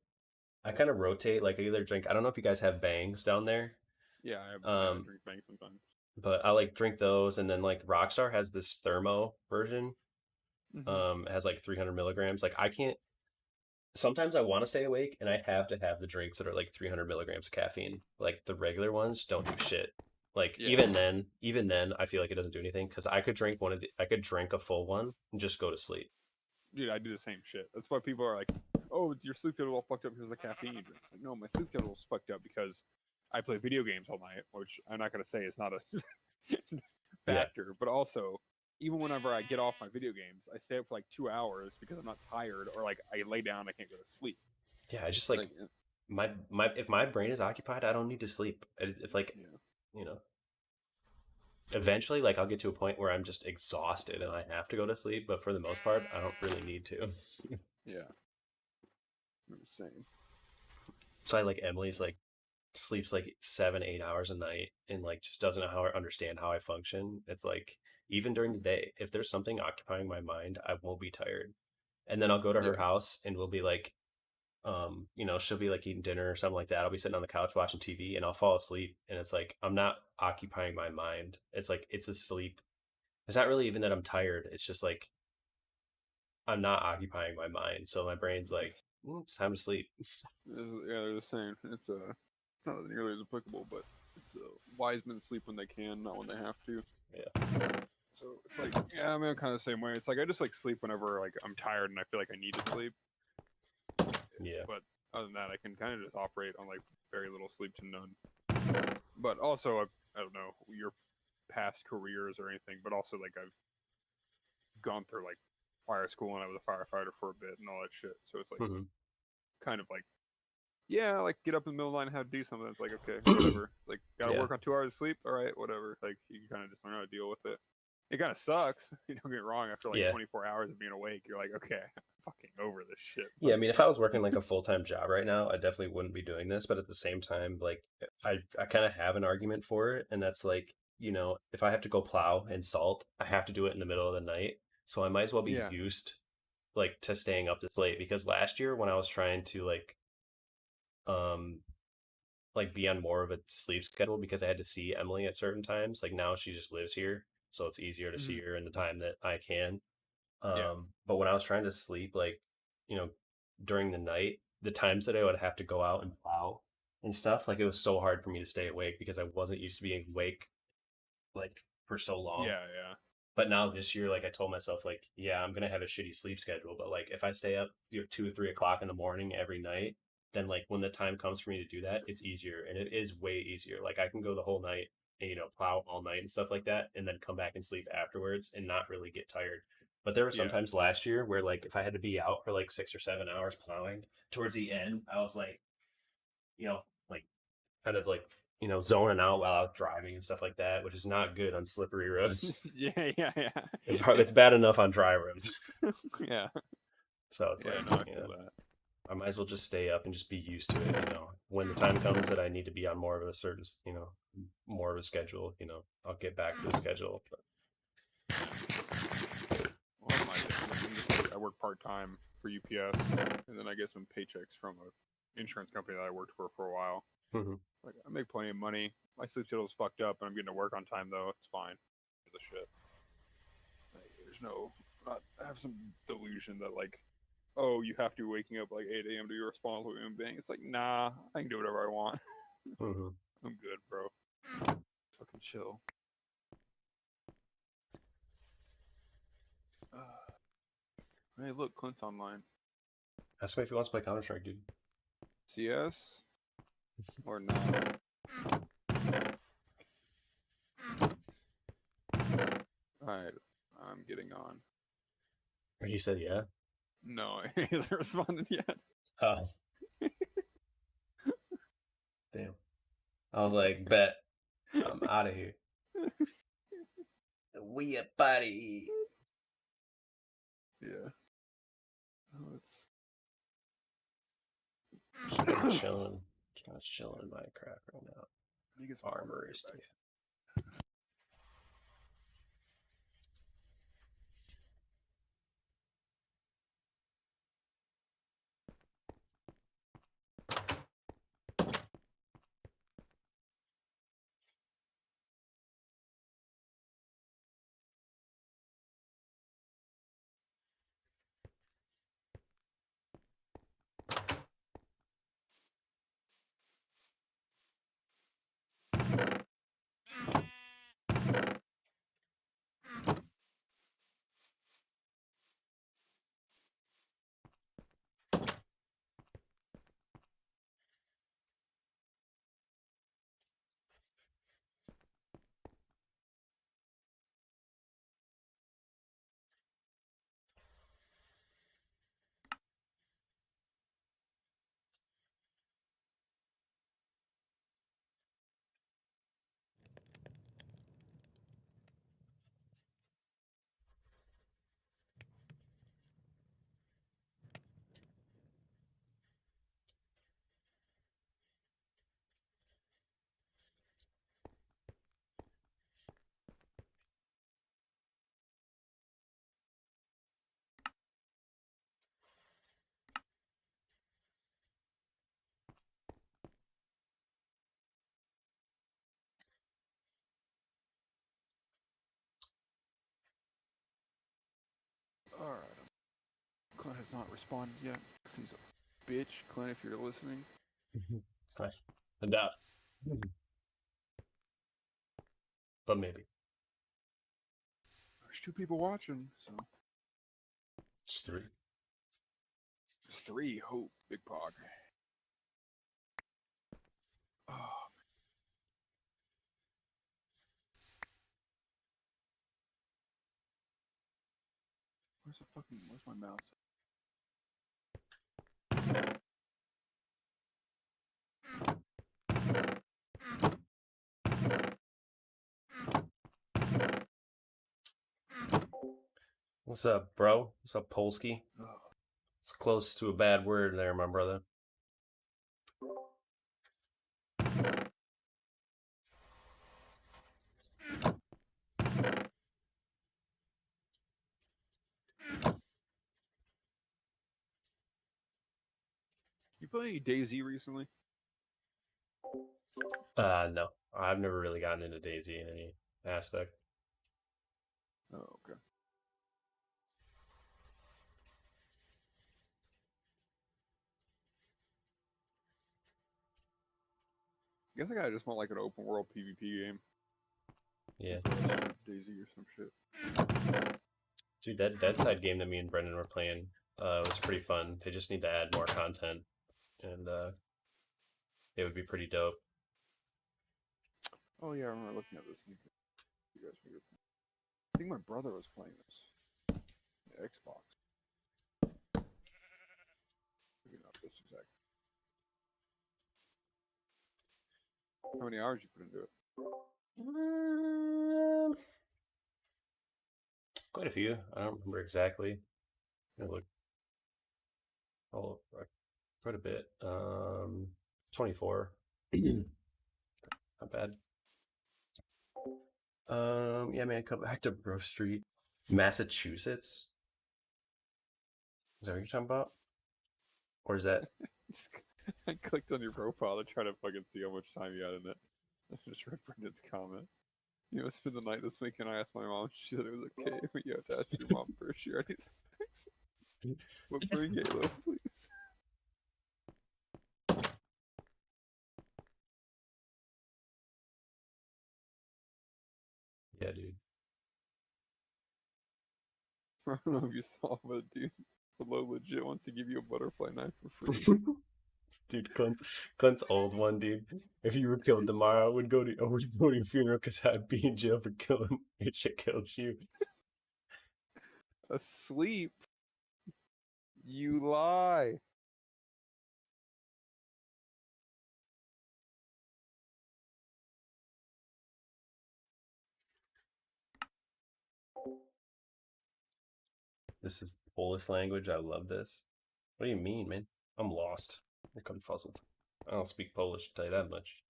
Speaker 1: I kind of rotate. Like I either drink, I don't know if you guys have bangs down there.
Speaker 3: Yeah, I drink bang sometimes.
Speaker 1: But I like drink those, and then like Rockstar has this thermo version. It has like 300 milligrams. Like I can't. Sometimes I want to stay awake, and I have to have the drinks that are like 300 milligrams of caffeine. Like the regular ones don't do shit. Like even then, I feel like it doesn't do anything, because I could drink I could drink a full one and just go to sleep.
Speaker 3: Dude, I do the same shit. That's why people are like, "Oh, your sleep schedule all fucked up because of the caffeine you drink." It's like, no, my sleep schedule is fucked up because I play video games all night, which I'm not gonna say is not a factor, but also even whenever I get off my video games, I stay up for like 2 hours because I'm not tired, or like I lay down, I can't go to sleep.
Speaker 1: Yeah, I just like my if my brain is occupied, I don't need to sleep. If like eventually, like I'll get to a point where I'm just exhausted and I have to go to sleep, but for the most part, I don't really need to.
Speaker 2: Yeah, I'm the same.
Speaker 1: So I like Emily's like sleeps like 7, 8 hours a night and like just doesn't know how I understand how I function. It's like even during the day, if there's something occupying my mind, I won't be tired. And then I'll go to her
Speaker 3: Yeah.
Speaker 1: house and we'll be like, she'll be like eating dinner or something like that. I'll be sitting on the couch watching TV and I'll fall asleep. And it's like, I'm not occupying my mind. It's like, it's asleep. It's not really even that I'm tired. It's just like, I'm not occupying my mind. So my brain's like, it's time to sleep.
Speaker 3: Yeah, they're the same. It's not nearly as applicable, but it's wise men sleep when they can, not when they have to.
Speaker 1: Yeah.
Speaker 3: So it's like, yeah, I mean, I'm kind of the same way. It's like I just like sleep whenever like I'm tired and I feel like I need to sleep.
Speaker 1: Yeah.
Speaker 3: But other than that, I can kind of just operate on like very little sleep to none. But also, I don't know your past careers or anything, but also like I've gone through like fire school and I was a firefighter for a bit and all that shit. So it's like
Speaker 1: Mhm.
Speaker 3: kind of like, yeah, like get up in the middle of the night and have to do something. It's like, okay, whatever. Like, gotta
Speaker 1: Yeah.
Speaker 3: work on 2 hours of sleep. All right, whatever. Like, you kind of just learn how to deal with it. It kind of sucks. You don't get me wrong. After like
Speaker 1: Yeah.
Speaker 3: 24 hours of being awake, you're like, okay, I'm fucking over this shit.
Speaker 1: Yeah, I mean, if I was working like a full-time job right now, I definitely wouldn't be doing this. But at the same time, like I kind of have an argument for it, and that's like, if I have to go plow and salt, I have to do it in the middle of the night. So I might as well be
Speaker 3: Yeah.
Speaker 1: used like to staying up this late because last year when I was trying to um like be on more of a sleep schedule because I had to see Emily at certain times, like now she just lives here, so it's easier to see
Speaker 3: Mhm.
Speaker 1: her in the time that I can.
Speaker 3: Yeah.
Speaker 1: But when I was trying to sleep, like, you know, during the night, the times that I would have to go out and plow and stuff, like it was so hard for me to stay awake because I wasn't used to being awake like for so long.
Speaker 3: Yeah. Yeah.
Speaker 1: But now this year, like I told myself, like, yeah, I'm gonna have a shitty sleep schedule, but like if I stay up 2 or 3 o'clock in the morning every night, then like when the time comes for me to do that, it's easier and it is way easier. Like I can go the whole night and plow all night and stuff like that, and then come back and sleep afterwards and not really get tired. But there were
Speaker 3: Yeah.
Speaker 1: sometimes last year where like if I had to be out for like 6 or 7 hours plowing, towards the end, I was like, like kind of like zoning out while I was driving and stuff like that, which is not good on slippery roads.
Speaker 3: Yeah. Yeah. Yeah.
Speaker 1: It's bad enough on dry roads.
Speaker 3: Yeah.
Speaker 1: So it's
Speaker 3: Yeah.
Speaker 1: like,
Speaker 3: No, I feel that.
Speaker 1: I might as well just stay up and just be used to it. When the time comes that I need to be on more of a certain, more of a schedule, I'll get back to the schedule. But
Speaker 3: Well, my thing. I work part time for UPS, and then I get some paychecks from a insurance company that I worked for a while.
Speaker 1: Mhm.
Speaker 3: Like I make plenty of money. My sleep schedule's fucked up, and I'm getting to work on time though. It's fine. The shit. Like, there's no. I have some delusion that like, oh, you have to be waking up like 8 a.m. to be a responsible human being. It's like, nah, I can do whatever I want.
Speaker 1: Mhm.
Speaker 3: I'm good, bro. Fucking chill. Hey, look, Clint's online.
Speaker 1: Ask me if he wants to play Counter Strike, dude.
Speaker 3: CS or not? Alright, I'm getting on.
Speaker 1: He said, yeah.
Speaker 3: No, he hasn't responded yet.
Speaker 1: Oh. Damn. I was like, bet. I'm out of here. We a buddy.
Speaker 2: Yeah. Oh, it's
Speaker 1: Just kind of chilling. Just kind of chilling in Minecraft right now.
Speaker 2: I think it's my
Speaker 1: Armory
Speaker 2: back.
Speaker 1: stuff.
Speaker 2: not responded yet because he's a bitch. Clint, if you're listening.
Speaker 1: I doubt. But maybe.
Speaker 2: There's 2 people watching, so.
Speaker 1: Just 3.
Speaker 2: There's 3. Hope. Big pog. Oh. Where's my mouse?
Speaker 1: What's up, bro? What's up, Polsky?
Speaker 2: Oh.
Speaker 1: It's close to a bad word there, my brother.
Speaker 2: You play any DayZ recently?
Speaker 1: No. I've never really gotten into DayZ in any aspect.
Speaker 2: Oh, okay. I guess I just want like an open world PvP game.
Speaker 1: Yeah.
Speaker 2: DayZ or some shit.
Speaker 1: Dude, that Dead Side game that me and Brendan were playing was pretty fun. They just need to add more content, and it would be pretty dope.
Speaker 2: Oh yeah, I remember looking at this. You guys figured. I think my brother was playing this. The Xbox. Maybe not this exact. How many hours you put into it?
Speaker 1: Quite a few. I don't remember exactly. Look. Oh, quite a bit. 24. Not bad. Yeah, man, come back to Grove Street, Massachusetts. Is that what you're talking about? Or is that?
Speaker 3: I clicked on your profile to try to fucking see how much time you had in it. I just read Brendan's comment. You know, spend the night this weekend. I asked my mom. She said it was okay, but you have to ask your mom first. She already said. But bring Halo, please.
Speaker 1: Yeah, dude.
Speaker 3: I don't know if you saw, but dude, Below legit wants to give you a butterfly knife for free.
Speaker 1: Dude, Clint's old one, dude. If you were killed tomorrow, I would go to your funeral because I'd be in jail for killing it. Shit killed you.
Speaker 3: Asleep. You lie.
Speaker 1: This is Polish language. I love this. What do you mean, man? I'm lost. You're confuzzled. I don't speak Polish, to tell you that much.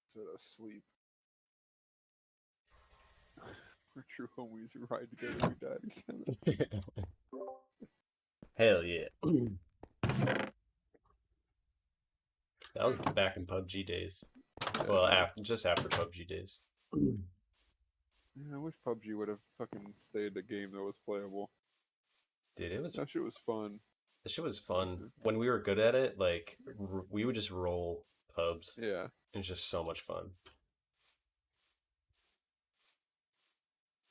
Speaker 2: Said asleep. We're true homies who ride together, we die together.
Speaker 1: Hell yeah. That was back in PUBG days. Well, just after PUBG days.
Speaker 3: Yeah, I wish PUBG would have fucking stayed a game that was playable.
Speaker 1: Dude,
Speaker 3: That shit was fun.
Speaker 1: the shit was fun. When we were good at it, like, we would just roll pubs.
Speaker 3: Yeah.
Speaker 1: It was just so much fun.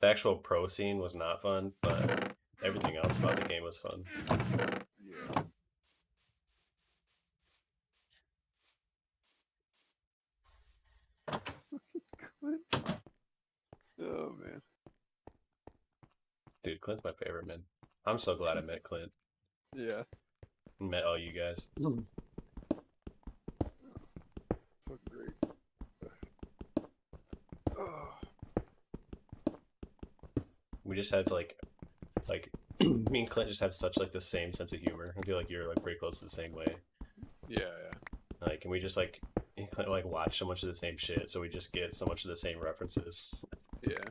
Speaker 1: The actual pro scene was not fun, but everything else about the game was fun.
Speaker 2: Yeah. Clint. Oh man.
Speaker 1: Dude, Clint's my favorite, man. I'm so glad I met Clint.
Speaker 3: Yeah.
Speaker 1: Met all you guys.
Speaker 2: So great.
Speaker 1: We just have like me and Clint just have such like the same sense of humor. I feel like you're like pretty close to the same way.
Speaker 3: Yeah, yeah.
Speaker 1: Like, and we just like Clint like watch so much of the same shit, so we just get so much of the same references.
Speaker 3: Yeah.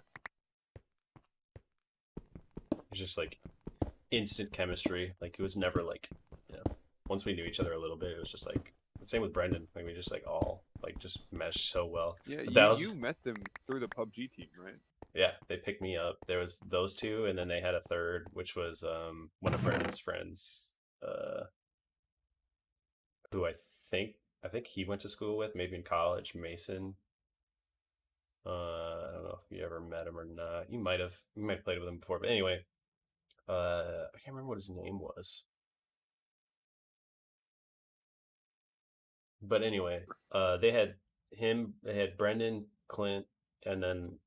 Speaker 1: It's just like instant chemistry. Like it was never like, you know, once we knew each other a little bit, it was just like the same with Brendan. Like we just like all like just meshed so well.
Speaker 3: Yeah,
Speaker 1: But that was
Speaker 3: you met them through the PUBG team, right?
Speaker 1: Yeah, they picked me up. There was those two, and then they had a third, which was one of Brendan's friends, uh, who I think he went to school with, maybe in college, Mason. I don't know if you ever met him or not. You might have played with him before, but anyway, I can't remember what his name was. But anyway, they had they had Brendan, Clint, and then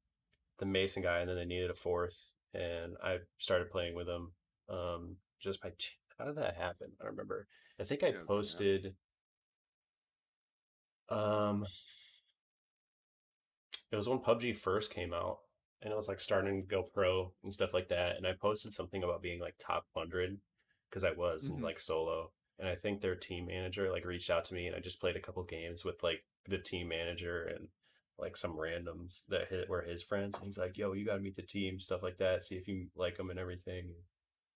Speaker 1: the Mason guy, and then they needed a fourth, and I started playing with them. Just by how did that happen? I don't remember. I think I
Speaker 2: Yeah,
Speaker 1: posted. Um, it was when PUBG first came out, and it was like starting to go pro and stuff like that. And I posted something about being like top 100 because I was in
Speaker 3: Mhm.
Speaker 1: like solo. And I think their team manager like reached out to me, and I just played a couple games with like the team manager and like some randoms that were his friends. And he's like, "Yo, you gotta meet the team, stuff like that. See if you like them and everything."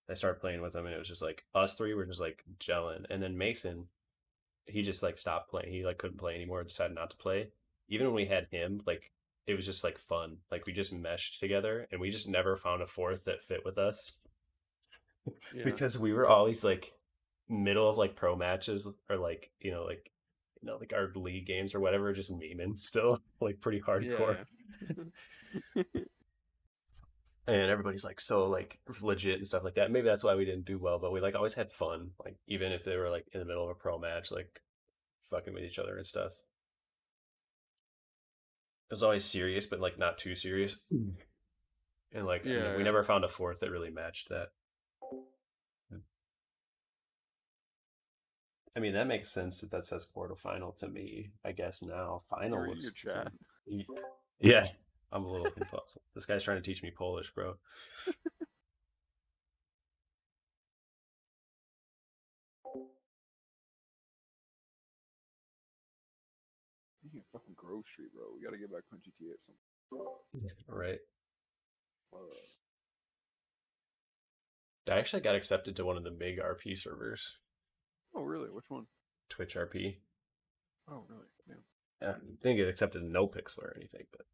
Speaker 1: I started playing with them, and it was just like us three were just like gelling. And then Mason, he just like stopped playing. He like couldn't play anymore, decided not to play. Even when we had him, like it was just like fun. Like we just meshed together, and we just never found a fourth that fit with us
Speaker 3: Yeah.
Speaker 1: because we were always like middle of like pro matches or like like our league games or whatever, just memeing still like pretty hardcore.
Speaker 3: Yeah.
Speaker 1: And everybody's like so like legit and stuff like that. Maybe that's why we didn't do well, but we like always had fun. Like even if they were like in the middle of a pro match, like fucking with each other and stuff. It was always serious, but like not too serious. And like
Speaker 3: Yeah.
Speaker 1: we never found a fourth that really matched that. I mean, that makes sense that says quarterfinal to me. I guess now final
Speaker 3: You're
Speaker 1: looks.
Speaker 3: chat.
Speaker 1: Yeah, I'm a little impulsive. This guy's trying to teach me Polish, bro.
Speaker 2: You can't fucking Grove Street, bro. We gotta get back on GTA at some.
Speaker 1: Right.
Speaker 2: Uh,
Speaker 1: I actually got accepted to one of the big RP servers,
Speaker 2: oh, really? Which one?
Speaker 1: Twitch RP.
Speaker 2: Oh, really? Yeah.
Speaker 1: Yeah, didn't get accepted to No Pixel or anything, but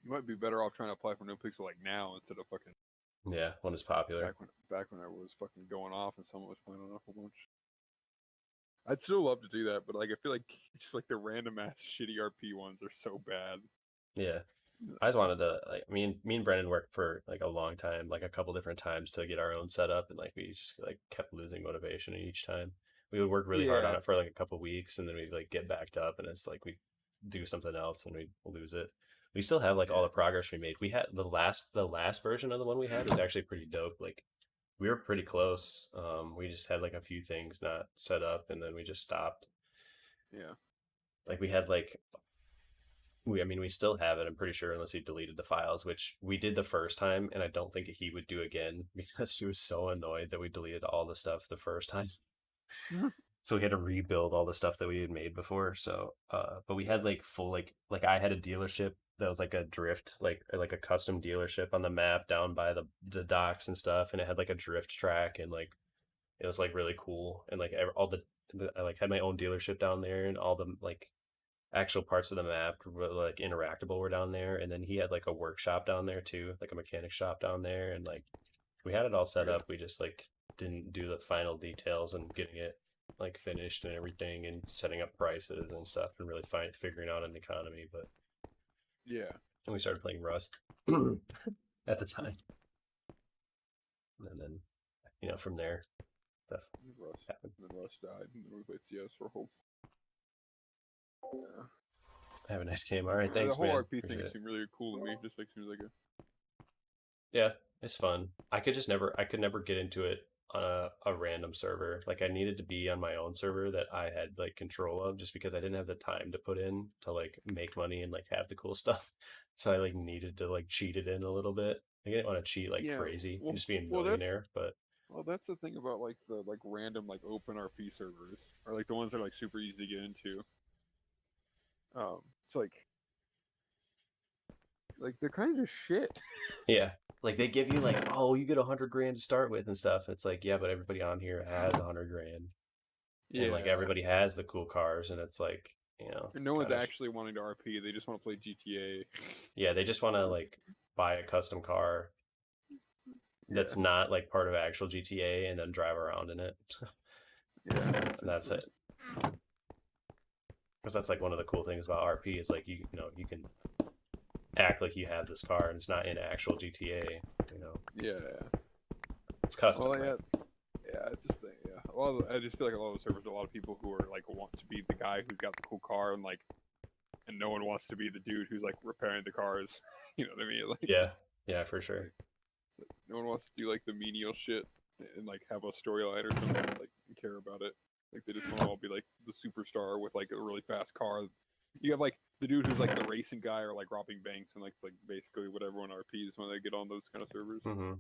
Speaker 2: You might be better off trying to apply for No Pixel like now instead of fucking
Speaker 1: yeah, one is popular.
Speaker 2: back when I was fucking going off and someone was playing on a whole bunch. I'd still love to do that, but like I feel like just like the random ass shitty RP ones are so bad.
Speaker 1: Yeah. I just wanted to like me and Brendan worked for like a long time, like a couple different times to get our own setup, and like we just like kept losing motivation each time. We would work really hard on
Speaker 3: Yeah.
Speaker 1: it for like a couple weeks, and then we'd like get backed up, and it's like we do something else and we lose it. We still have like all
Speaker 2: Yeah.
Speaker 1: the progress we made. We had the last version of the one we had was actually pretty dope. Like we were pretty close. We just had like a few things not set up, and then we just stopped.
Speaker 2: Yeah.
Speaker 1: Like we had like I mean, we still have it, I'm pretty sure, unless he deleted the files, which we did the first time, and I don't think he would do again because he was so annoyed that we deleted all the stuff the first time. So we had to rebuild all the stuff that we had made before. So, but we had like full, like I had a dealership that was like a drift, like a custom dealership on the map down by the docks and stuff, and it had like a drift track, and like it was like really cool, and like all I like had my own dealership down there, and all the like actual parts of the map were like interactable were down there, and then he had like a workshop down there too, like a mechanic shop down there, and like we had it all set
Speaker 2: Yeah.
Speaker 1: up. We just like didn't do the final details and getting it like finished and everything and setting up prices and stuff and really figuring out an economy. But
Speaker 2: Yeah.
Speaker 1: and we started playing Rust at the time, and then from there stuff
Speaker 2: Rust.
Speaker 1: happened.
Speaker 2: And then Rust died, and then we played CS for a whole. Yeah.
Speaker 1: Have a nice game. All right, thanks,
Speaker 2: The whole
Speaker 1: man.
Speaker 2: RP
Speaker 1: Appreciate
Speaker 2: thing
Speaker 1: it.
Speaker 2: seemed really cool to me. Just like seems like a.
Speaker 1: Yeah, it's fun. I could never get into it on a random server. Like I needed to be on my own server that I had like control of just because I didn't have the time to put in to like make money and like have the cool stuff. So I like needed to like cheat it in a little bit. I didn't want to cheat like
Speaker 2: Yeah,
Speaker 1: crazy
Speaker 2: well-
Speaker 1: and just be a
Speaker 2: well, that's-
Speaker 1: millionaire, but
Speaker 2: Well, that's the thing about like the like random like open RP servers, or like the ones that are like super easy to get into. It's like they're kind of just shit.
Speaker 1: yeah. Like they give you like, oh, you get 100 grand to start with and stuff. It's like, yeah, but everybody on here has 100 grand. And like everybody has the cool cars, and it's like you know.
Speaker 3: And no one's
Speaker 1: kinda
Speaker 3: actually wanting to RP. They just want to play GTA.
Speaker 1: yeah, they just want to like buy a custom car that's not like part of actual GTA and then drive around in it.
Speaker 2: Yeah.
Speaker 1: And that's it. Because that's like one of the cool things about RP is like you know you can act like you have this car and it's not in actual GTA. You know,
Speaker 3: Yeah.
Speaker 1: it's custom.
Speaker 3: Well,
Speaker 1: right?
Speaker 3: yeah, it's just yeah. I just feel like a lot of the servers, a lot of people who are like want to be the guy who's got the cool car and like, and no one wants to be the dude who's like repairing the cars. You know what I mean? Like,
Speaker 1: Yeah, for sure.
Speaker 3: it's like, no one wants to do like the menial shit and like have a storyline or something like and care about it. Like they just want to all be like the superstar with like a really fast car. You have like the dude who's like the racing guy or like robbing banks and like it's like basically what everyone RPs when they get on those kind of servers.
Speaker 1: Mm-hmm.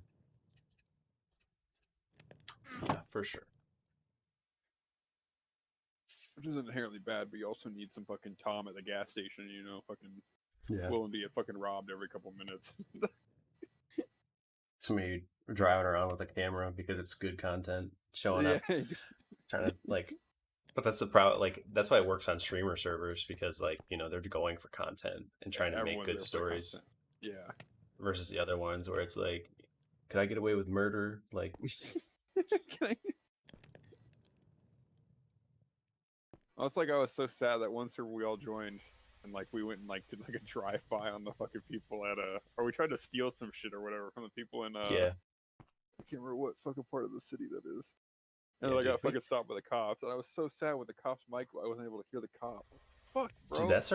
Speaker 1: Yeah, for sure.
Speaker 3: Which isn't inherently bad, but you also need some fucking Tom at the gas station, you know, fucking
Speaker 1: Yeah.
Speaker 3: willing to get fucking robbed every couple minutes.
Speaker 1: Somebody driving around with a camera because it's good content, showing
Speaker 3: Yeah,
Speaker 1: up, trying to like. But that's the problem. Like that's why it works on streamer servers because like you know they're going for content and trying to make
Speaker 3: everyone's
Speaker 1: good
Speaker 3: there for
Speaker 1: stories.
Speaker 3: content. Yeah.
Speaker 1: Versus the other ones where it's like, could I get away with murder? Like,
Speaker 3: Can I- Oh, it's like I was so sad that one server we all joined and like we went and like did like a drive by on the fucking people at or we tried to steal some shit or whatever from the people in
Speaker 1: yeah,
Speaker 2: I can't remember what fucking part of the city that is.
Speaker 3: and
Speaker 1: Yeah,
Speaker 3: then I got
Speaker 1: dude,
Speaker 3: fucking stopped by the cops and I was so sad with the cops mic I wasn't able to hear the cop. Fuck, bro.
Speaker 1: dude, that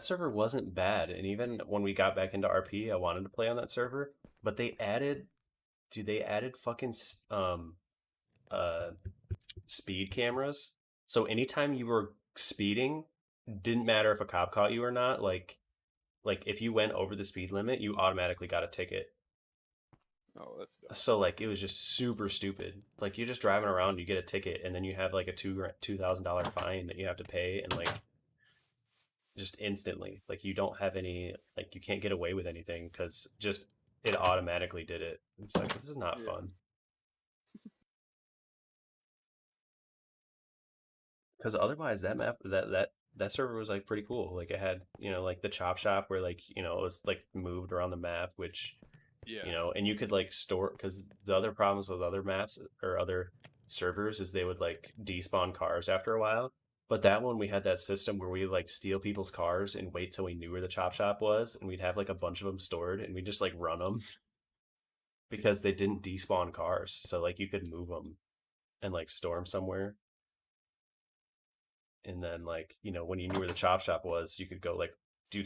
Speaker 1: server wasn't bad, and even when we got back into RP, I wanted to play on that server, but they added fucking uh speed cameras, so anytime you were speeding, didn't matter if a cop caught you or not. Like if you went over the speed limit, you automatically got a ticket.
Speaker 3: Oh, that's dumb.
Speaker 1: So like it was just super stupid. Like you're just driving around, you get a ticket, and then you have like a $2,000 fine that you have to pay, and like just instantly, like you don't have any, like you can't get away with anything because just it automatically did it. It's like this is not
Speaker 3: Yeah.
Speaker 1: fun. Because otherwise, that map that server was like pretty cool. Like it had like the chop shop where like it was like moved around the map, which
Speaker 3: Yeah.
Speaker 1: and you could like store because the other problems with other maps or other servers is they would like despawn cars after a while. But that one we had that system where we like steal people's cars and wait till we knew where the chop shop was, and we'd have like a bunch of them stored, and we just like run them because they didn't despawn cars, so like you could move them and like store them somewhere. And then like when you knew where the chop shop was, you could go like do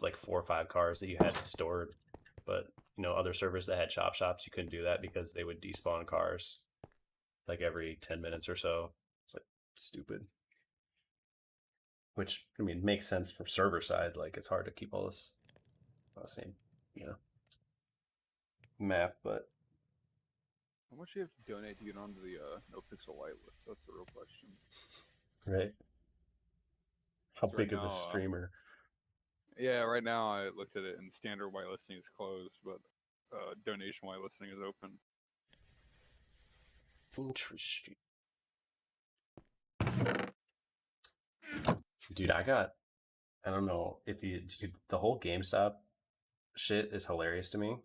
Speaker 1: like 4 or 5 cars that you had stored. But other servers that had chop shops, you couldn't do that because they would despawn cars like every 10 minutes or so. It's like stupid. Which I mean makes sense from server side. Like it's hard to keep all this on the same map, but
Speaker 3: How much do you have to donate to get onto the no pixel white list? That's the real question.
Speaker 1: right. How
Speaker 3: So
Speaker 1: big
Speaker 3: right
Speaker 1: of a
Speaker 3: now,
Speaker 1: streamer?
Speaker 3: Yeah, right now I looked at it and standard whitelisting is closed, but donation whitelisting is open.
Speaker 1: Interesting. Dude, I don't know if dude, the whole GameStop shit is hilarious to me.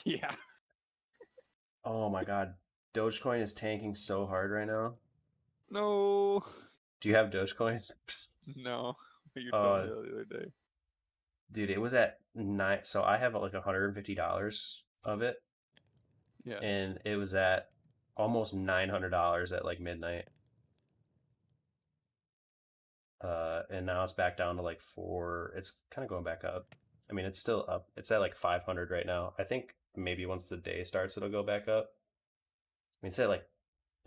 Speaker 3: Yeah.
Speaker 1: Oh my god, Dogecoin is tanking so hard right now.
Speaker 3: No.
Speaker 1: Do you have Dogecoin?
Speaker 3: No. You told me
Speaker 1: Uh,
Speaker 3: the other day.
Speaker 1: dude, it was at 9. So I have like $150 of it,
Speaker 3: Yeah.
Speaker 1: and it was at almost $900 at like midnight. And now it's back down to like 4. It's kind of going back up. I mean, it's still up. It's at like 500 right now. I think maybe once the day starts, it'll go back up. I mean, it's at like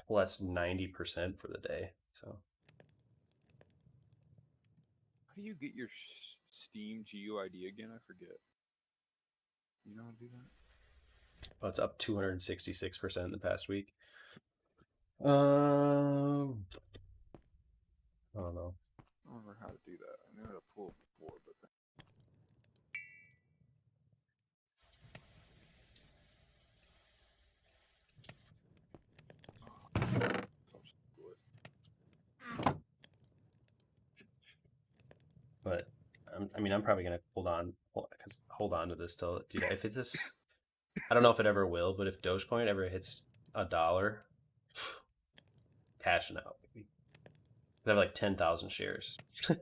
Speaker 1: plus 90% for the day. So
Speaker 3: How do you get your Steam GUID again? I forget. You know how to do that?
Speaker 1: oh, it's up 266% in the past week. I don't know.
Speaker 3: I don't remember how to do that. I knew how to pull it before, but
Speaker 1: I mean, I'm probably gonna hold on to this till, dude. If it's this, I don't know if it ever will, but if Dogecoin ever hits $1, cashing out. Baby. I have like 10,000 shares. Dude,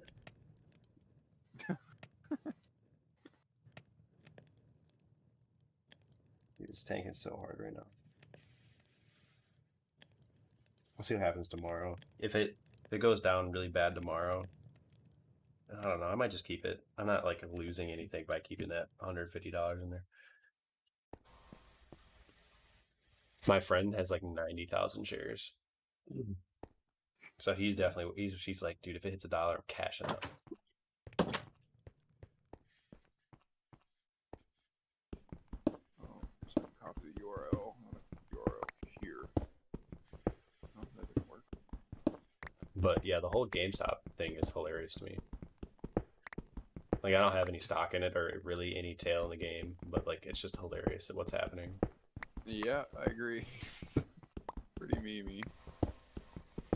Speaker 1: it's tanking so hard right now. We'll see what happens tomorrow. If it goes down really bad tomorrow, I don't know. I might just keep it. I'm not like losing anything by keeping that $150 in there. My friend has like 90,000 shares. So he's definitely she's like, dude, if it hits $1, I'm cashing out.
Speaker 2: Oh, just copy the URL. URL here. Oh, that didn't work.
Speaker 1: But yeah, the whole GameStop thing is hilarious to me. Like, I don't have any stock in it or really any tail in the game, but like, it's just hilarious at what's happening.
Speaker 3: Yeah, I agree. It's pretty memey.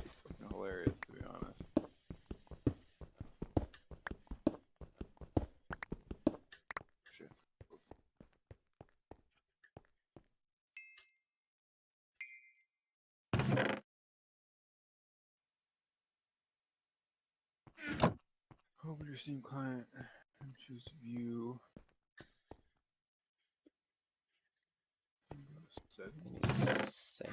Speaker 3: It's fucking hilarious, to be honest.
Speaker 2: Shit. Open your Steam client and choose view. Settings.
Speaker 1: Insane.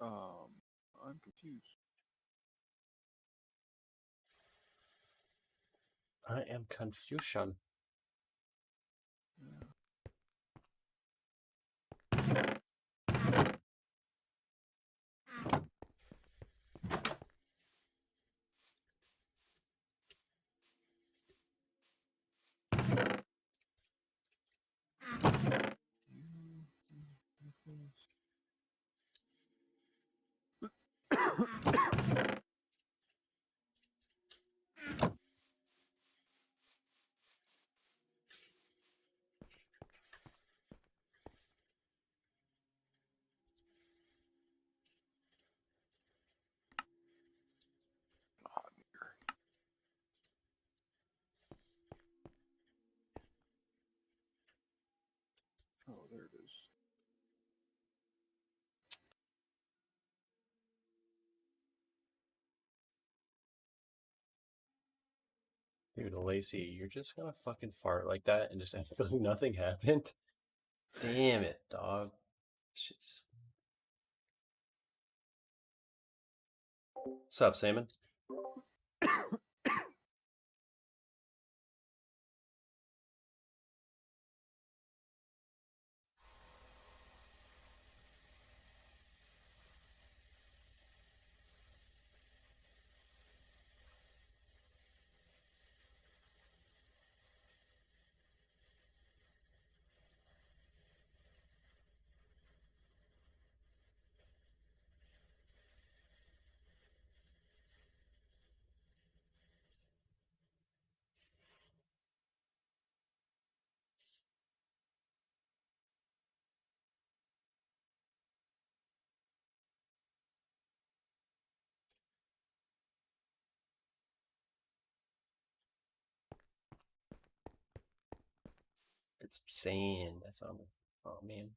Speaker 2: Oh. I'm confused.
Speaker 1: I am Confucian.
Speaker 2: Yeah. Oh, there it is.
Speaker 1: Dude, Lacey, you're just gonna fucking fart like that and just act like nothing happened? Damn it, dog. Shit's... What's up, Salmon? It's sand. That's what I'm... Oh, man.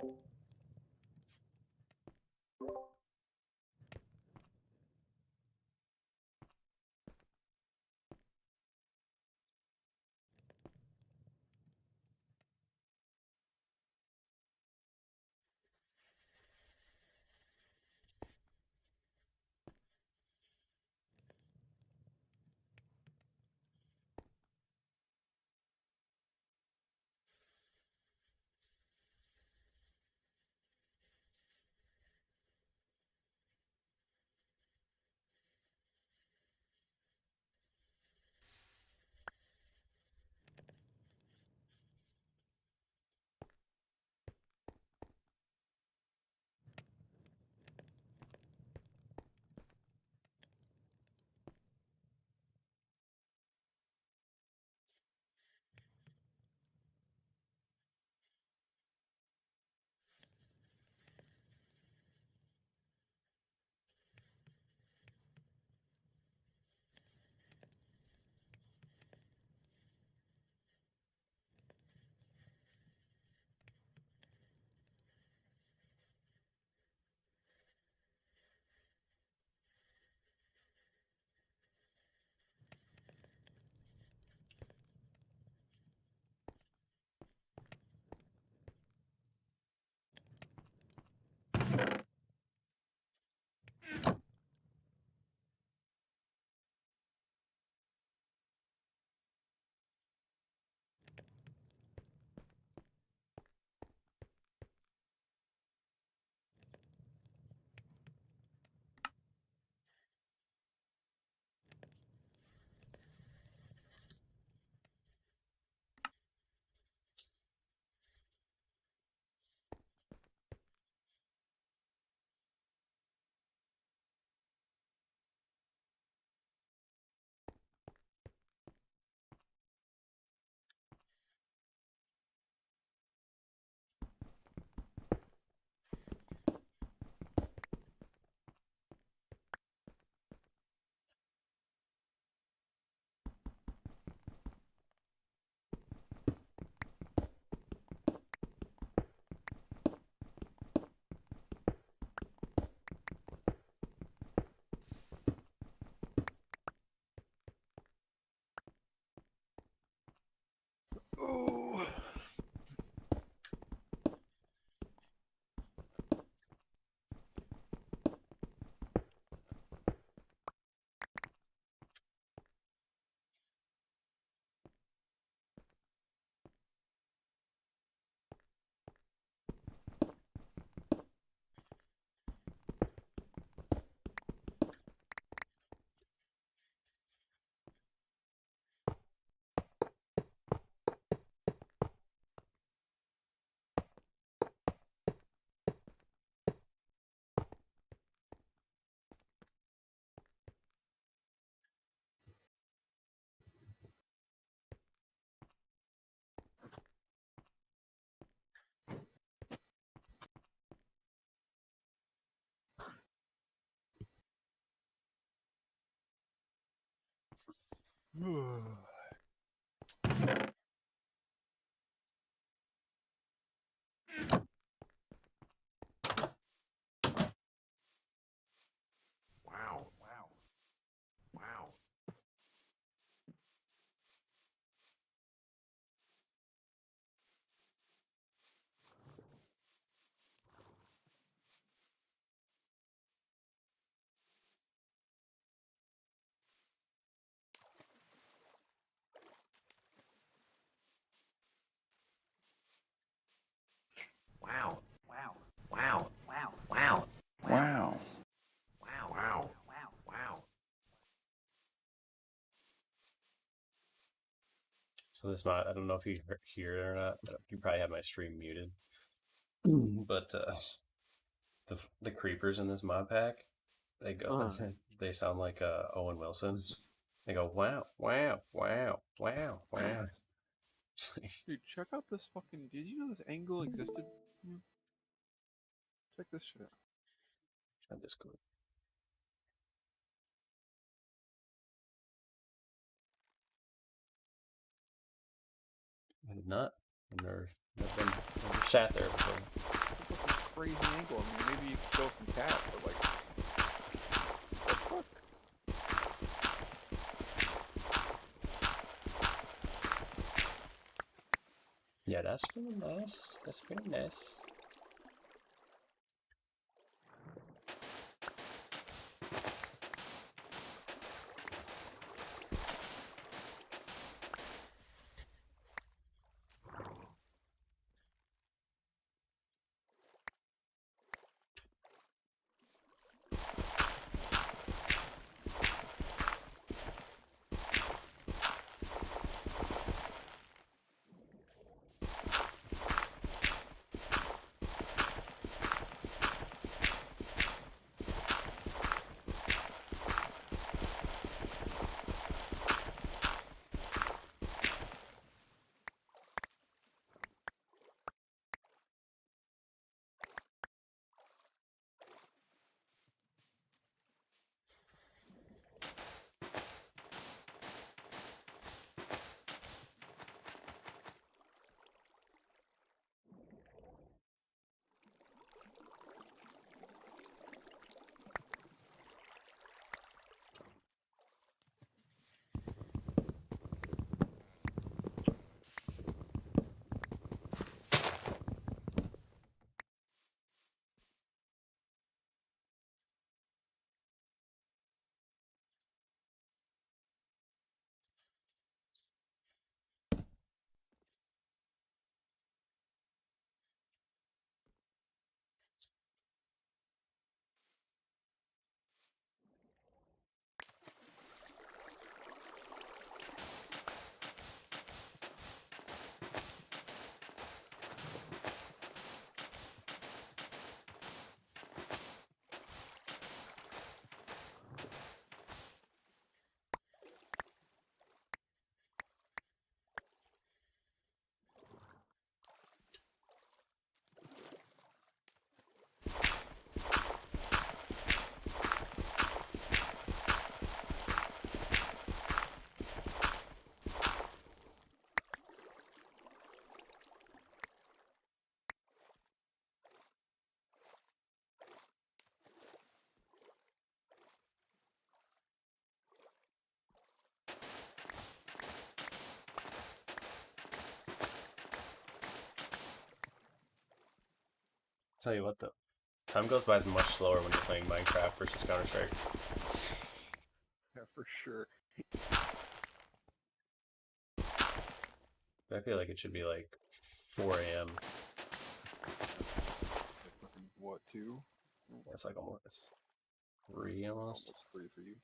Speaker 2: Oh.
Speaker 1: Wow. Wow. Wow. Wow. Wow. Wow. Wow. Wow.
Speaker 2: Wow.
Speaker 1: Wow. Wow. Wow. So this might, I don't know if you hear it or not, but you probably have my stream muted. But the creepers in this mod pack, they go, they sound like Owen Wilson's. They go wow, wow, wow, wow, wow.
Speaker 3: Dude, check out this fucking. Did you know this angle existed? Check this shit out.
Speaker 1: On Discord. I did not. I've never sat there before.
Speaker 3: crazy angle. I mean, maybe you could go from cat, but like, what the fuck?
Speaker 1: Yeah, that's pretty nice. That's pretty nice. Tell you what, though, time goes by much slower when you're playing Minecraft versus Counter-Strike.
Speaker 3: Yeah, for sure.
Speaker 1: I feel like it should be like 4 a.m.
Speaker 2: Fucking what, 2?
Speaker 1: It's like almost 3 almost.
Speaker 2: Almost 3 for you.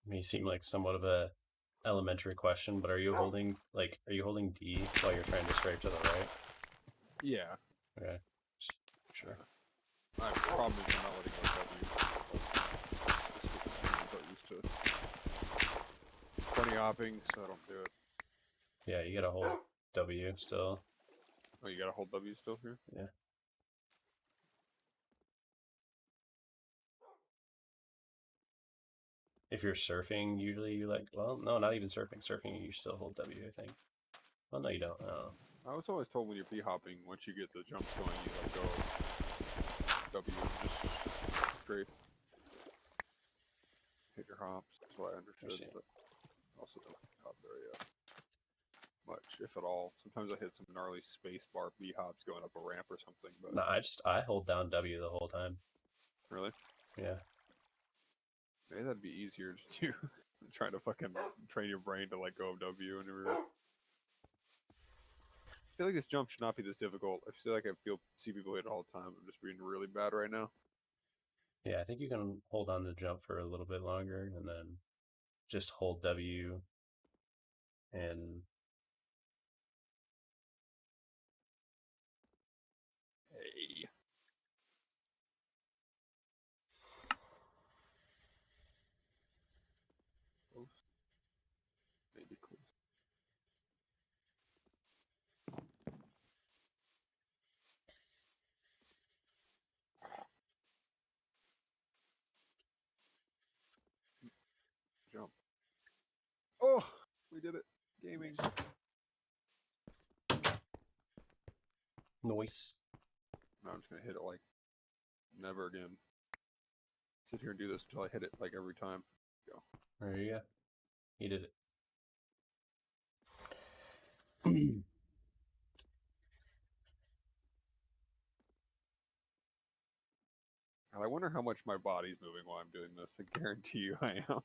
Speaker 1: May seem like somewhat of a elementary question, but are you holding D while you're trying to strafe to the right?
Speaker 3: Yeah.
Speaker 1: Okay. Sure.
Speaker 3: I'm probably not letting go W. Just because I'm used to bunny hopping, so I don't do it.
Speaker 1: Yeah, you gotta hold W still.
Speaker 3: Oh, you gotta hold W still here?
Speaker 1: Yeah. if you're surfing, usually you like, well, no, not even surfing. Surfing, you still hold W, I think. Well, no, you don't. Oh.
Speaker 3: I was always told when you're b-hopping, once you get the jumps going, you let go of W and just straight hit your hops. That's what I understood, but also don't hop very much, if at all. Sometimes I hit some gnarly space bar b-hops going up a ramp or something, but...
Speaker 1: No, I hold down W the whole time.
Speaker 3: Really?
Speaker 1: Yeah.
Speaker 3: Maybe that'd be easier to do. Trying to fucking train your brain to let go of W and everything. I feel like this jump should not be this difficult. I feel like see people hit it all the time. I'm just being really bad right now.
Speaker 1: Yeah, I think you can hold on the jump for a little bit longer and then just hold W and
Speaker 3: Hey. Close. Maybe close. Jump. Oh, we did it. Gaming.
Speaker 1: noise.
Speaker 3: No, I'm just gonna hit it like never again. Sit here and do this until I hit it like every time. Go.
Speaker 1: There you go. He did it.
Speaker 3: God, I wonder how much my body's moving while I'm doing this. I guarantee you I am.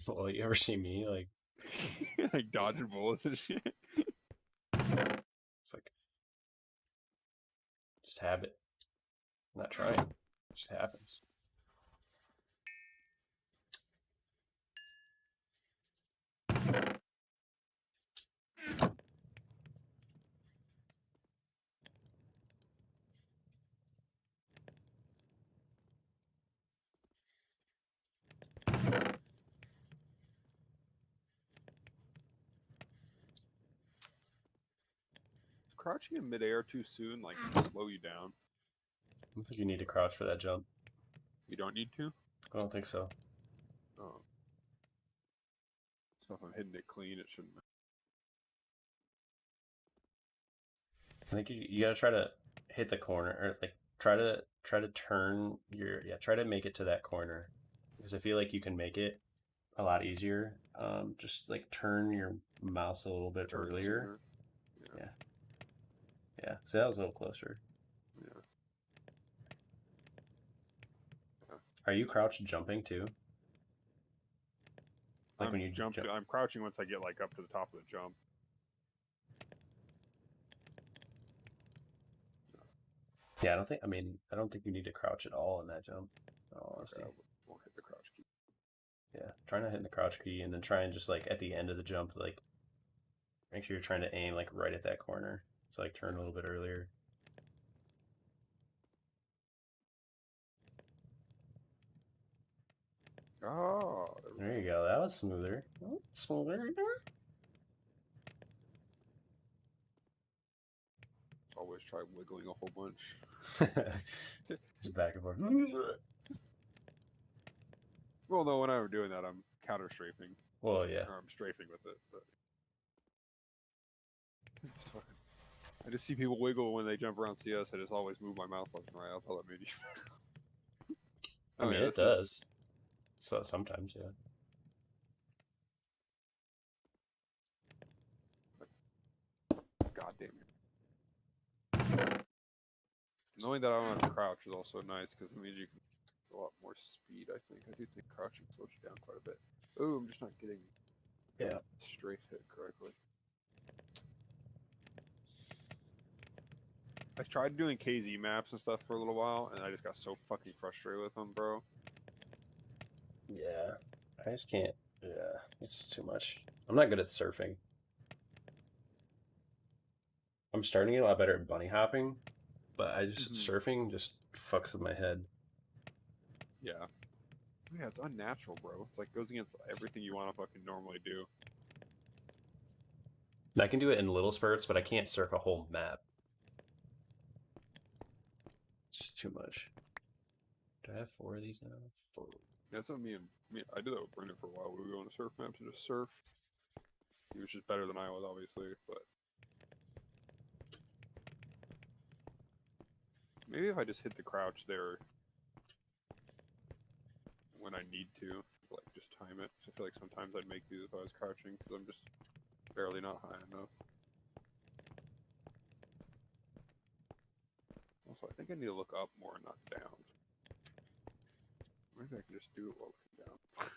Speaker 1: Well, you ever see me
Speaker 3: like dodging bullets and shit.
Speaker 1: it's like just habit. I'm not trying. It just happens.
Speaker 3: Crouching in midair too soon, like, slow you down.
Speaker 1: I don't think you need to crouch for that jump.
Speaker 3: You don't need to?
Speaker 1: I don't think so.
Speaker 3: Oh. So if I'm hitting it clean, it shouldn't matter.
Speaker 1: I think you gotta try to hit the corner, or like try to turn your try to make it to that corner, because I feel like you can make it a lot easier. Just like turn your mouse a little bit
Speaker 3: Turn
Speaker 1: earlier.
Speaker 3: sooner.
Speaker 1: Yeah. So that was a little closer.
Speaker 3: Yeah.
Speaker 1: Are you crouched jumping too? Like
Speaker 3: I'm
Speaker 1: when you jump.
Speaker 3: I'm crouching once I get like up to the top of the jump.
Speaker 1: Yeah, I don't think you need to crouch at all in that jump. In all honesty.
Speaker 3: Okay, I won't hit the crouch key.
Speaker 1: Yeah, try not hitting the crouch key, and then try and just like at the end of the jump, like make sure you're trying to aim like right at that corner. So like turn a little bit earlier.
Speaker 3: Oh,
Speaker 1: There you go. That was smoother. Oh, smoother.
Speaker 3: always try wiggling a whole bunch.
Speaker 1: Just back and forth.
Speaker 3: Well, no, when I'm doing that, I'm counter strafing.
Speaker 1: Well, yeah.
Speaker 3: Or I'm strafing with it. But I just see people wiggle when they jump around CS. I just always move my mouse left and right. I'll tell that maybe.
Speaker 1: I mean, it does. So sometimes, yeah.
Speaker 3: God damn it. Knowing that I don't have to crouch is also nice because it means you can get a lot more speed, I think. I do think crouching slows you down quite a bit. Oh, I'm just not getting strafe hit correctly. I tried doing KZ maps and stuff for a little while, and I just got so fucking frustrated with them, bro.
Speaker 1: Yeah. I just can't. Yeah, it's too much. I'm not good at surfing. I'm starting to get a lot better at bunny hopping, but I just surfing just fucks with my head.
Speaker 3: Yeah. Yeah, it's unnatural, bro. It's like goes against everything you want to fucking normally do.
Speaker 1: I can do it in little spurts, but I can't surf a whole map. It's just too much. Do I have 4 of these now? 4.
Speaker 3: That's what me, I did that with Brendan for a while. We would go on a surf map to just surf. He was just better than I was, obviously, but maybe if I just hit the crouch there when I need to, like just time it. 'Cause I feel like sometimes I'd make these if I was crouching because I'm just barely not high enough. Also, I think I need to look up more and not down. Maybe I can just do it while looking down. I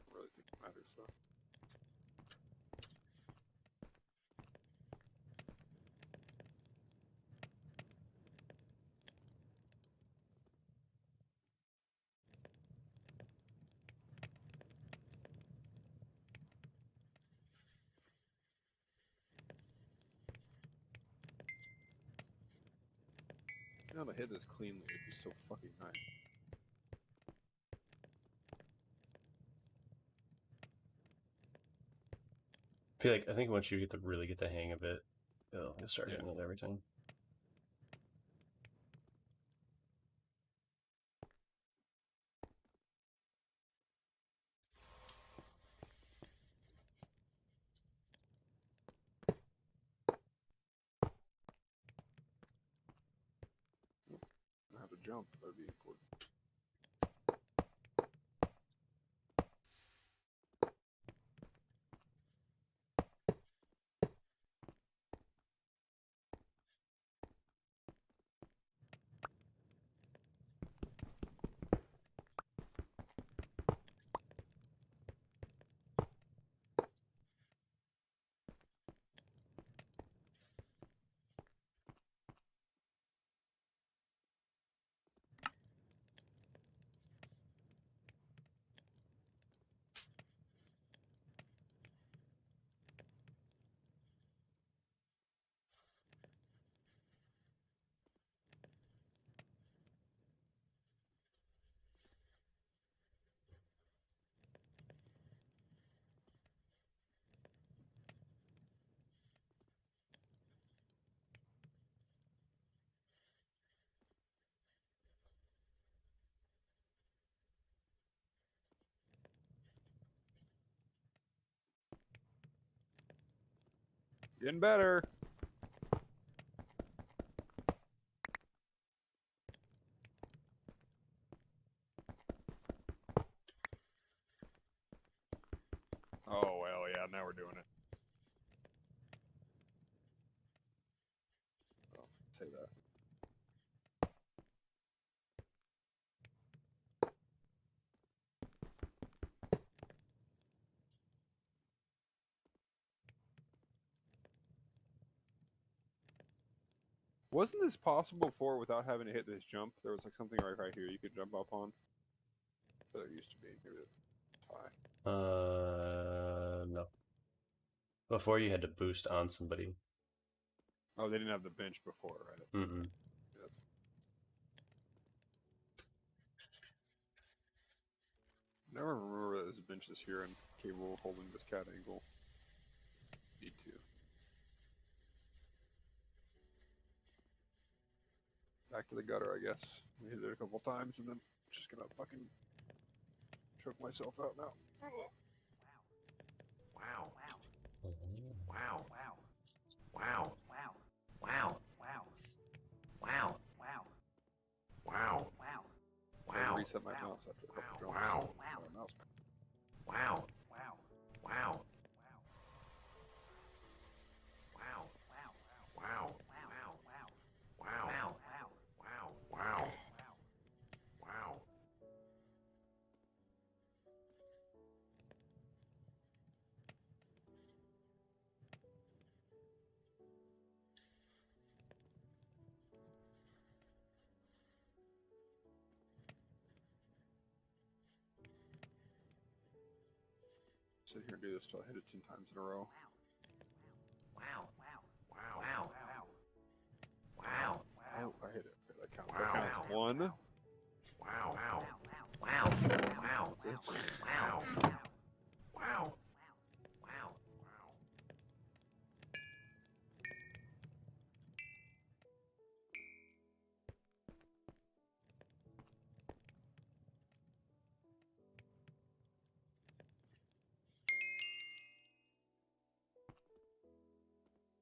Speaker 3: don't really think it matters though. You know, to hit this cleanly would be so fucking nice.
Speaker 1: I think once you really get the hang of it, you'll start hitting it every time.
Speaker 3: I have to jump. That'd be important. Getting better. Oh, well, yeah, now we're doing it. Oh, say that. Wasn't this possible before without having to hit this jump? There was like something right here you could jump up on. There used to be. Maybe it's high.
Speaker 1: No. Before you had to boost on somebody.
Speaker 3: Oh, they didn't have the bench before, right?
Speaker 1: Mm-mm.
Speaker 3: Yeah, that's... Never remember that this bench is here and capable of holding this cat angle. Need to. Back to the gutter, I guess. We hit it a couple times and then just gonna fucking choke myself out now.
Speaker 4: Wow.
Speaker 1: Wow.
Speaker 4: Wow.
Speaker 1: Wow.
Speaker 4: Wow.
Speaker 1: Wow.
Speaker 4: Wow.
Speaker 1: Wow.
Speaker 4: Wow.
Speaker 1: Wow.
Speaker 4: Wow.
Speaker 3: I'll reset my mouse after a couple jumps.
Speaker 1: Wow.
Speaker 3: My mouse.
Speaker 1: Wow.
Speaker 4: Wow.
Speaker 1: Wow.
Speaker 4: Wow.
Speaker 1: Wow.
Speaker 4: Wow.
Speaker 1: Wow.
Speaker 4: Wow.
Speaker 1: Wow.
Speaker 4: Wow.
Speaker 1: Wow.
Speaker 4: Wow.
Speaker 1: Wow. Wow.
Speaker 3: Sit here and do this till I hit it 10 times in a row.
Speaker 4: Wow.
Speaker 1: Wow.
Speaker 4: Wow.
Speaker 1: Wow.
Speaker 3: Oh, I hit it. That counts.
Speaker 1: Wow.
Speaker 3: That counts. One.
Speaker 1: Wow. Wow. Wow. Wow.
Speaker 3: That's it.
Speaker 1: Wow. Wow. Wow.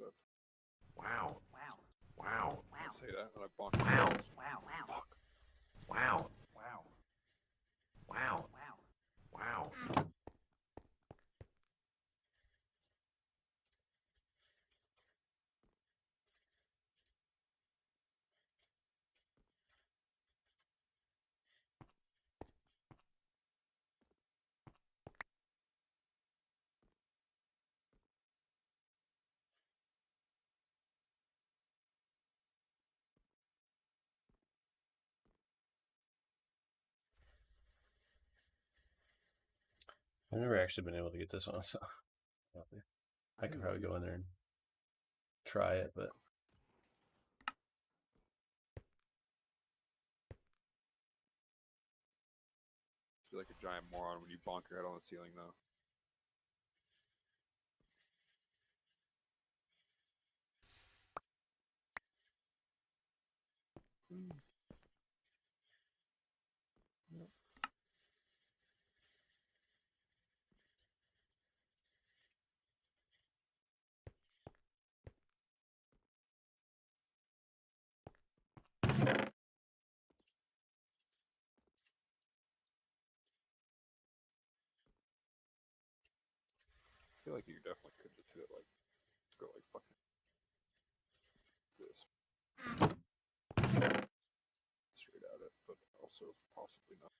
Speaker 2: set.
Speaker 4: Wow. Wow.
Speaker 3: I'll say that, and I bonked
Speaker 4: Wow.
Speaker 3: it.
Speaker 4: Wow. Wow. Wow. Wow.
Speaker 1: I've never actually been able to get this one, so I could probably go in there and try it, but
Speaker 3: I feel like a giant moron when you bonk your head on the ceiling, though. I feel like you definitely could just hit it like, just go like fucking this. Straight at it, but also possibly not.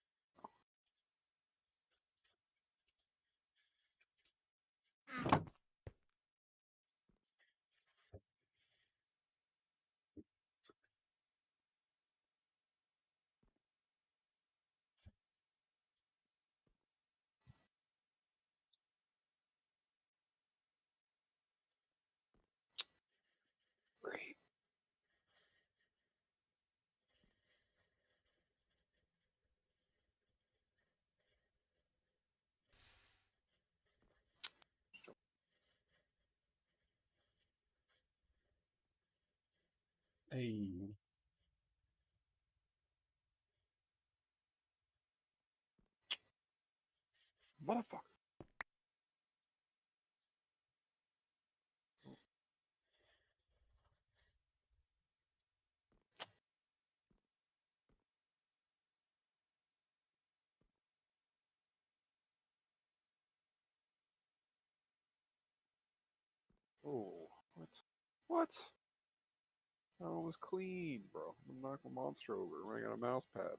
Speaker 3: Great.
Speaker 1: hey,
Speaker 3: Motherfucker. Oh, what? What? That one was clean, bro. I'm gonna knock a monster over. I got a mouse pad.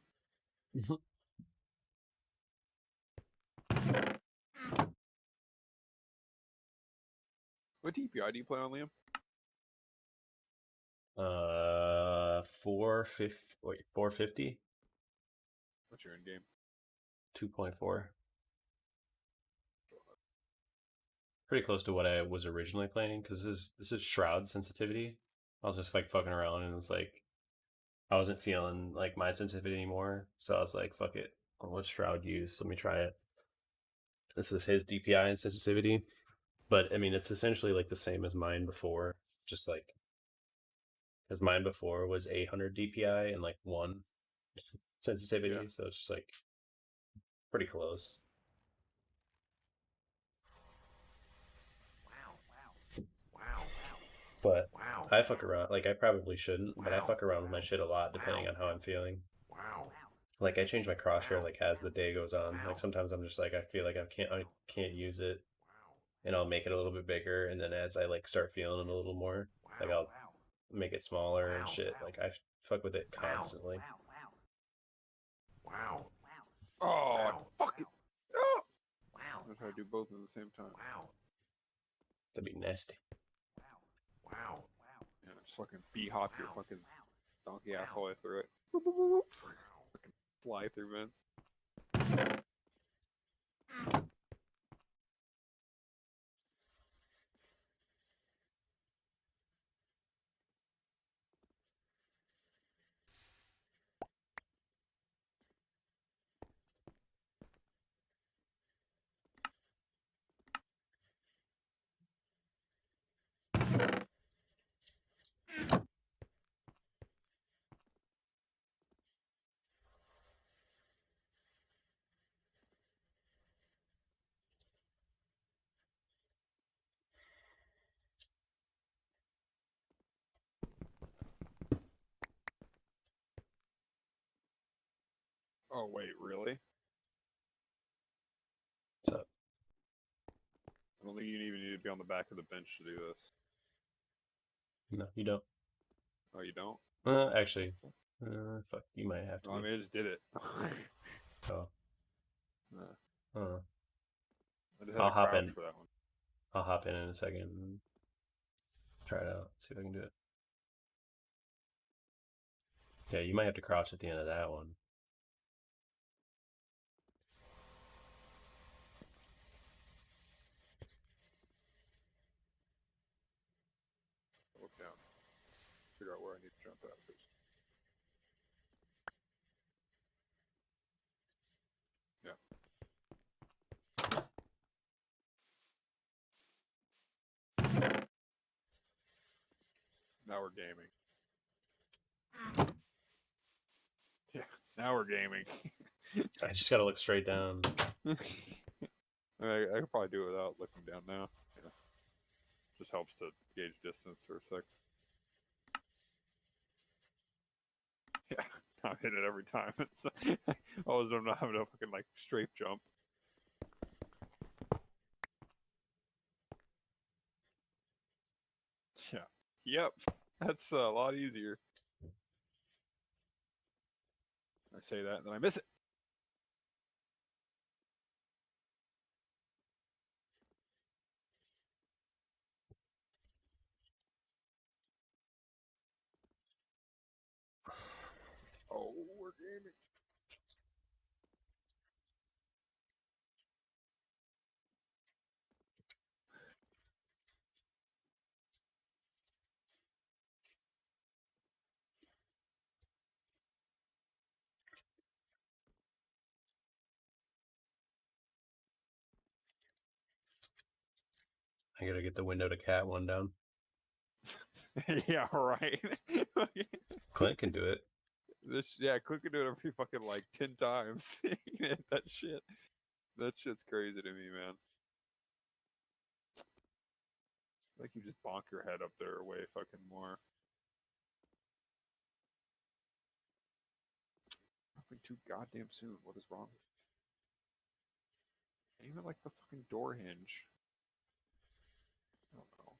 Speaker 3: What DPI do you play on, Liam?
Speaker 1: 450,
Speaker 3: What's your in game?
Speaker 1: 2.4. Pretty close to what I was originally planning, because this is shroud sensitivity. I was just like fucking around, and it was like I wasn't feeling like my sensitivity anymore, so I was like, fuck it, what shroud use? Let me try it. This is his DPI and sensitivity, but I mean it's essentially like the same as mine before, just like because mine before was 800 DPI and like 1 sensitivity,
Speaker 3: Yeah.
Speaker 1: so it's just like pretty close.
Speaker 4: Wow.
Speaker 1: But
Speaker 4: Wow.
Speaker 1: I fuck around. Like I probably shouldn't, but I
Speaker 4: Wow.
Speaker 1: fuck around with my shit a lot depending on how I'm feeling.
Speaker 4: Wow.
Speaker 1: Like I change my crosshair
Speaker 4: Wow.
Speaker 1: like as the day goes on.
Speaker 4: Wow.
Speaker 1: Like sometimes I'm just like I feel like I can't use it,
Speaker 4: Wow.
Speaker 1: and I'll make it a little bit bigger, and then as I like start feeling it a little more, like
Speaker 4: Wow.
Speaker 1: I'll make it smaller and
Speaker 4: Wow.
Speaker 1: shit. Like I fuck with it
Speaker 4: Wow.
Speaker 1: constantly.
Speaker 4: Wow.
Speaker 3: Oh, I
Speaker 4: Wow.
Speaker 3: fucking. Oh!
Speaker 4: Wow.
Speaker 3: I'm trying to do both at the same time.
Speaker 4: Wow.
Speaker 1: That'd be nasty.
Speaker 4: Wow.
Speaker 3: Yeah, just fucking b-hop your
Speaker 4: Wow.
Speaker 3: fucking donkey
Speaker 4: Wow.
Speaker 3: ass all the way through it. Boop, boop, boop, boop. Fucking fly through vents. Oh wait, really?
Speaker 1: What's up?
Speaker 3: I don't think you even need to be on the back of the bench to do this.
Speaker 1: No, you don't.
Speaker 3: Oh, you don't?
Speaker 1: Actually, fuck, you might have to.
Speaker 3: Oh, I mean, I just did it.
Speaker 1: Oh.
Speaker 3: Uh,
Speaker 1: Uh,
Speaker 3: I just had
Speaker 1: I'll
Speaker 3: to
Speaker 1: hop
Speaker 3: crouch
Speaker 1: in.
Speaker 3: for that one.
Speaker 1: I'll hop in a second and try it out. See if I can do it. Yeah, you might have to crouch at the end of that one.
Speaker 3: Look down. Figure out where I need to jump at. Yeah. Now we're gaming. Yeah, now we're gaming.
Speaker 1: I just gotta look straight down.
Speaker 3: I could probably do it without looking down now. Yeah. Just helps to gauge distance for a sec. Yeah, I hit it every time. It's I always don't know having a fucking like strafe jump. Yeah. Yep. That's a lot easier. I say that and then I miss it. Oh, we're gaming.
Speaker 1: I gotta get the window to cat one down.
Speaker 3: Yeah, right.
Speaker 1: Clint can do it.
Speaker 3: Click can do it every fucking like 10 times. That shit. That shit's crazy to me, man. Like you just bonk your head up there way fucking more. Fucking too goddamn soon. What is wrong? Even like the fucking door hinge. I don't know.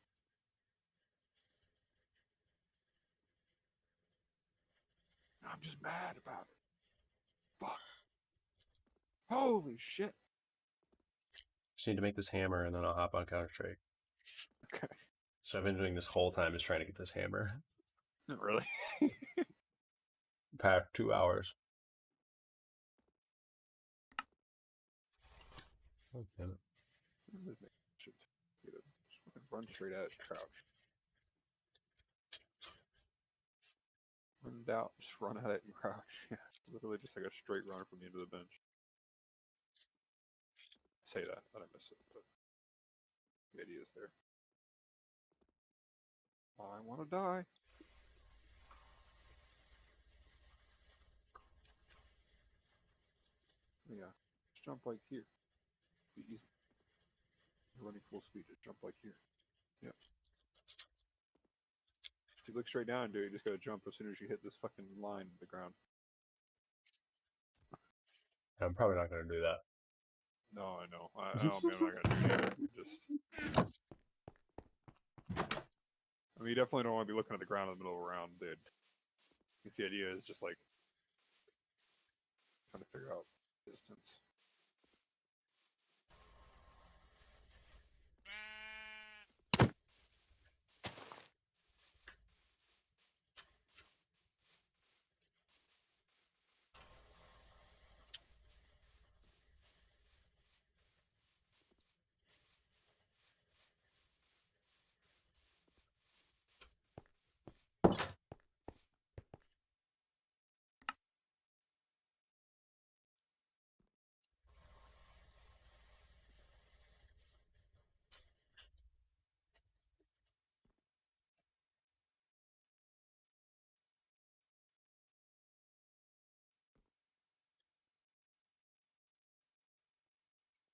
Speaker 3: I'm just mad about it. Fuck. Holy shit.
Speaker 1: Just need to make this hammer and then I'll hop on Counter-Strike.
Speaker 3: Okay.
Speaker 1: So I've been doing this whole time is trying to get this hammer.
Speaker 3: Not really.
Speaker 1: Past 2 hours. Okay.
Speaker 3: Just fucking run straight at it, crouch. When in doubt, just run at it and crouch. Yeah, literally just like a straight run from the end of the bench. I say that, but I miss it, but the idea is there. I want to die. Yeah, just jump like here. Be easy. You're running full speed, just jump like here. Yep. If you look straight down and do it, you just gotta jump as soon as you hit this fucking line in the ground.
Speaker 1: I'm probably not going to do that.
Speaker 3: No, I know. I don't mean I'm not gonna do it either. Just. I mean, you definitely don't want to be looking at the ground in the middle of a round, dude. Because the idea is just like trying to figure out distance.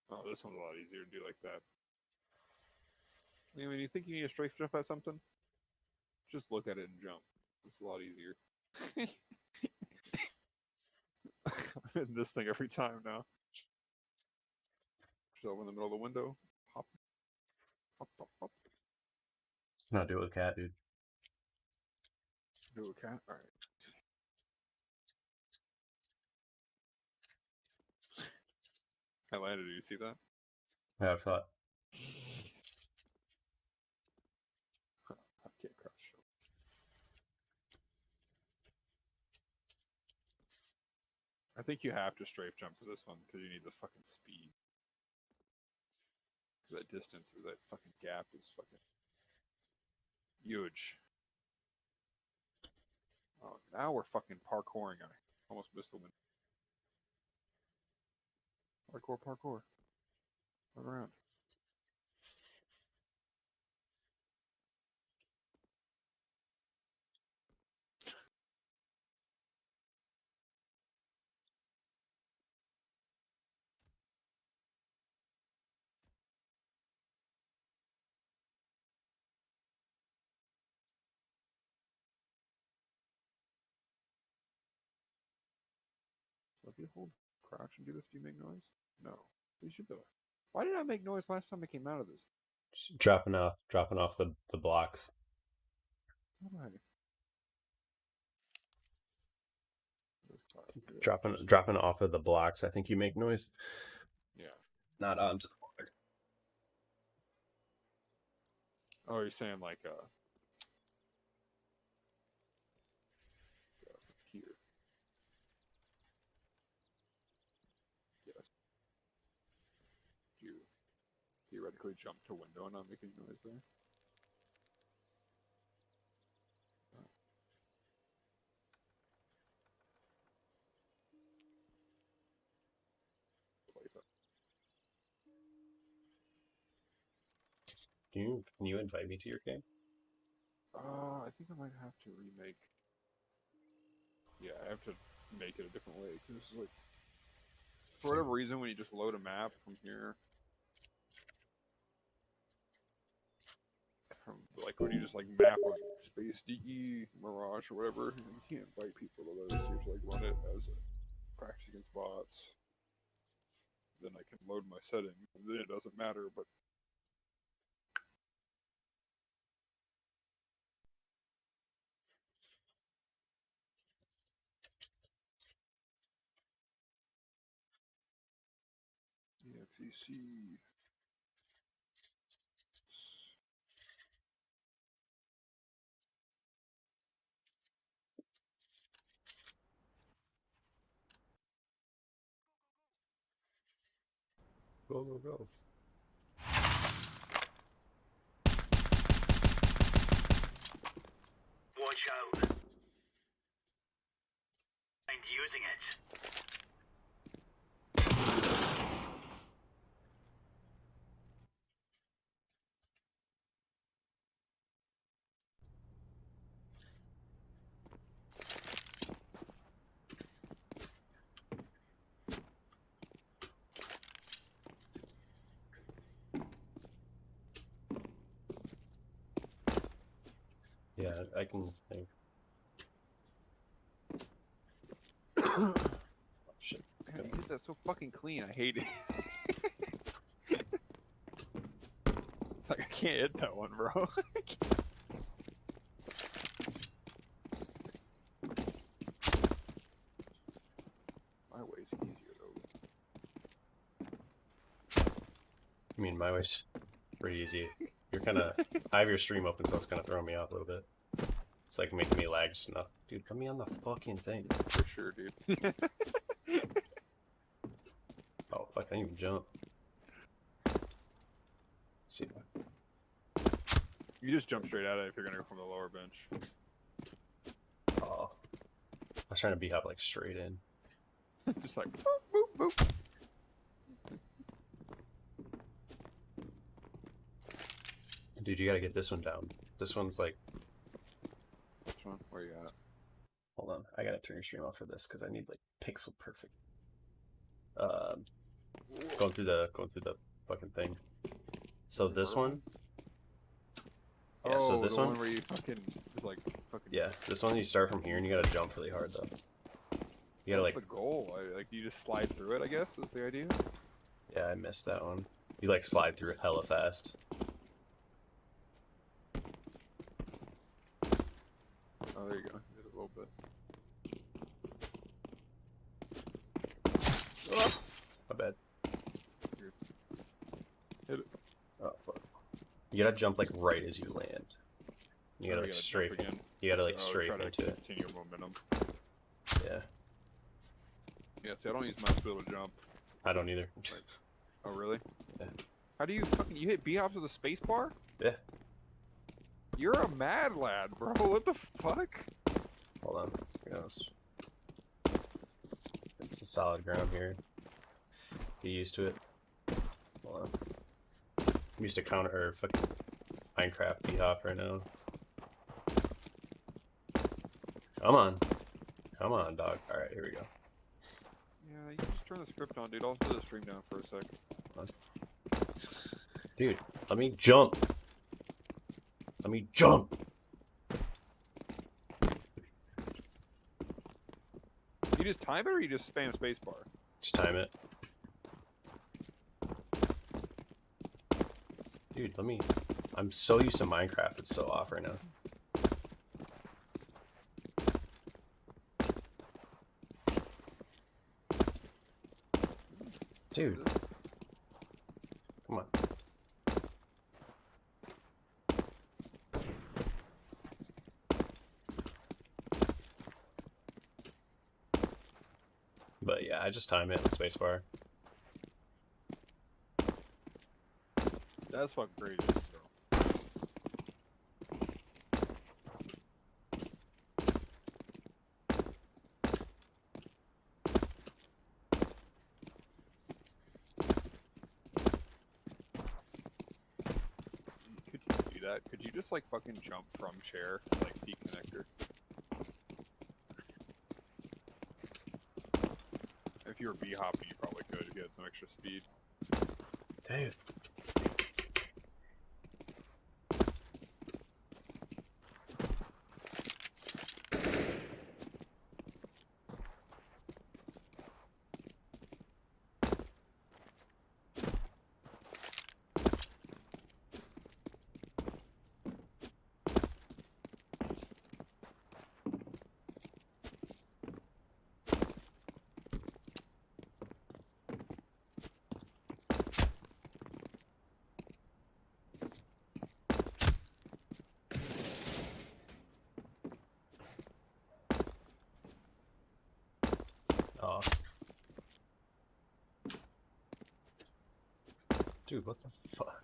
Speaker 3: Oh, this one's a lot easier to do like that. I mean, when you think you need a strafe jump at something, just look at it and jump. It's a lot easier. I'm in this thing every time now. Show in the middle of the window. Hop. Hop, hop, hop.
Speaker 1: Not do it with cat, dude.
Speaker 3: Do a cat? Alright. I landed, did you see that?
Speaker 1: Yeah, I thought.
Speaker 3: I can't crouch. I think you have to strafe jump for this one because you need the fucking speed. That distance, that fucking gap is fucking huge. Oh, now we're fucking parkouring. I almost missed the win. Parkour. Run around. So if you hold crouch and do this, do you make noise? No. You should do it. Why did I make noise last time I came out of this?
Speaker 1: Just dropping off the blocks.
Speaker 3: How do I?
Speaker 1: Dropping off of the blocks. I think you make noise.
Speaker 3: Yeah.
Speaker 1: Not onto the water.
Speaker 3: Oh, you're saying like here. Yes. You theoretically jump to window and not making noise there.
Speaker 1: Can you invite me to your game?
Speaker 3: I think I might have to remake. Yeah, I have to make it a different way because this is like, for whatever reason, when you just load a map from here, like when you just like map like Space DE, Mirage, or whatever, you can't invite people to those. You have to like run it as a practice against bots. Then I can load my settings, and then it doesn't matter. But FEC.
Speaker 1: Go.
Speaker 5: Watch out. And using it.
Speaker 1: Yeah, I can.
Speaker 3: Oh, shit. Man, you did that so fucking clean. I hate it. It's like I can't hit that one, bro. My way's easier though.
Speaker 1: I mean, my way's pretty easy. You're kind of. I have your stream open, so it's kind of throwing me off a little bit. It's like making me lag just enough. Dude, put me on the fucking thing.
Speaker 3: For sure, dude.
Speaker 1: Oh, fuck, I didn't even jump. Let's see.
Speaker 3: You just jump straight at it if you're gonna go from the lower bench.
Speaker 1: Oh. I was trying to be up like straight in.
Speaker 3: Just like boop, boop, boop.
Speaker 1: Dude, you gotta get this one down. This one's like.
Speaker 3: Which one? Where you at?
Speaker 1: Hold on, I gotta turn your stream off for this because I need like pixel perfect. Going through the fucking thing. So this one. Yeah,
Speaker 3: oh,
Speaker 1: so this
Speaker 3: the
Speaker 1: one.
Speaker 3: one where you fucking is like fucking.
Speaker 1: Yeah, this one you start from here and you gotta jump really hard though. You gotta
Speaker 3: What's
Speaker 1: like,
Speaker 3: the goal? Like you just slide through it, I guess, is the idea.
Speaker 1: yeah, I missed that one. You like slide through it hella fast.
Speaker 3: Oh, there you go. Did it a little bit. Ah!
Speaker 1: My bad.
Speaker 3: Weird. Hit it.
Speaker 1: Oh fuck. You gotta jump like right as you land. You gotta
Speaker 3: Oh,
Speaker 1: like
Speaker 3: jump
Speaker 1: strafe.
Speaker 3: again.
Speaker 1: You gotta like
Speaker 3: Oh,
Speaker 1: strafe
Speaker 3: try to
Speaker 1: into it.
Speaker 3: continue momentum.
Speaker 1: Yeah.
Speaker 3: Yeah, see, I don't use mouse wheel to jump.
Speaker 1: I don't either.
Speaker 3: Oh, really?
Speaker 1: Yeah.
Speaker 3: How do you fucking... You hit B hops with a space bar?
Speaker 1: Yeah.
Speaker 3: You're a mad lad, bro. What the fuck?
Speaker 1: Hold on. It's some solid ground here. Get used to it. Hold on. I'm used to counter or fucking Minecraft B-hop right now. Come on. Come on, dog. Alright, here we go.
Speaker 3: Yeah, you can just turn the script on, dude. I'll put the stream down for a sec.
Speaker 1: Dude, let me jump. Let me jump.
Speaker 3: You just time it or you just spam spacebar?
Speaker 1: Just time it. Dude, let me... I'm so used to Minecraft, it's so off right now. Dude. Come on. But yeah, I just time it with spacebar.
Speaker 3: That's fucking crazy, bro. Could you do that? Could you just like fucking jump from chair, like P connector? If you were B hopping, you probably could if you had some extra speed.
Speaker 1: Dude. Oh. Dude, what the fuck?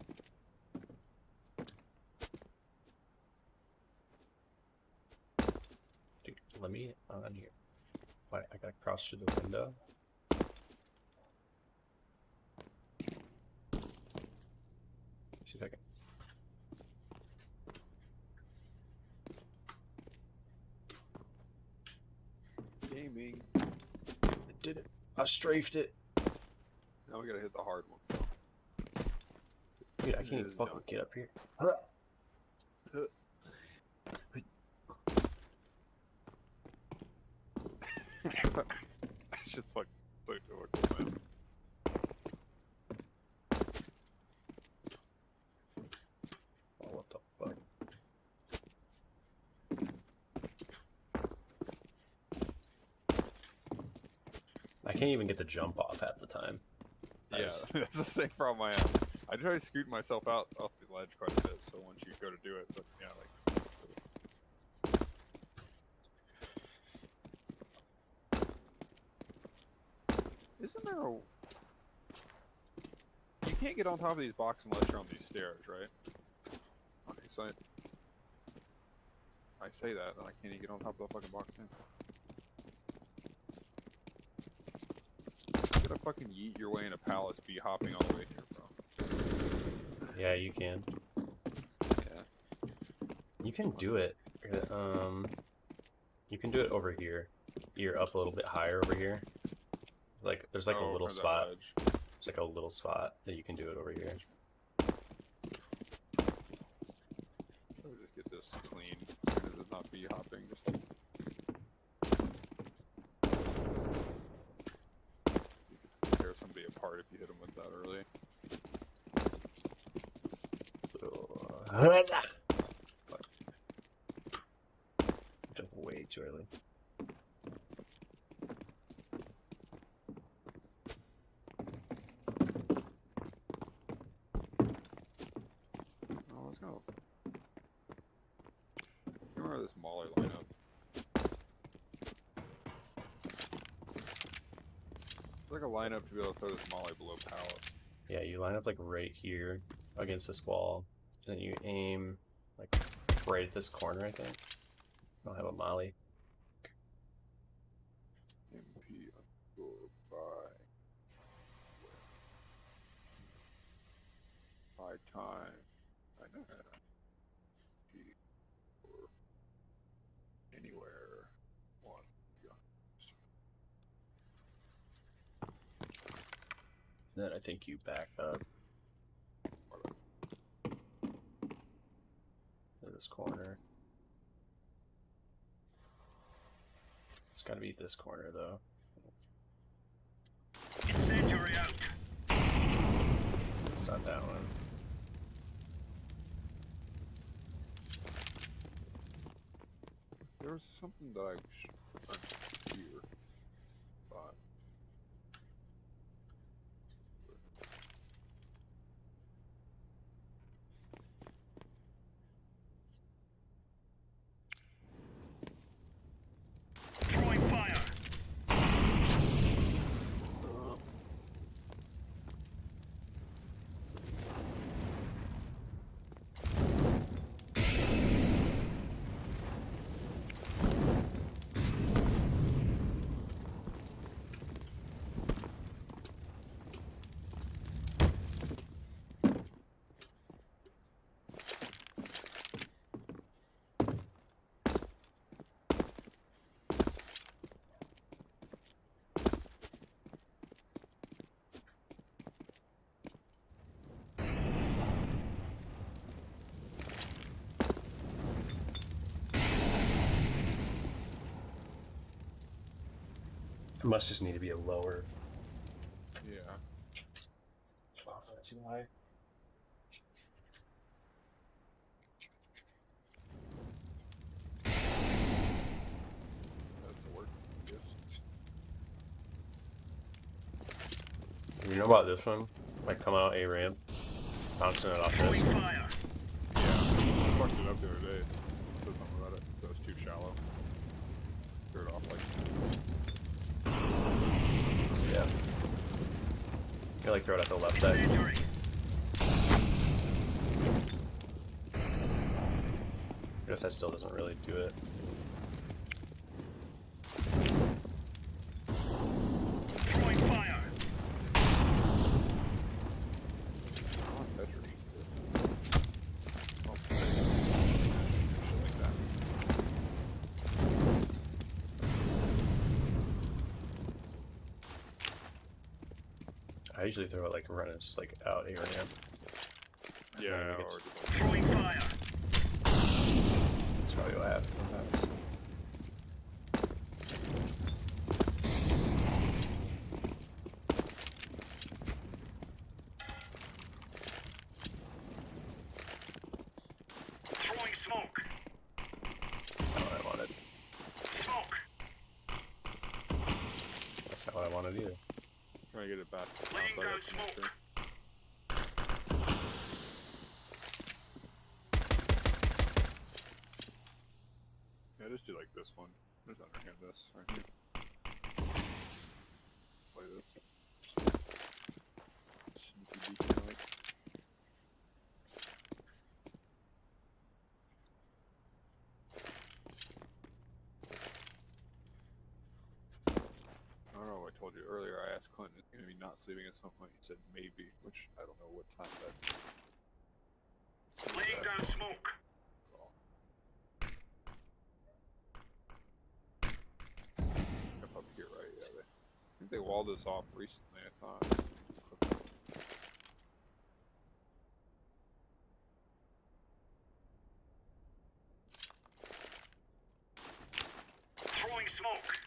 Speaker 1: Dude, let me on here. Wait, I gotta cross through the window. See if I can.
Speaker 3: Gaming.
Speaker 1: I did it. I strafed it.
Speaker 3: Now we gotta hit the hard one.
Speaker 1: Dude, I can't even
Speaker 3: is
Speaker 1: fucking
Speaker 3: done.
Speaker 1: get up here.
Speaker 3: That shit's fucking so difficult, man.
Speaker 1: Oh, what the fuck? I can't even get the jump off half the time.
Speaker 3: Yeah, that's the same problem I have. I try to scoot myself out off the ledge quite a bit, so once you go to do it, but yeah, like. Isn't there a... You can't get on top of these boxes unless you're on these stairs, right? Okay, so I say that, then I can't even get on top of the fucking box now. You gotta fucking yeet your way in a palace, be hopping all the way here, bro.
Speaker 1: Yeah, you can.
Speaker 3: Yeah.
Speaker 1: You can do it. You can do it over here. You're up a little bit higher over here. Like, there's like a little
Speaker 3: over that
Speaker 1: spot.
Speaker 3: ledge.
Speaker 1: There's like a little spot that you can do it over here.
Speaker 3: Let me just get this clean. It does not be hopping. Just... hard if you hit him with that early.
Speaker 1: Jump way too early.
Speaker 3: Oh, let's go. Remember this Mauler lineup? It's like a lineup to be able to throw this Molly below Palace.
Speaker 1: Yeah, you line up like right here against this wall, and then you aim like right at this corner. I think I'll have a molly.
Speaker 3: MP underscore by time. I know. P or anywhere. One. Yeah.
Speaker 1: Then I think you back up to this corner. It's gotta be this corner though.
Speaker 5: Incendiary out.
Speaker 1: It's not that one.
Speaker 3: There was something that I learned here, but
Speaker 5: Throwing fire.
Speaker 1: It must just need to be a lower.
Speaker 3: yeah.
Speaker 1: Oh, that's too high.
Speaker 3: That's a word. Yes.
Speaker 1: You know about this one? Like coming out A ramp, bouncing it off this.
Speaker 5: Throwing fire.
Speaker 3: Yeah. I fucked it up the other day. Said something about it. That was too shallow. Threw it off like.
Speaker 1: Yeah. You like throw it at the left side.
Speaker 5: Incendiary.
Speaker 1: I guess that still doesn't really do it.
Speaker 5: Throwing fire.
Speaker 3: Oh, that's really good. Oh, shit like that.
Speaker 1: I usually throw it like running just like out A ramp.
Speaker 3: Yeah,
Speaker 1: Yeah, you
Speaker 3: or
Speaker 1: get-
Speaker 3: just
Speaker 5: Throwing fire.
Speaker 1: That's probably what happens sometimes.
Speaker 5: Throwing smoke.
Speaker 1: That's not what I wanted.
Speaker 5: Smoke.
Speaker 1: That's not what I wanted either.
Speaker 3: trying to get it back.
Speaker 5: Laying
Speaker 3: outside
Speaker 5: down
Speaker 3: of the
Speaker 5: smoke.
Speaker 3: Yeah, just do like this one. Just underhand this right here. Play this. Sneaky beaky like. I don't know. I told you earlier. I asked Clinton, "Is he gonna be not sleeping at some point?" He said maybe, which I don't know what time that.
Speaker 5: Laying down smoke.
Speaker 3: Up here, right? Yeah, I think they walled this off recently. I thought.
Speaker 5: Throwing smoke.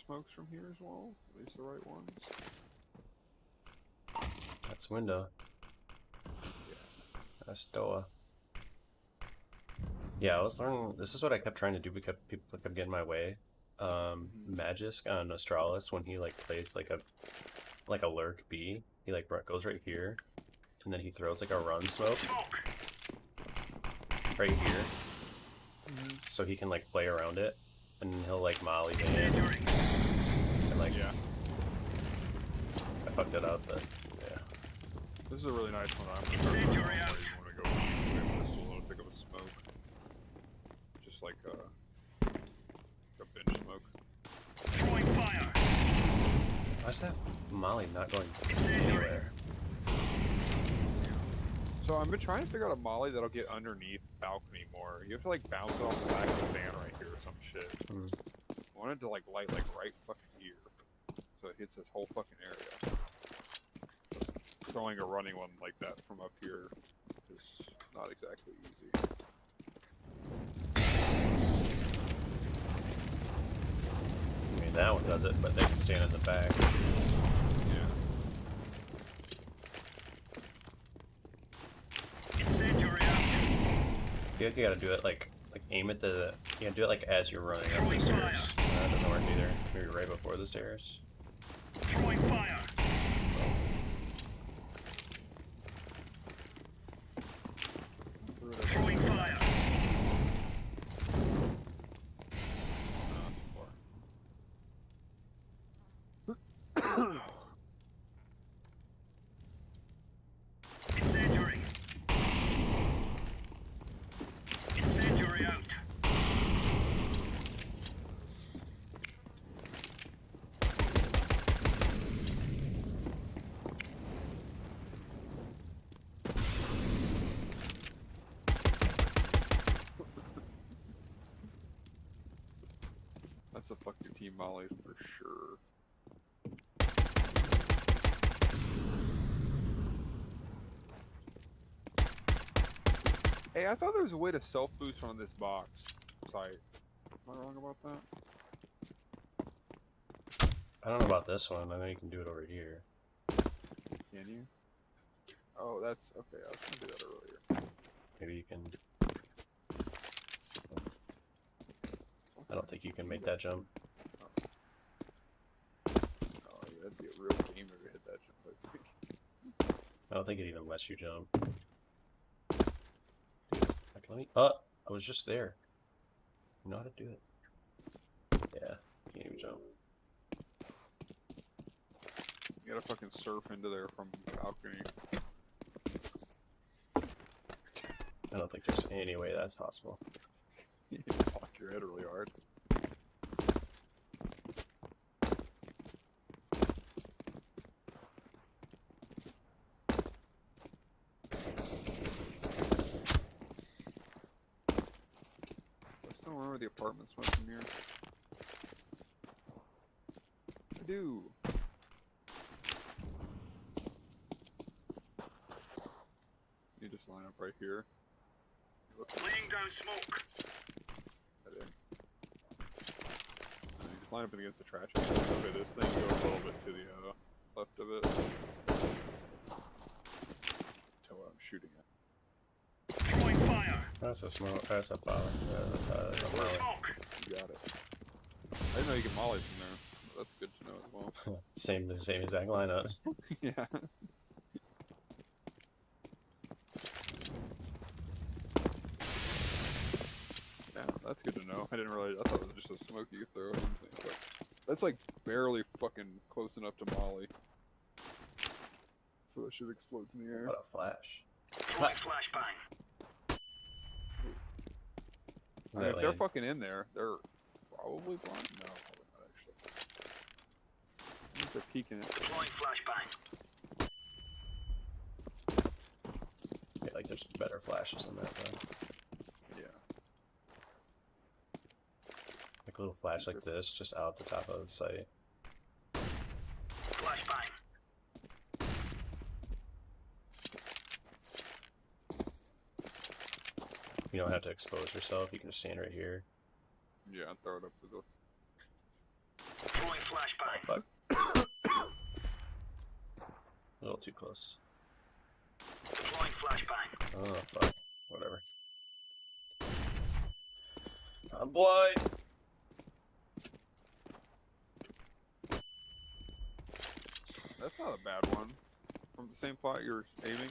Speaker 3: smokes from here as well? At least the right ones.
Speaker 1: That's window. That's Doa. Yeah, I was learning. This is what I kept trying to do because people kept getting in my way. Magisk on Australis, when he like plays like a lurk B, he like goes right here, and then he throws like a run smoke
Speaker 5: Smoke.
Speaker 1: right here, so he can like play around it, and he'll like molly ban,
Speaker 5: Incendiary.
Speaker 1: and like
Speaker 3: Yeah.
Speaker 1: I fucked it up, but yeah.
Speaker 3: This is a really nice one. I'm gonna start
Speaker 5: Incendiary
Speaker 3: running
Speaker 5: out.
Speaker 3: off. You want to go with this little thick of a smoke. Just like a bench smoke.
Speaker 5: Throwing fire.
Speaker 1: Why is that molly not going
Speaker 5: Incendiary.
Speaker 1: anywhere?
Speaker 3: So I've been trying to figure out a molly that'll get underneath balcony more. You have to like bounce it off the back of the fan right here or some shit. I wanted to like light like right fucking here, so it hits this whole fucking area. Throwing a running one like that from up here is not exactly easy.
Speaker 1: I mean, that one does it, but they can stand in the back.
Speaker 3: Yeah.
Speaker 5: Incendiary out.
Speaker 1: I feel like you gotta do it like aim at the. You gotta do it like as you're running up the stairs. That doesn't work either. Maybe right before the stairs.
Speaker 5: Throwing fire. Throwing fire. Incendiary. Incendiary out.
Speaker 3: That's a fuck your team molly for sure. Hey, I thought there was a way to self-boost on this box site. Am I wrong about that?
Speaker 1: I don't know about this one. I know you can do it over here.
Speaker 3: Can you? Oh, that's okay. I was gonna do that earlier.
Speaker 1: Maybe you can. I don't think you can make that jump.
Speaker 3: Oh, yeah, that'd be a real gamer to hit that jump, I think.
Speaker 1: I don't think it even lets you jump. Like, let me. Oh, I was just there. You know how to do it. Yeah, can't even jump.
Speaker 3: You gotta fucking surf into there from the balcony.
Speaker 1: I don't think there's any way that's possible.
Speaker 3: You block your head really hard. I still remember the apartments went from here. I do. You just line up right here. You look
Speaker 5: Laying down smoke.
Speaker 3: at it. And you just line up against the trash can. Okay, this thing goes a little bit to the left of it. To what I'm shooting at.
Speaker 5: Throwing fire.
Speaker 1: That's a smoke. That's a fire. Yeah, that's a molly.
Speaker 5: Smoke.
Speaker 3: You got it. I didn't know you could molly from there. That's good to know as well.
Speaker 1: Same exact lineup.
Speaker 3: Yeah. Yeah, that's good to know. I didn't realize. I thought it was just a smoke you could throw. But that's like barely fucking close enough to molly.
Speaker 2: So that shit explodes in the air.
Speaker 1: What a flash.
Speaker 5: Throwing flashbang.
Speaker 3: I mean, if they're
Speaker 1: Landed.
Speaker 3: fucking in there, they're probably blind. No, probably not actually. I think they're peeking it.
Speaker 5: Throwing flashbang.
Speaker 1: Yeah, like there's better flashes than that, though.
Speaker 3: Yeah.
Speaker 1: Like a little flash like this, just out the top of the site.
Speaker 5: Flashbang.
Speaker 1: You don't have to expose yourself. You can just stand right here.
Speaker 3: Yeah, throw it up to the.
Speaker 5: Throwing flashbang.
Speaker 1: Fuck. A little too close.
Speaker 5: Deploying flashbang.
Speaker 1: Oh, fuck. Whatever. I'm blind.
Speaker 3: That's not a bad one. From the same plot you're aiming,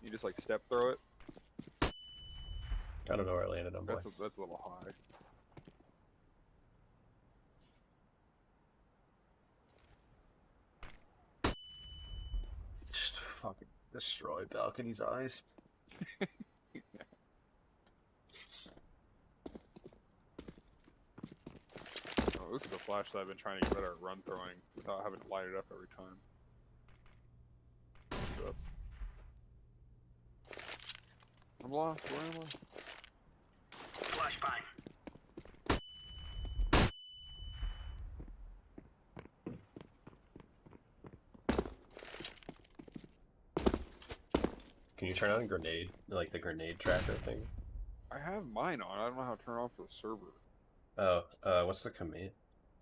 Speaker 3: you just like step throw it.
Speaker 1: I don't know where I landed. I'm blind.
Speaker 3: That's a little high.
Speaker 1: Just fucking destroy Balcony's eyes.
Speaker 3: Oh, this is a flash that I've been trying to get better at run throwing without having to light it up every time. What's up? I'm lost. Where am I?
Speaker 5: Flashbang.
Speaker 1: Can you turn on a grenade? Like the grenade tracker thing?
Speaker 3: I have mine on. I don't know how to turn it off for the server.
Speaker 1: Oh, what's the command?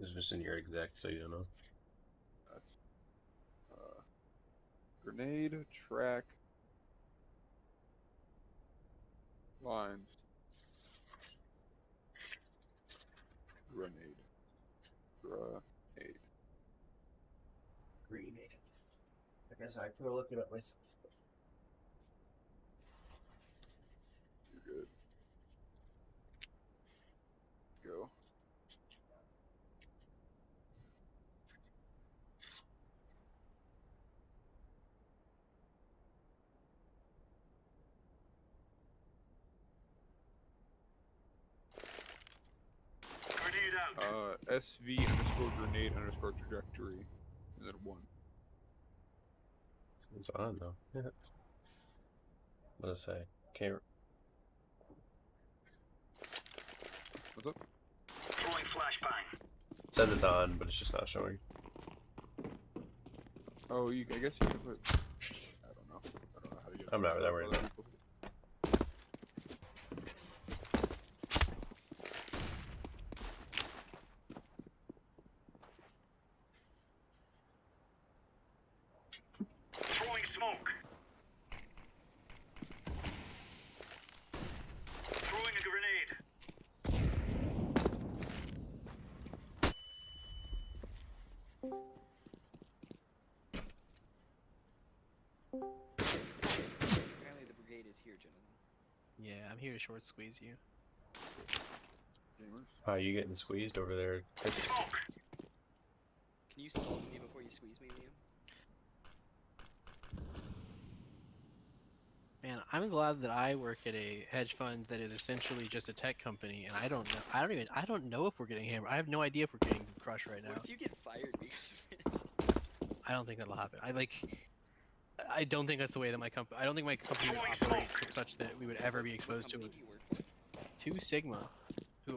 Speaker 1: It's just in your exec, so you don't know.
Speaker 3: Grenade track lines. Grenade.
Speaker 1: Grenade. I guess I could look it up myself.
Speaker 3: You're good. Go.
Speaker 5: Grenade out.
Speaker 3: SV underscore grenade underscore trajectory. And then 1.
Speaker 1: It's on though. What does it say? Can't.
Speaker 3: What's up?
Speaker 5: Throwing flashbang.
Speaker 1: It says it's on, but it's just not showing.
Speaker 3: Oh, I guess you can put. I don't know. I don't know how to get it.
Speaker 1: I'm not that worried.
Speaker 5: Throwing smoke. Throwing a grenade.
Speaker 6: Apparently the brigade is here, gentlemen.
Speaker 7: Yeah, I'm here to short squeeze you.
Speaker 3: Gamers.
Speaker 1: How are you getting squeezed over there, Chris?
Speaker 5: Smoke.
Speaker 6: Can you smoke me before you squeeze me, Liam?
Speaker 7: Man, I'm glad that I work at a hedge fund that is essentially just a tech company, and I don't know. I don't know if we're getting hammered. I have no idea if we're getting crushed right now.
Speaker 6: What if you get fired because of this?
Speaker 7: I don't think that'll happen. I don't think that's the way that my company. I don't think my company would operate such that we would ever be exposed to
Speaker 6: What
Speaker 7: it.
Speaker 6: company do you work for?
Speaker 7: 2 Sigma,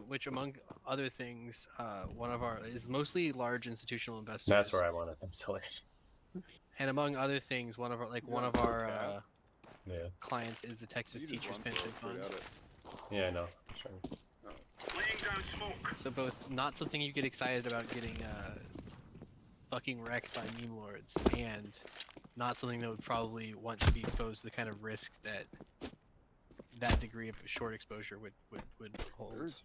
Speaker 7: which among other things, one of our is mostly large institutional investors.
Speaker 1: That's where I want it. Tell you.
Speaker 7: And among other things, one of our
Speaker 1: Yeah.
Speaker 7: clients is the Texas
Speaker 3: You just
Speaker 7: Teachers
Speaker 3: run
Speaker 7: Pension
Speaker 3: straight
Speaker 7: Fund.
Speaker 3: at it.
Speaker 1: Yeah, I know. Sure.
Speaker 5: Laying down smoke.
Speaker 7: So both not something you get excited about getting fucking wrecked by meme lords, and not something that would probably want to be exposed to the kind of risk that that degree of short exposure would hold.
Speaker 3: There's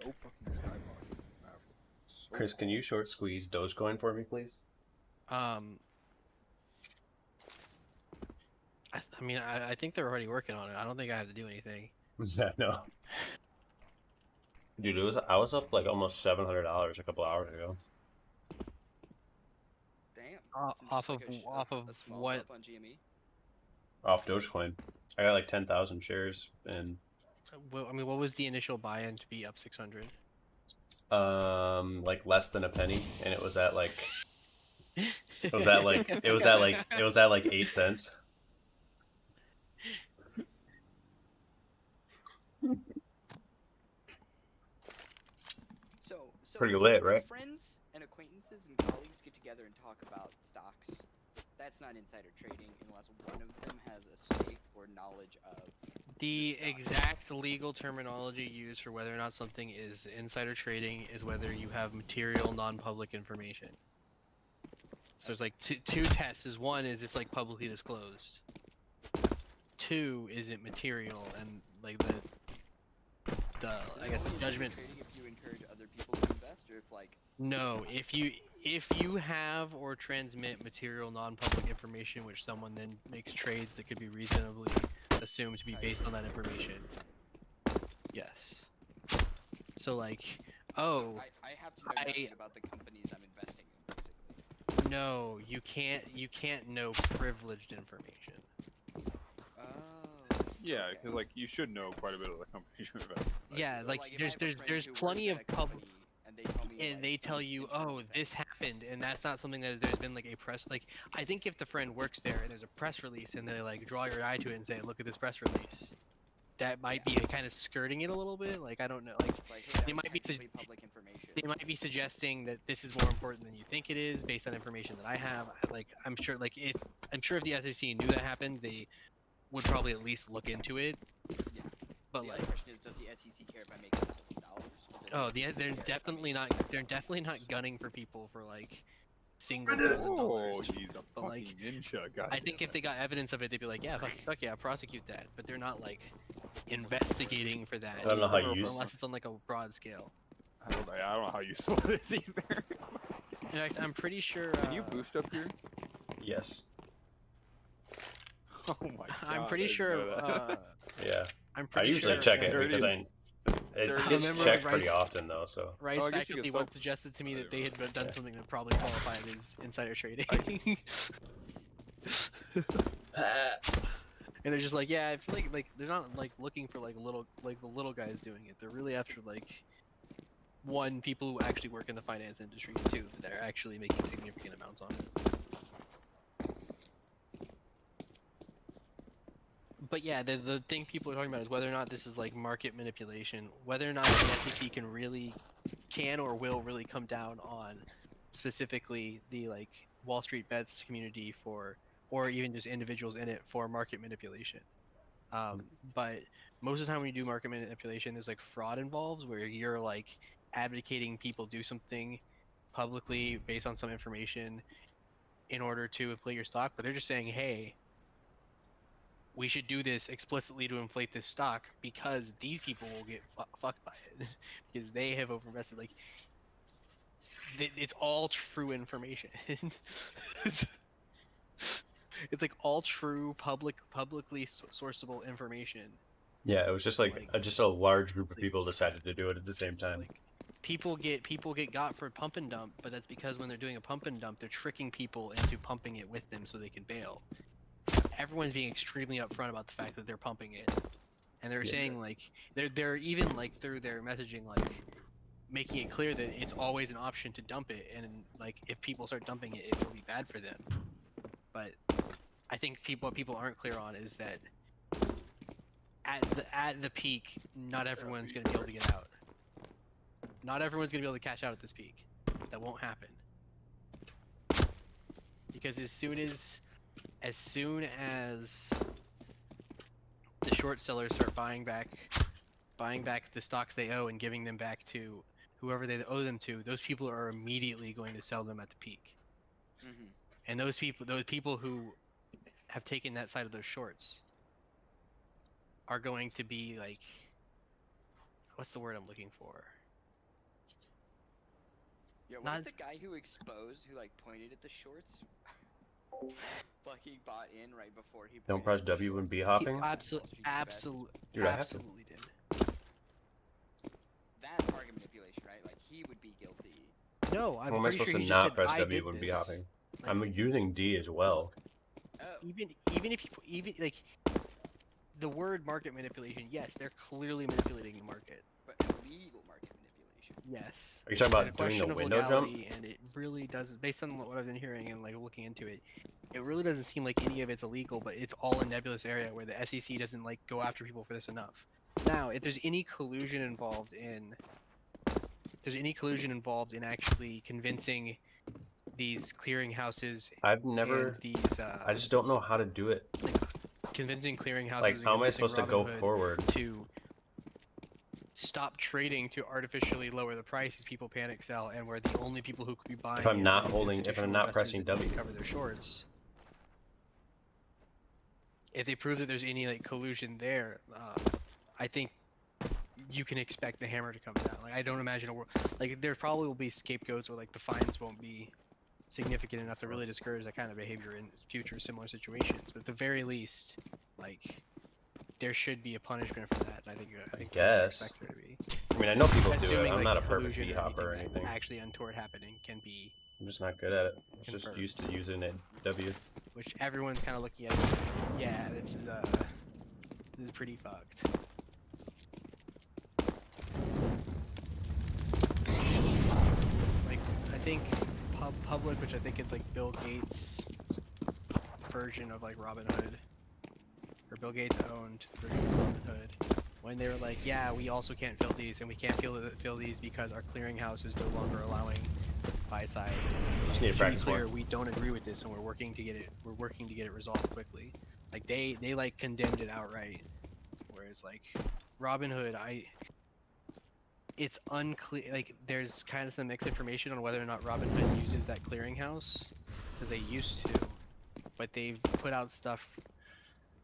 Speaker 3: no fucking skybox in this map. It's so
Speaker 1: Chris, can you short squeeze Dogecoin for me, please?
Speaker 7: I mean, I think they're already working on it. I don't think I have to do anything.
Speaker 1: Yeah, no. Dude, I was up like almost $700 a couple hours ago.
Speaker 6: Damn.
Speaker 7: Off
Speaker 6: Just
Speaker 7: of
Speaker 6: like
Speaker 7: off of
Speaker 6: a small
Speaker 7: what?
Speaker 6: drop on GME?
Speaker 1: Off Dogecoin. I got like 10,000 shares, and
Speaker 7: Well, I mean, what was the initial buy-in to be up 600?
Speaker 1: like less than a penny, and it was at like it was at like 8 cents.
Speaker 6: So
Speaker 1: Pretty lit, right?
Speaker 6: Friends and acquaintances and colleagues get together and talk about stocks. That's not insider trading unless one of them has a stake or knowledge of
Speaker 7: The exact legal terminology used for whether or not something is insider trading is whether you have material non-public information. So there's like two tests. Is one, is this like publicly disclosed? Two, is it material? And like the I guess the judgment.
Speaker 6: Trading if you encourage other people to invest, or if like.
Speaker 7: No, if you have or transmit material non-public information which someone then makes trades that could be reasonably assumed to be based on that information. Yes. So like, oh,
Speaker 6: I have to know nothing about the companies I'm investing in, basically.
Speaker 7: no, you can't know privileged information.
Speaker 6: Oh.
Speaker 3: Yeah,
Speaker 6: okay.
Speaker 3: because like you should know quite a bit of the company you invest in.
Speaker 7: Yeah,
Speaker 6: So,
Speaker 7: like
Speaker 6: if I have a friend
Speaker 7: there's
Speaker 6: who
Speaker 7: plenty
Speaker 6: works
Speaker 7: of
Speaker 6: at a company and they tell me,
Speaker 7: and
Speaker 6: like,
Speaker 7: they
Speaker 6: some
Speaker 7: tell you,
Speaker 6: internal
Speaker 7: oh,
Speaker 6: event.
Speaker 7: this happened, and that's not something that there's been like a press, like, I think if the friend works there and there's a press release and they like draw your eye to it and say, look at this press release, that might be kind of skirting it a little bit. Like, I don't know, like,
Speaker 6: It's like, hey, that
Speaker 7: they
Speaker 6: was
Speaker 7: might be
Speaker 6: technically public information.
Speaker 7: they might be suggesting that this is more important than you think it is based on information that I have. Like, I'm sure if the SEC knew that happened, they would probably at least look into it.
Speaker 6: Yeah.
Speaker 7: But
Speaker 6: The
Speaker 7: like,
Speaker 6: other question is, does the SEC care if I make $1,000?
Speaker 7: oh, they're definitely not. They're definitely not gunning for people for like single $1,000.
Speaker 3: Oh, he's a
Speaker 7: But, like,
Speaker 3: fucking ninja. God
Speaker 7: I think if they got evidence of it, they'd be like, yeah, fuck yeah, prosecute that. But they're not like investigating for that.
Speaker 1: I don't know how you use.
Speaker 7: Unless it's on like a broad scale.
Speaker 3: I don't know how useful it is either.
Speaker 7: In fact, I'm pretty sure.
Speaker 3: Can you boost up here?
Speaker 1: Yes.
Speaker 3: Oh my god.
Speaker 7: I'm pretty sure.
Speaker 1: Yeah.
Speaker 7: I'm
Speaker 1: I
Speaker 7: pretty
Speaker 1: usually
Speaker 7: sure.
Speaker 1: check it
Speaker 3: There it
Speaker 1: because
Speaker 3: is.
Speaker 1: it
Speaker 3: There it
Speaker 1: gets
Speaker 7: is.
Speaker 1: checked
Speaker 7: Rice-
Speaker 1: pretty often though. So.
Speaker 7: Rice
Speaker 3: Oh, I guess you
Speaker 7: faculty
Speaker 3: could
Speaker 7: once
Speaker 3: sell-
Speaker 7: suggested to me that they had done
Speaker 1: Yeah.
Speaker 7: something that probably qualified as insider trading. And they're just like, yeah, I feel like they're not like looking for like the little guys doing it. They're really after like one, people who actually work in the finance industry, two, that are actually making significant amounts on it. But yeah, the thing people are talking about is whether or not this is like market manipulation, whether or not the SEC can or will really come down on specifically the like Wall Street bets community for, or even just individuals in it for market manipulation. But most of the time when you do market manipulation, there's like fraud involved where you're like advocating people do something publicly based on some information in order to inflate your stock, but they're just saying, hey, we should do this explicitly to inflate this stock because these people will get fucked by it because they have overinvested. Like, it's all true information. It's like all true publicly sourceable information.
Speaker 1: Yeah, it was just like just a large group of people decided to do it at the same time.
Speaker 7: Like, people get got for pump and dump, but that's because when they're doing a pump and dump, they're tricking people into pumping it with them so they can bail. Everyone's being extremely upfront about the fact that they're pumping it, and they're saying like they're even like through their messaging like making it clear that it's always an option to dump it, and like if people start dumping it, it will be bad for them. But I think what people aren't clear on is that at the peak, not everyone's gonna be able to get out. Not everyone's gonna be able to cash out at this peak. That won't happen. Because as soon as the short sellers start buying back the stocks they owe and giving them back to whoever they owe them to, those people are immediately going to sell them at the peak.
Speaker 6: Mm-hmm.
Speaker 7: And those people who have taken that side of those shorts are going to be like, what's the word I'm looking for?
Speaker 6: Yeah, what
Speaker 7: Not-
Speaker 6: if the guy who exposed, who like pointed at the shorts, fucking bought in right before he
Speaker 1: Don't
Speaker 6: pointed
Speaker 1: press
Speaker 6: at the
Speaker 1: W and
Speaker 6: shorts?
Speaker 1: B hopping.
Speaker 7: Absolutely,
Speaker 1: Dude, I have to.
Speaker 7: absolutely did.
Speaker 6: That's market manipulation, right? Like he would be guilty.
Speaker 7: No, I'm
Speaker 1: How am I
Speaker 7: pretty
Speaker 1: supposed
Speaker 7: sure
Speaker 1: to
Speaker 7: he just
Speaker 1: not
Speaker 7: said,
Speaker 1: press
Speaker 7: "I
Speaker 1: W
Speaker 7: did
Speaker 1: when B
Speaker 7: this."
Speaker 1: hopping?
Speaker 7: Like,
Speaker 1: I'm using D as well.
Speaker 6: Oh,
Speaker 7: even if you like the word market manipulation, yes, they're clearly manipulating the market.
Speaker 6: but illegal market manipulation.
Speaker 7: Yes.
Speaker 1: Are you talking
Speaker 7: And a
Speaker 1: about doing the
Speaker 7: question of
Speaker 1: window jump?
Speaker 7: legality, and it really does, based on what I've been hearing and like looking into it, it really doesn't seem like any of it's illegal, but it's all a nebulous area where the SEC doesn't like go after people for this enough. Now, if there's any collusion involved in actually convincing these clearinghouses
Speaker 1: I've never.
Speaker 7: and these
Speaker 1: I just don't know how to do it.
Speaker 7: convincing clearinghouses
Speaker 1: Like,
Speaker 7: and
Speaker 1: how am I
Speaker 7: convincing
Speaker 1: supposed to go
Speaker 7: Robinhood
Speaker 1: forward?
Speaker 7: to stop trading to artificially lower the price as people panic sell, and where the only people who could be buying
Speaker 1: If I'm
Speaker 7: it
Speaker 1: not
Speaker 7: are these
Speaker 1: holding, if I'm
Speaker 7: institutional
Speaker 1: not
Speaker 7: investors
Speaker 1: pressing
Speaker 7: that need to
Speaker 1: W.
Speaker 7: cover their shorts. If they prove that there's any like collusion there, I think you can expect the hammer to come down. Like I don't imagine a world like there probably will be scapegoats where like the fines won't be significant enough to really discourage that kind of behavior in future similar situations. But at the very least, like there should be a punishment for that. And I think everyone
Speaker 1: guess.
Speaker 7: expects there to be.
Speaker 1: I mean, I know people do it.
Speaker 7: Assuming
Speaker 1: I'm
Speaker 7: like
Speaker 1: not a perfect
Speaker 7: collusion
Speaker 1: beat
Speaker 7: or
Speaker 1: hopper or
Speaker 7: anything
Speaker 1: anything.
Speaker 7: that actually untoward happening can be,
Speaker 1: I'm just not good at it. I'm just
Speaker 7: Confirmed.
Speaker 1: used to using a W.
Speaker 7: which everyone's kind of looking at. Yeah, this is pretty fucked. Like I think Public, which I think is like Bill Gates' version of like Robinhood, or Bill Gates owned version of Robinhood, when they were like, yeah, we also can't fill these, and we can't fill these because our clearinghouse is no longer allowing buy side.
Speaker 1: Just need to
Speaker 7: To be
Speaker 1: practice
Speaker 7: clear,
Speaker 1: more.
Speaker 7: we don't agree with this, and we're working to get it resolved quickly. Like they like condemned it outright, whereas like Robinhood, it's unclear. Like there's kind of some mixed information on whether or not Robinhood uses that clearinghouse, because they used to, but they've put out stuff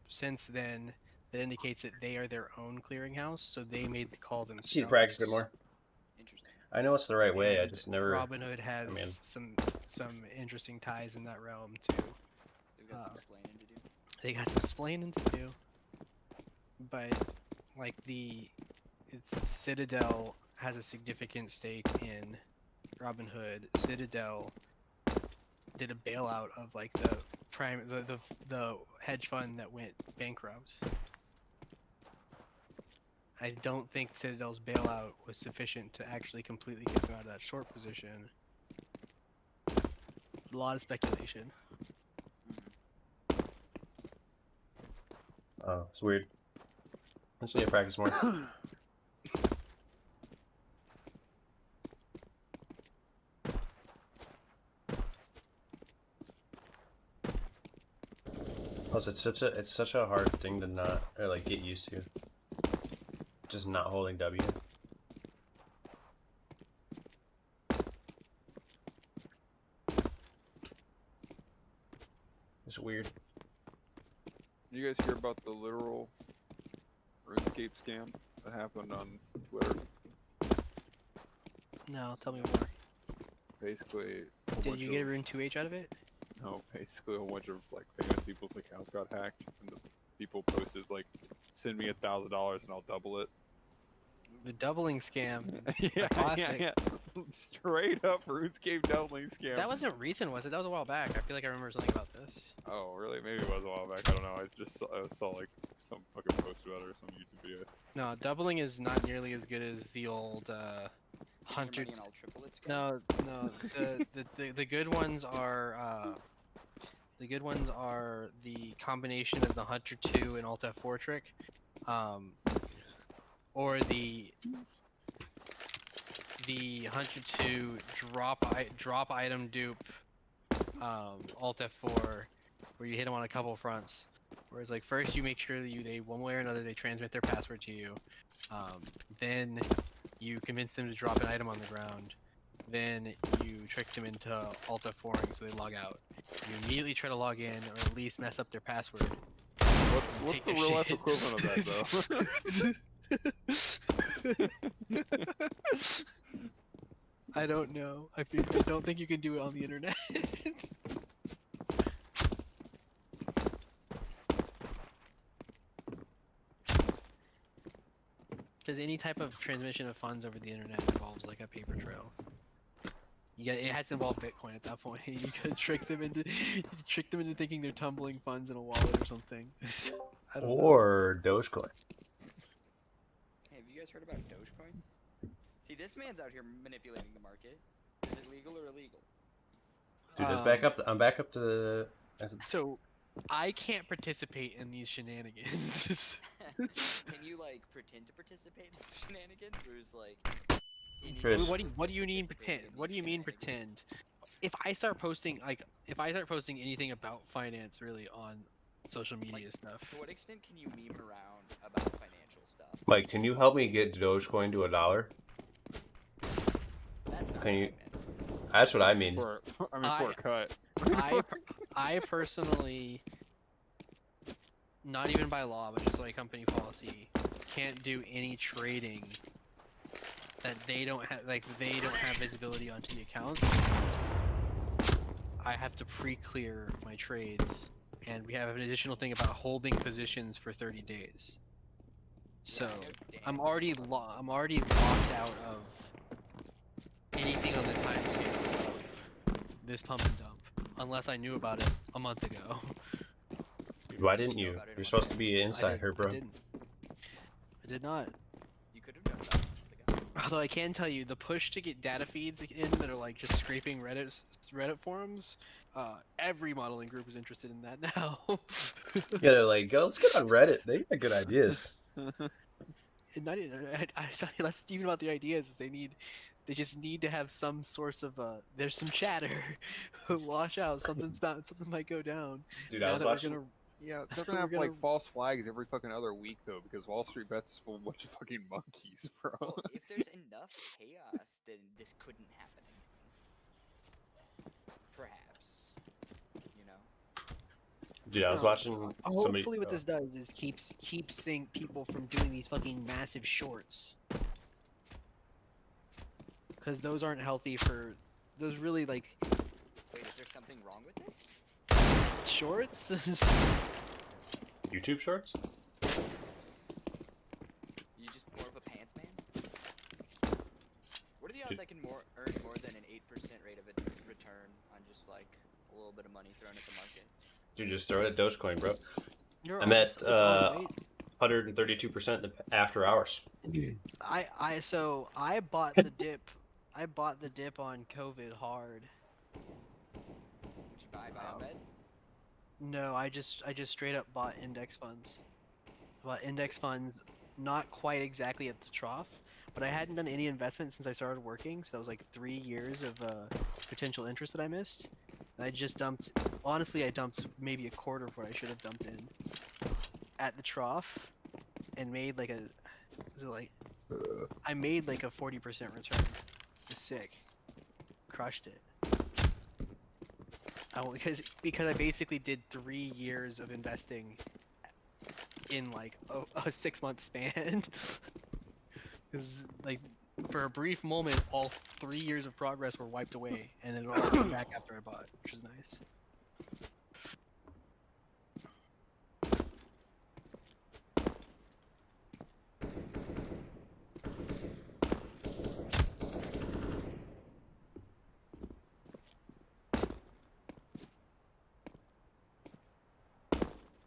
Speaker 7: since then that indicates that they are their own clearinghouse, so they made the call themselves.
Speaker 1: Just need to practice it more.
Speaker 6: Interesting.
Speaker 1: I know it's the right way. I
Speaker 7: And
Speaker 1: just never.
Speaker 7: Robinhood has
Speaker 1: I mean-
Speaker 7: some interesting ties in that realm too.
Speaker 6: They've got some explaining to do.
Speaker 7: They got some explaining to do, but like it's Citadel has a significant stake in Robinhood. Citadel did a bailout of like the hedge fund that went bankrupt. I don't think Citadel's bailout was sufficient to actually completely get them out of that short position. A lot of speculation.
Speaker 1: Oh, it's weird. I just need to practice more. Plus, it's such a hard thing to not or like get used to. Just not holding W. It's weird.
Speaker 3: You guys hear about the literal RuneScape scam that happened on Twitter?
Speaker 7: No, tell me more.
Speaker 3: Basically, a whole
Speaker 7: Did
Speaker 3: bunch
Speaker 7: you get a
Speaker 3: of-
Speaker 7: Rune 2H out of it?
Speaker 3: No, basically a whole bunch of like famous people's accounts got hacked, and the people posted like, "Send me $1,000 and I'll double it."
Speaker 7: The doubling scam.
Speaker 3: yeah,
Speaker 7: classic.
Speaker 3: yeah, straight up RuneScape doubling scam.
Speaker 7: That wasn't recent, was it? That was a while back. I feel like I remember something about this.
Speaker 3: Oh, really? Maybe it was a while back. I don't know. I just saw like some fucking post about it or some YouTube video.
Speaker 7: No, doubling is not nearly as good as the old Hunter.
Speaker 6: Money and I'll triple it scam.
Speaker 7: No. The good ones are the combination of the Hunter 2 and Alt F4 trick, or the Hunter 2 drop item dupe, Alt F4, where you hit them on a couple fronts. Whereas like first you make sure that they one way or another they transmit their password to you, then you convince them to drop an item on the ground, then you trick them into Alt F4ing so they log out. You immediately try to log in or at least mess up their password.
Speaker 3: What's the
Speaker 7: Take
Speaker 3: real
Speaker 7: their
Speaker 3: life
Speaker 7: shit.
Speaker 3: equivalent of that though?
Speaker 7: I don't know. I don't think you can do it on the internet. Because any type of transmission of funds over the internet involves like a paper trail. It has to involve Bitcoin at that point. You could trick them into thinking they're tumbling funds in a wallet or something. I don't know.
Speaker 1: Or Dogecoin.
Speaker 6: Hey, have you guys heard about Dogecoin? See, this man's out here manipulating the market. Is it legal or illegal?
Speaker 1: Dude, that's back up. I'm back up to the.
Speaker 7: So, I can't participate in these shenanigans.
Speaker 6: Can you like pretend to participate in the shenanigans, or is like?
Speaker 1: Chris.
Speaker 7: What do you mean pretend? What do you mean pretend? If I start posting anything about finance really social media stuff.
Speaker 6: To what extent can you meme around about financial stuff?
Speaker 1: Mike, can you help me get Dogecoin to $1?
Speaker 6: That's not
Speaker 1: Can you?
Speaker 6: what I meant.
Speaker 1: That's what I mean.
Speaker 3: For for a cut.
Speaker 7: I personally, not even by law, but just like company policy, can't do any trading that they don't have, like they don't have visibility onto the accounts. I have to pre-clear my trades, and we have an additional thing about holding positions for 30 days. So
Speaker 6: Yeah, I know damn
Speaker 7: I'm
Speaker 6: well
Speaker 7: already
Speaker 6: what
Speaker 7: I'm already locked out of anything on the time scale of this pump and dump, unless I knew about it a month ago.
Speaker 1: Why didn't
Speaker 6: know
Speaker 1: you?
Speaker 6: about it
Speaker 1: You're
Speaker 6: a
Speaker 1: supposed
Speaker 6: month
Speaker 1: to be an insider,
Speaker 7: I
Speaker 1: bro.
Speaker 7: didn't. I did not.
Speaker 6: You could have done that a month ago.
Speaker 7: Although I can tell you, the push to get data feeds in that are like just scraping Reddit forums, every modeling group is interested in that now.
Speaker 1: Yeah, they're like, go, let's get on Reddit. They got good ideas.
Speaker 7: And not even, that's even about the ideas. Is they just need to have some source of there's some chatter. Watch out, something might go down.
Speaker 1: Dude, I
Speaker 7: Now
Speaker 1: was
Speaker 7: that
Speaker 1: watching.
Speaker 7: we're gonna,
Speaker 3: Yeah, they're
Speaker 7: We're
Speaker 3: gonna have
Speaker 7: gonna-
Speaker 3: like false flags every fucking other week though, because Wall Street bets is full of a bunch of fucking monkeys, bro.
Speaker 6: Well, if there's enough chaos, then this couldn't happen again. Perhaps. You know?
Speaker 1: Dude, I was
Speaker 7: No.
Speaker 1: watching somebody.
Speaker 7: hopefully what
Speaker 1: oh,
Speaker 7: this does is keeps people from doing these fucking massive shorts. Because those aren't healthy for those really like
Speaker 6: Wait, is there something wrong with this?
Speaker 7: shorts.
Speaker 1: YouTube Shorts.
Speaker 6: You just more of a pants man? What are the odds
Speaker 1: Dude.
Speaker 6: I can earn more than an 8% rate of a return on just like a little bit of money thrown at the market?
Speaker 1: Dude, just throw it at Dogecoin, bro.
Speaker 7: You're
Speaker 1: I'm at
Speaker 7: it's alright.
Speaker 1: 132% after hours.
Speaker 7: I bought the dip. I bought the dip on COVID hard.
Speaker 6: Would you buy Biomed?
Speaker 7: No, I just straight up bought index funds. Bought index funds, not quite exactly at the trough, but I hadn't done any investment since I started working, so that was like 3 years of potential interest that I missed. And I just dumped. Honestly, I dumped maybe a quarter of what I should have dumped in at the trough, and made like a. Was it like? I made like a 40% return. It's sick. Crushed it. Oh, because I basically did 3 years of investing in like a 6-month span. Because like for a brief moment, all 3 years of progress were wiped away, and it all came back after I bought, which is nice.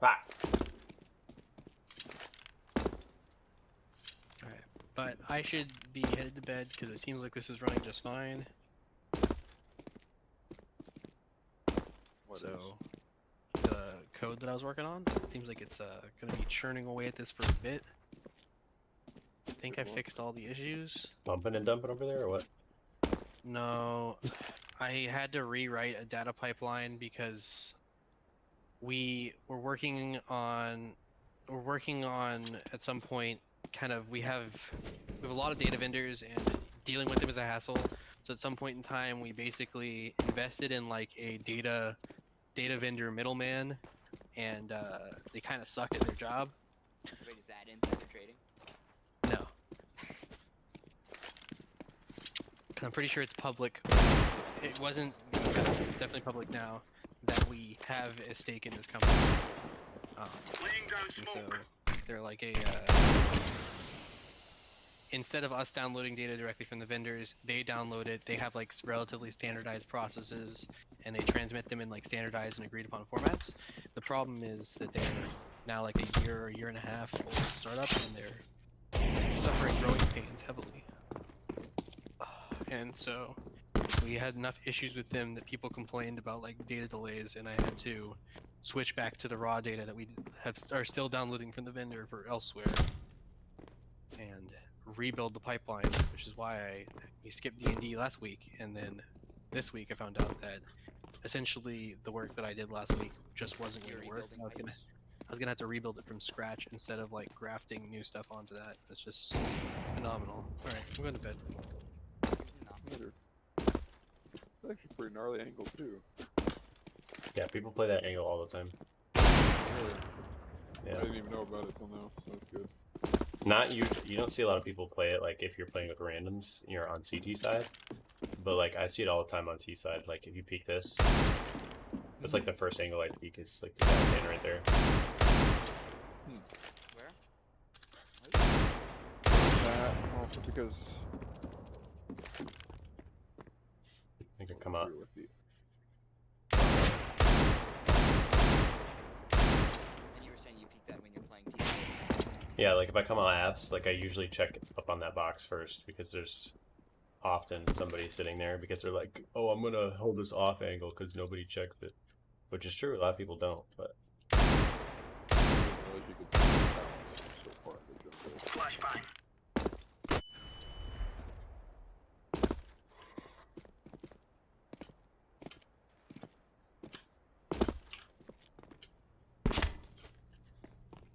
Speaker 1: Ah,
Speaker 7: Alright, but I should be headed to bed because it seems like this is running just fine.
Speaker 3: What
Speaker 7: So
Speaker 3: is?
Speaker 7: the code that I was working on seems like it's gonna be churning away at this for a bit. I think I
Speaker 3: Good luck.
Speaker 7: fixed all the issues.
Speaker 1: bumping and dumping over there or what?
Speaker 7: No, I had to rewrite a data pipeline because we were working on at some point kind of we have a lot of data vendors and dealing with them is a hassle. So at some point in time we basically invested in like a data vendor middleman, and they kind of suck at their job.
Speaker 6: Wait, is that insider trading?
Speaker 7: No. 'Cause I'm pretty sure it's public. It wasn't. It's definitely public now that we have a stake in this company.
Speaker 5: Laying down
Speaker 7: And
Speaker 5: smoke.
Speaker 7: so they're like a. Instead of us downloading data directly from the vendors, they download it. They have like relatively standardized processes, and they transmit them in like standardized and agreed upon formats. The problem is that they're now like a year or a year and a half old startup, and they're suffering growing pains heavily. And so we had enough issues with them that people complained about like data delays, and I had to switch back to the raw data that we are still downloading from the vendor for elsewhere, and rebuild the pipeline, which is why we skipped D&D last week, and then this week I found out that essentially the work that I did last week just wasn't
Speaker 6: You're
Speaker 7: going to work.
Speaker 6: rebuilding
Speaker 7: I was gonna have to rebuild it from scratch instead of like grafting new stuff onto that. It's just phenomenal. All right, I'm going to bed.
Speaker 6: No.
Speaker 2: Later. It's actually a pretty gnarly angle too.
Speaker 1: Yeah, people play that angle all the time.
Speaker 2: Really?
Speaker 1: Yeah.
Speaker 2: I didn't even know about it till now, so that's good.
Speaker 1: Not usually. You don't see a lot of people play it like if you're playing with randoms, you're on CT side. But like I see it all the time on T side. Like if you peek this, that's like the first angle I peek is like the guy standing right there.
Speaker 6: Where?
Speaker 2: That also because
Speaker 1: I could come out.
Speaker 2: with the
Speaker 6: And you were saying you peek that when you're playing TV.
Speaker 1: Yeah, like if I come on apps, like I usually check up on that box first because there's often somebody sitting there because they're like, oh, I'm gonna hold this off angle because nobody checked it, which is true. A lot of people don't, but
Speaker 2: I didn't realize you could see the balance so far in the jump there.
Speaker 5: Flashbang.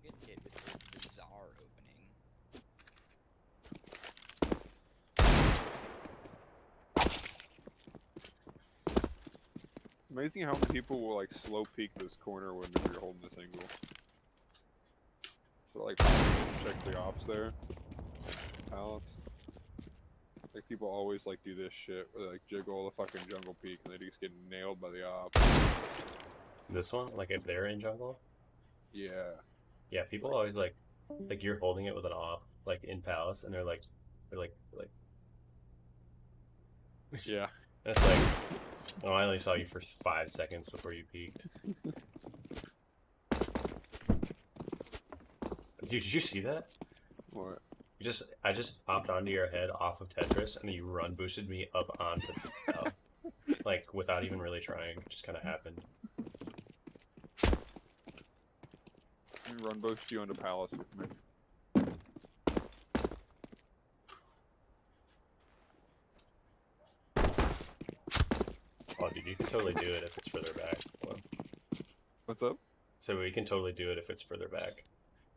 Speaker 6: Get hit with this bizarre opening.
Speaker 3: It's amazing how many people will like slow peek this corner when you're holding this angle. So like check the ops there. Palace. Like people always like do this shit where they like jiggle the fucking jungle peak and they just get nailed by the ops.
Speaker 1: this one, like if they're in jungle,
Speaker 3: Yeah.
Speaker 1: yeah, people always like you're holding it with an op, like in palace, and they're like,
Speaker 3: Yeah.
Speaker 1: and it's like, oh, I only saw you for 5 seconds before you peeked. Did you see that?
Speaker 2: What?
Speaker 1: I just popped onto your head off of Tetris, and then you run boosted me up onto, like without even really trying. It just kind of happened.
Speaker 3: Run boost you into Palace with me.
Speaker 1: Oh, dude, you can totally do it if it's further back. Well,
Speaker 3: What's up?
Speaker 1: so we can totally do it if it's further back,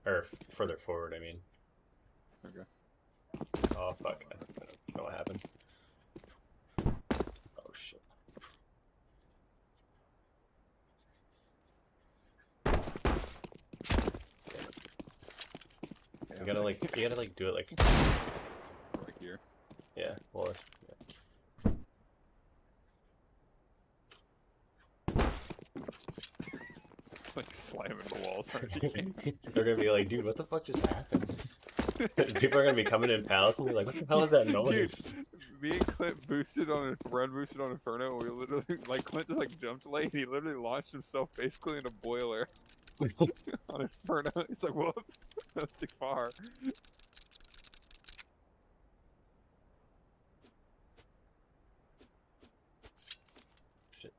Speaker 1: or further forward. I mean.
Speaker 3: Okay.
Speaker 1: Oh fuck! I don't know what happened. Oh shit! You gotta like do it like
Speaker 3: Right here.
Speaker 1: yeah. Well, it's,
Speaker 3: Like slamming the walls.
Speaker 1: yeah. They're gonna be like, dude, what the fuck just happened? People are gonna be coming in Palace and be like, what the hell is that noise?
Speaker 3: Dude, me and Clint boosted on Inferno. And we literally like Clint just like jumped late. He literally launched himself basically in a boiler on Inferno. He's like, whoops, that was too far.
Speaker 1: Shit.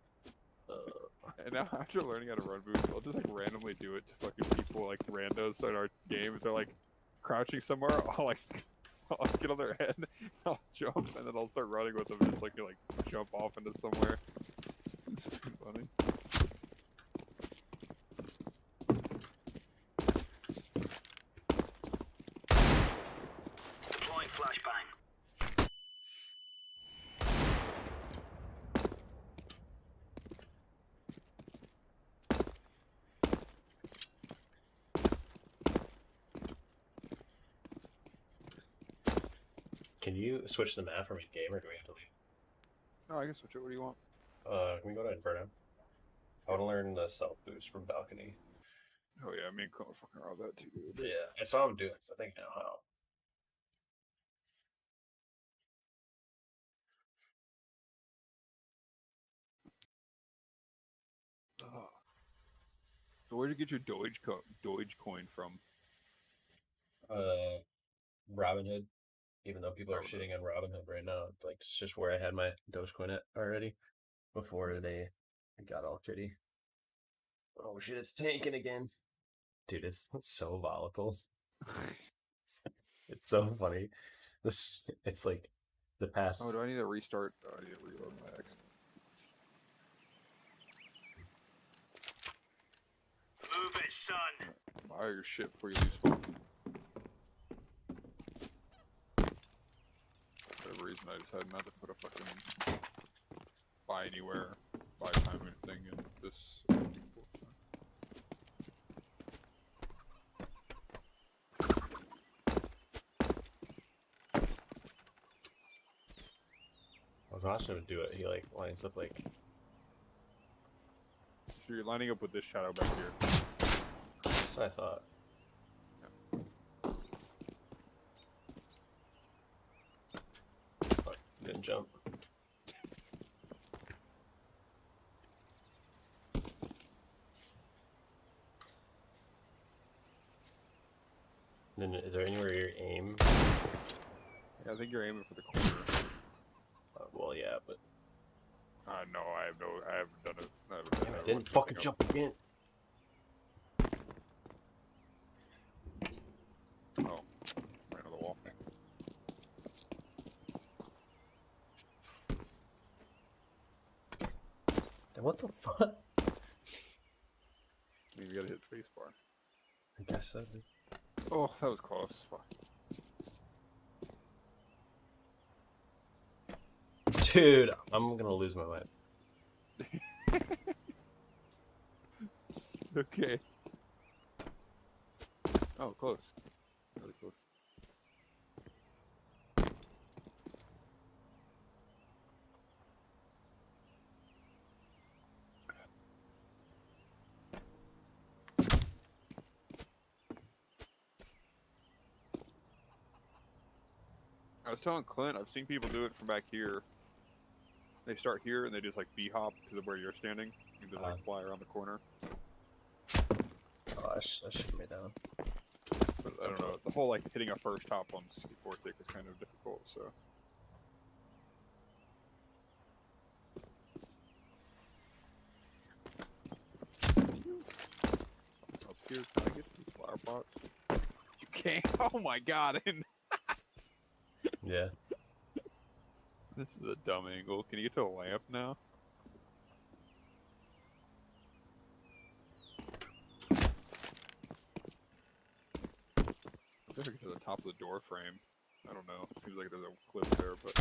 Speaker 3: And now after learning how to run boost, I'll just like randomly do it to fucking people like randos in our game. If they're like crouching somewhere, I'll get on their head, I'll jump, and then I'll start running with them, just like jump off into somewhere. It's funny.
Speaker 5: Deploying flashbang.
Speaker 1: Can you switch the map from in game, or do we have to leave?
Speaker 3: No, I can switch it. What do you want?
Speaker 1: Can we go to Inferno? I want to learn the self boost from balcony.
Speaker 3: Oh yeah, me and Clint were fucking around that too.
Speaker 1: Yeah, I saw him do it, so I think I know how.
Speaker 3: So where'd you get your Doge coin from?
Speaker 1: Robinhood. Even though people are
Speaker 3: Robinhood.
Speaker 1: shitting on Robinhood right now, like it's just where I had my Dogecoin at already before they got all shitty. Oh shit, it's tanking again. Dude, it's so volatile. It's so funny. It's like the past.
Speaker 3: Oh, do I need to restart? Oh, I need to reload my X.
Speaker 5: Move it, son.
Speaker 3: Buy your shit before you leave spawn. For whatever reason, I decided not to put a fucking buy anywhere, buy time anything in this.
Speaker 1: I was watching him do it. He like lines up like.
Speaker 3: So you're lining up with this shadow back here.
Speaker 1: That's what I thought. Fuck, didn't jump. Then is there anywhere you aim?
Speaker 3: Yeah, I think you're aiming for the corner.
Speaker 1: Well, yeah, but
Speaker 3: No, I haven't done it.
Speaker 1: damn, I didn't fucking jump again.
Speaker 3: Oh, right on the wall.
Speaker 1: Then what the fuck?
Speaker 3: You gotta hit spacebar.
Speaker 1: I guess so. Dude.
Speaker 3: Oh, that was close. Fuck.
Speaker 1: Dude, I'm gonna lose my mind.
Speaker 3: Okay. Oh, close. Really close. I was telling Clint, I've seen people do it from back here. They start here and they just like B-hop to where you're standing. And then like fly around the corner.
Speaker 1: Oh, I should have made that one.
Speaker 3: But I don't know. The whole like hitting a first hop on 64 thick is kind of difficult, so. Up here, can I get these flower pots? You can't. Oh my god!
Speaker 1: Yeah.
Speaker 3: This is a dumb angle. Can you get to the lamp now? I think I get to the top of the door frame. I don't know. Seems like there's a cliff there, but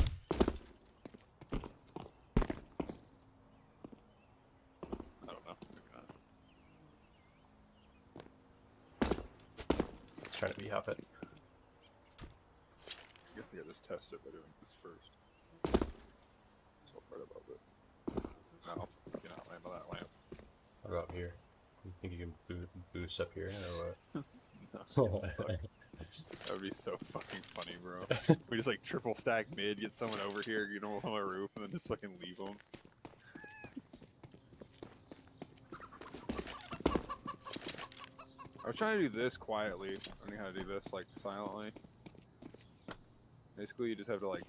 Speaker 3: I don't know. Maybe not.
Speaker 1: Let's try to be-hop it.
Speaker 3: I guess I gotta just test it by doing this first. So right above it. No, you cannot land on that lamp.
Speaker 1: What about here? You think you can boost up here or
Speaker 3: No,
Speaker 1: what?
Speaker 3: that would be so fucking funny, bro. We just like triple stack mid, get someone over here, get them on the roof, and then just fucking leave them. I was trying to do this quietly. Learning how to do this like silently. Basically, you just have to like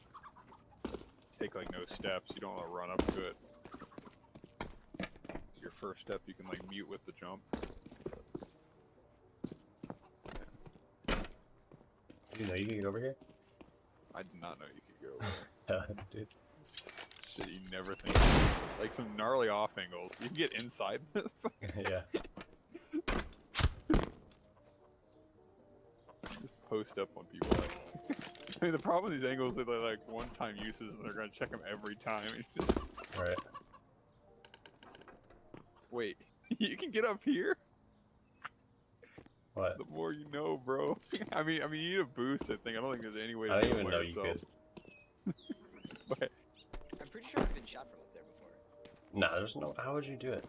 Speaker 3: take like no steps. You don't want to run up to it. So your first step, you can like mute with the jump.
Speaker 1: Do you know you can get over here?
Speaker 3: I did not know you could go over there.
Speaker 1: Dude.
Speaker 3: Shit, you never think. Like some gnarly off angles. You can get inside this.
Speaker 1: Yeah.
Speaker 3: Just post up on people. I mean, the problem with these angles is they're like one-time uses, and they're gonna check them every time.
Speaker 1: Right.
Speaker 3: Wait, you can get up here?
Speaker 1: What?
Speaker 3: The more you know, bro. I mean, you need a boost. I think. I don't think there's any way to
Speaker 1: I
Speaker 3: do
Speaker 1: didn't
Speaker 3: it
Speaker 1: even
Speaker 3: by
Speaker 1: know you
Speaker 3: yourself.
Speaker 1: could.
Speaker 3: But
Speaker 6: I'm pretty sure I've been shot from up there before.
Speaker 1: Nah, there's no. How would you do it?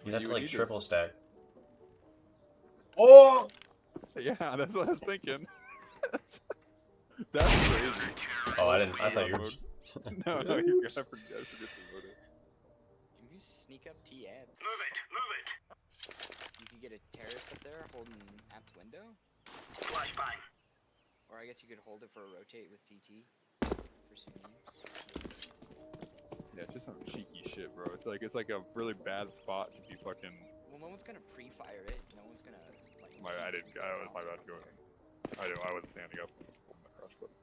Speaker 1: You'd have
Speaker 3: You
Speaker 1: to
Speaker 3: would
Speaker 1: like
Speaker 3: need
Speaker 1: triple
Speaker 3: this-
Speaker 1: stack. Oh!
Speaker 3: yeah, that's what I was thinking. That's crazy.
Speaker 1: Oh, I didn't. I thought you were.
Speaker 3: No, you're good. I forget to load it.
Speaker 6: Can you sneak up T-abs?
Speaker 5: Move it, move it.
Speaker 6: You could get a terrorist up there holding apt window.
Speaker 5: Flashbang.
Speaker 6: Or I guess you could hold it for a rotate with CT. For some use.
Speaker 3: Yeah, it's just some cheeky shit, bro. It's like a really bad spot to be fucking.
Speaker 6: Well, no one's gonna pre-fire it. No one's gonna like.
Speaker 3: I was my bad going. I wasn't standing up. Holding the crush button.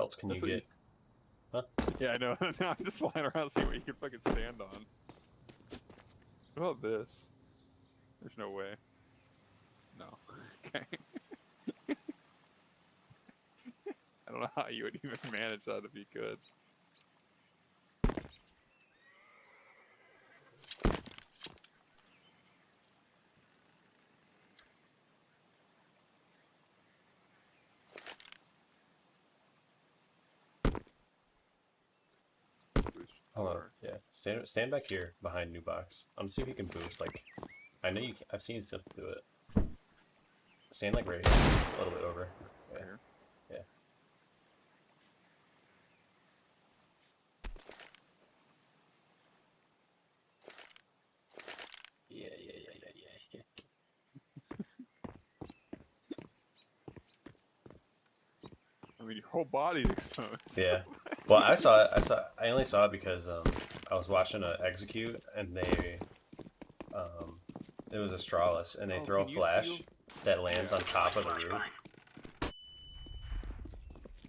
Speaker 1: else can
Speaker 3: That's
Speaker 1: you
Speaker 3: what
Speaker 1: get?
Speaker 3: Yeah, I know. Now I'm just flying around seeing what you can fucking stand on. What about this? There's no way. No. Okay. I don't know how you would even manage that if you could.
Speaker 1: Hold on. Yeah. Stand back here behind new box. I'm gonna see if you can boost. Like, I know you can. I've seen some do it. Stand like right here, a little bit over. Yeah.
Speaker 3: Right here?
Speaker 1: Yeah. Yeah.
Speaker 3: I mean, your whole body's exposed.
Speaker 1: Yeah. Well, I saw it. I only saw it because I was watching a execute and it was a strawless and they
Speaker 3: Oh,
Speaker 1: throw a
Speaker 3: can you
Speaker 1: flash
Speaker 3: see-
Speaker 1: that lands on top of the roof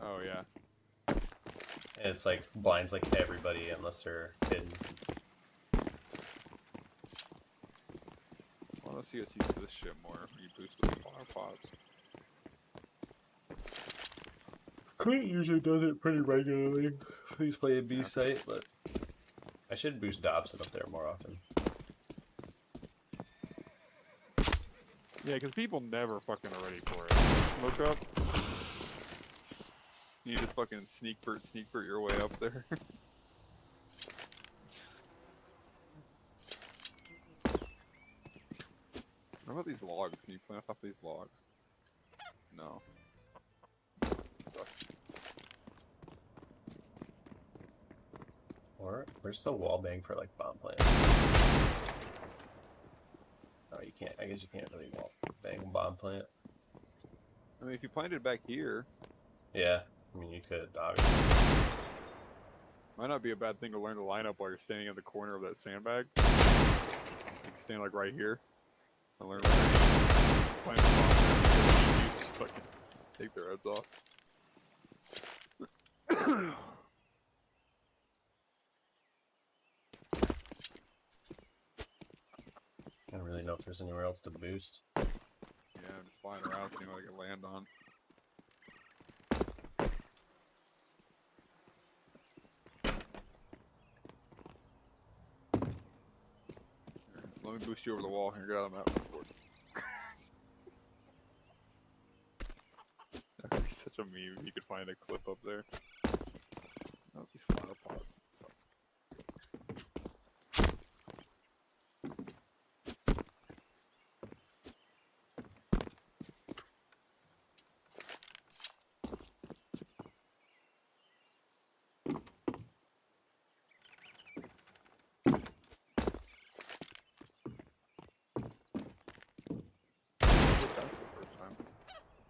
Speaker 3: Oh, yeah.
Speaker 1: and it's like blinds like everybody unless they're hidden.
Speaker 3: I want to see us use this shit more when you boost with the flower pots.
Speaker 1: Clint usually does it pretty regularly. Please play a B site, but I should boost Dobson up there more often.
Speaker 3: Yeah, because people never fucking are ready for it. Smoke up. You just fucking sneak bird your way up there. What about these logs? Can you plant off these logs? No.
Speaker 1: Or where's the wall bang for like bomb plant? Oh, you can't. I guess you can't really wall bang bomb plant.
Speaker 3: I mean, if you planted it back here,
Speaker 1: Yeah, I mean you could obviously.
Speaker 3: might not be a bad thing to learn to line up while you're standing in the corner of that sandbag. You can stand like right here and learn plant the bomb there. Just fucking take their heads off.
Speaker 1: I don't really know if there's anywhere else to boost.
Speaker 3: Yeah, I'm just flying around seeing what I can land on. Let me boost you over the wall here. Get out of the map. That'd be such a meme if you could find a clip up there. Oh, these flower pots.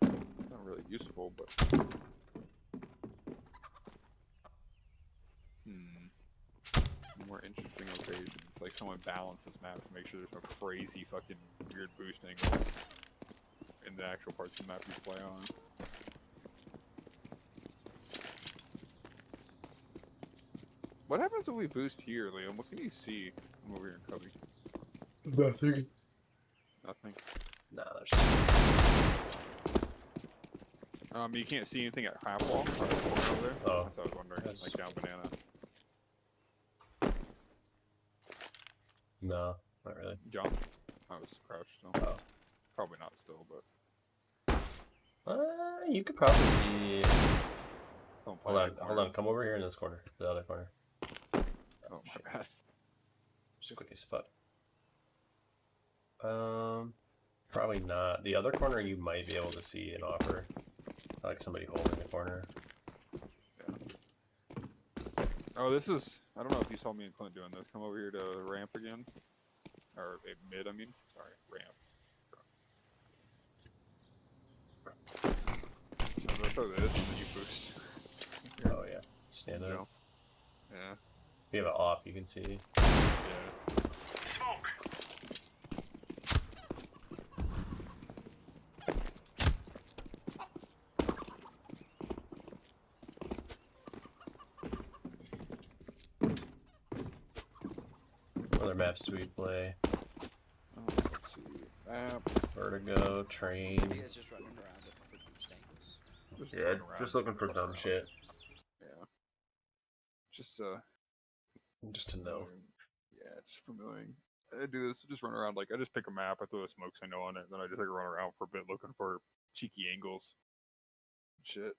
Speaker 3: Not really useful, but more interesting occasions. Like someone balance this map to make sure there's no crazy fucking weird boost angles in the actual parts of the map you play on. What happens if we boost here, Liam? What can you see? I'm over here in Cubby.
Speaker 1: Nothing.
Speaker 3: Nothing.
Speaker 1: Nah, there's.
Speaker 3: You can't see anything at half wall over there.
Speaker 1: Oh.
Speaker 3: That's what I was wondering.
Speaker 1: Yes.
Speaker 3: Like down banana.
Speaker 1: No, not really.
Speaker 3: Jump. I was crouched still.
Speaker 1: Oh.
Speaker 3: Probably not still, but.
Speaker 1: You could probably see.
Speaker 3: Someone
Speaker 1: Hold
Speaker 3: playing
Speaker 1: on,
Speaker 3: in the
Speaker 1: hold
Speaker 3: corner.
Speaker 1: on. Come over here in this corner, the other corner.
Speaker 3: Oh,
Speaker 1: shit.
Speaker 3: my bad.
Speaker 1: Just quick as fuck. Probably not. The other corner you might be able to see an offer, like somebody holding the corner.
Speaker 3: Yeah. Oh, this is. I don't know if you saw me and Clint doing this. Come over here to ramp again, or mid. I mean, sorry, ramp. I'm gonna throw this, and then you boost.
Speaker 1: Oh yeah, stand up.
Speaker 3: Jump. Yeah.
Speaker 1: If you have an op, you can see.
Speaker 3: Yeah.
Speaker 5: Smoke.
Speaker 1: other maps do we play?
Speaker 3: Let's see. Map.
Speaker 1: Vertigo, train.
Speaker 6: You guys just running around looking for boost angles.
Speaker 3: Just
Speaker 1: Yeah,
Speaker 3: going around,
Speaker 1: just looking for dumb
Speaker 3: around.
Speaker 1: shit.
Speaker 3: Yeah. Just
Speaker 1: Just to know.
Speaker 3: Yeah, just for knowing. I do this. Just run around. Like I just pick a map. I throw the smokes I know on it. And then I just like run around for a bit looking for cheeky angles. Shit.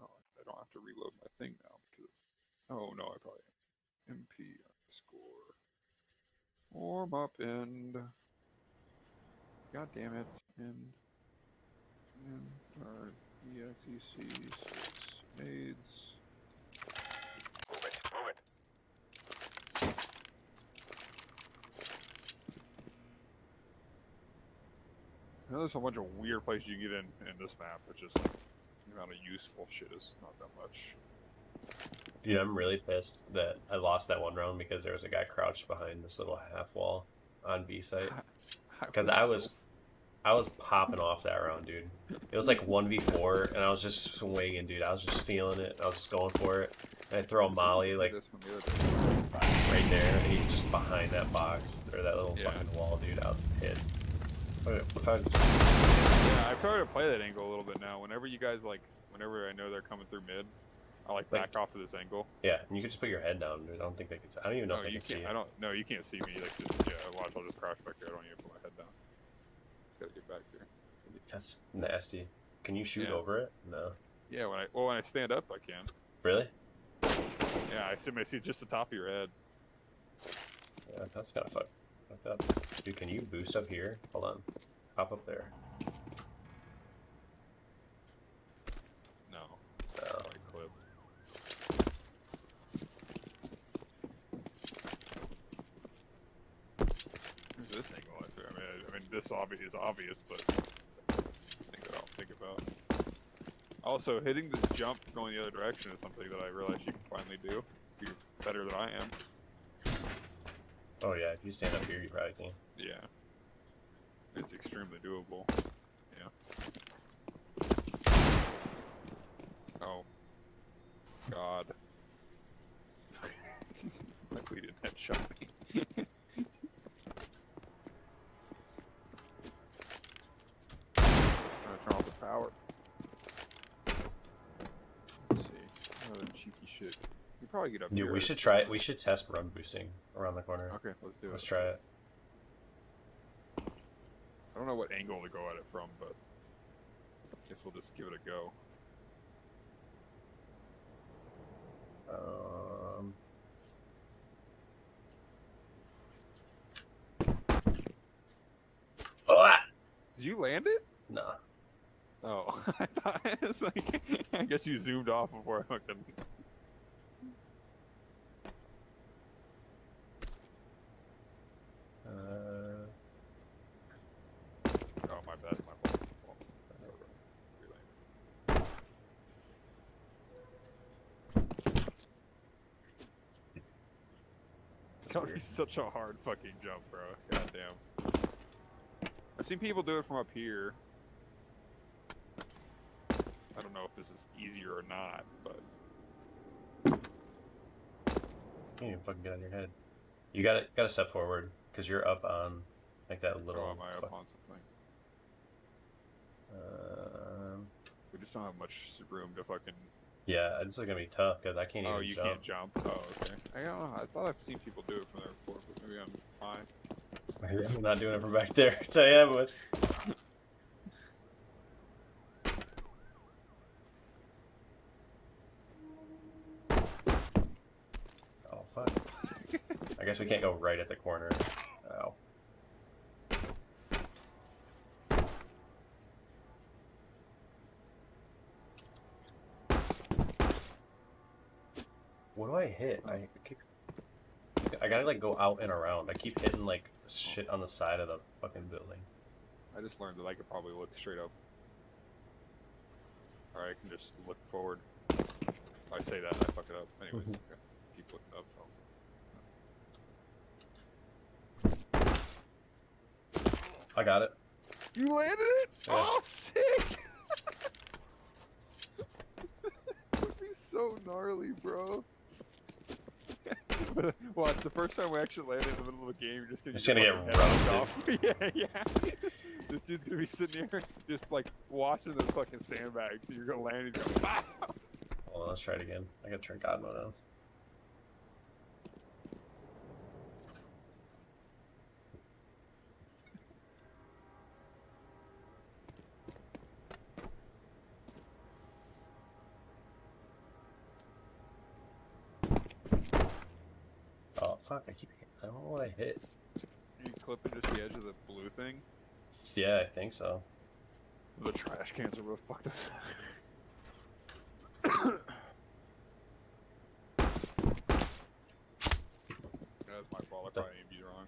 Speaker 3: Oh, I don't have to reload my thing now because. Oh no, I probably MP underscore warm up end. God damn it. And our EXEC 6 nades.
Speaker 5: Move it. Move it.
Speaker 3: I know there's a bunch of weird places you get in this map. It's just like the amount of useful shit is not that much.
Speaker 1: Dude, I'm really pissed that I lost that one round because there was a guy crouched behind this little half wall on B site. Because I was popping off that round, dude. It was like 1v4, and I was just swinging, dude. I was just feeling it. I was just going for it. And I throw a molly like right there, and he's just behind that box or that little fucking wall, dude. I was pissed. If I
Speaker 3: Yeah, I've tried to play that angle a little bit now. Whenever you guys whenever I know they're coming through mid, I like back off of this angle.
Speaker 1: Yeah, and you can just put your head down, dude. I don't think they can. I don't even know if they can see it.
Speaker 3: No, you can't see me. Like, watch. I'll just crouch back there. I don't even put my head down. Just gotta get back there.
Speaker 1: That's nasty. Can you shoot
Speaker 3: Yeah.
Speaker 1: over it? No.
Speaker 3: Yeah, when I stand up, I can.
Speaker 1: Really?
Speaker 3: Yeah, I see just the top of your head.
Speaker 1: Yeah, that's kind of fucked up. Dude, can you boost up here? Hold on. Hop up there.
Speaker 3: No.
Speaker 1: Oh.
Speaker 3: Like clip. Who's this angle out there? I mean, this is obvious, but thing that I don't think about. Also, hitting this jump going the other direction is something that I realize you can finally do. You're better than I am.
Speaker 1: Oh yeah, if you stand up here, you probably can.
Speaker 3: Yeah. It's extremely doable. Yeah. Oh. God. Like we didn't headshot me. I'm gonna turn off the power. Let's see. Another cheeky shit. You probably get up
Speaker 1: Dude,
Speaker 3: here.
Speaker 1: we should try it. We should test run boosting around the corner.
Speaker 3: Okay, let's do it.
Speaker 1: Let's try it.
Speaker 3: I don't know what angle to go at it from, but I guess we'll just give it a go.
Speaker 1: Ah!
Speaker 3: Did you land it?
Speaker 1: Nah.
Speaker 3: Oh, I thought it was like, I guess you zoomed off before I fucking. Oh, my bad, my fault. It's gonna be such a hard fucking jump, bro. God damn. I've seen people do it from up here. I don't know if this is easier or not, but
Speaker 1: Can't even fucking get on your head. You gotta step forward because you're up on like that little.
Speaker 3: am I up on something? We just don't have much room to fucking.
Speaker 1: Yeah, it's gonna be tough because I can't even
Speaker 3: Oh, you
Speaker 1: jump.
Speaker 3: can't jump. Oh, okay. I don't know. I thought I've seen people do it from there before, but maybe I'm high.
Speaker 1: I'm not doing it from back there. So yeah, but. Oh fuck. I guess we can't go right at the corner. Ow. What do I hit? I gotta like go out and around. I keep hitting like shit on the side of the fucking building.
Speaker 3: I just learned that I could probably look straight up. Or I can just look forward. I say that, I fuck it up. Anyways, okay. Keep looking up.
Speaker 1: I got it.
Speaker 3: You landed it?
Speaker 1: Yeah.
Speaker 3: Oh, sick!
Speaker 2: That would be so gnarly, bro.
Speaker 3: What Watch, the first time we actually land in the middle of a game, you're just gonna,
Speaker 1: Just gonna get
Speaker 3: fucking head
Speaker 1: roasted.
Speaker 3: off. Yeah. This dude's gonna be sitting here, just like watching those fucking sandbags. And you're gonna land and go, ah!
Speaker 1: Hold on, let's try it again. I gotta turn God mode on. Oh fuck! I don't know what I hit.
Speaker 3: You clipping just the edge of the blue thing?
Speaker 1: Yeah, I think so.
Speaker 3: The trash cans are both fucked up. That's my fault. I probably aimed you wrong.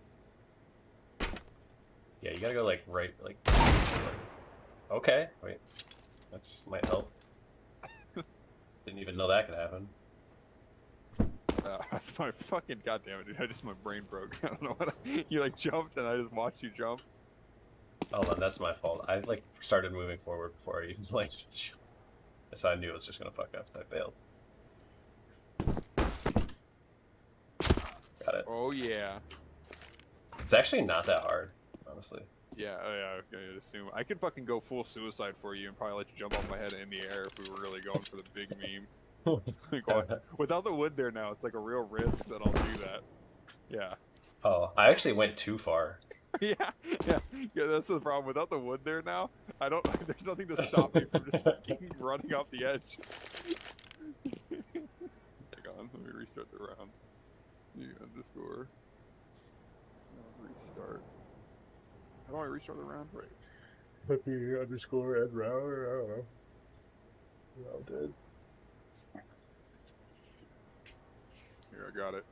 Speaker 1: Yeah, you gotta go like right, like. Okay, wait, that's might help. Didn't even know that could happen.
Speaker 3: That's my fucking goddamn it, dude. My brain broke. I don't know what. You like jumped and I just watched you jump.
Speaker 1: Hold on, that's my fault. I like started moving forward before I even like. So I knew it was just gonna fuck up. So I failed. Got it.
Speaker 3: Oh yeah.
Speaker 1: It's actually not that hard, honestly.
Speaker 3: Yeah, yeah, I'd assume. I could fucking go full suicide for you and probably let you jump off my head in the air if we were really going for the big meme. Like, without the wood there now, it's like a real risk that I'll do that. Yeah.
Speaker 1: Oh, I actually went too far.
Speaker 3: Yeah, that's the problem. Without the wood there now, I don't. There's nothing to stop me from just fucking running off the edge. Hang on, let me restart the round. You underscore. Restart. How do I restart the round? Right.
Speaker 1: Happy underscore Ed round. I don't know. Round dead.
Speaker 3: Here, I got it.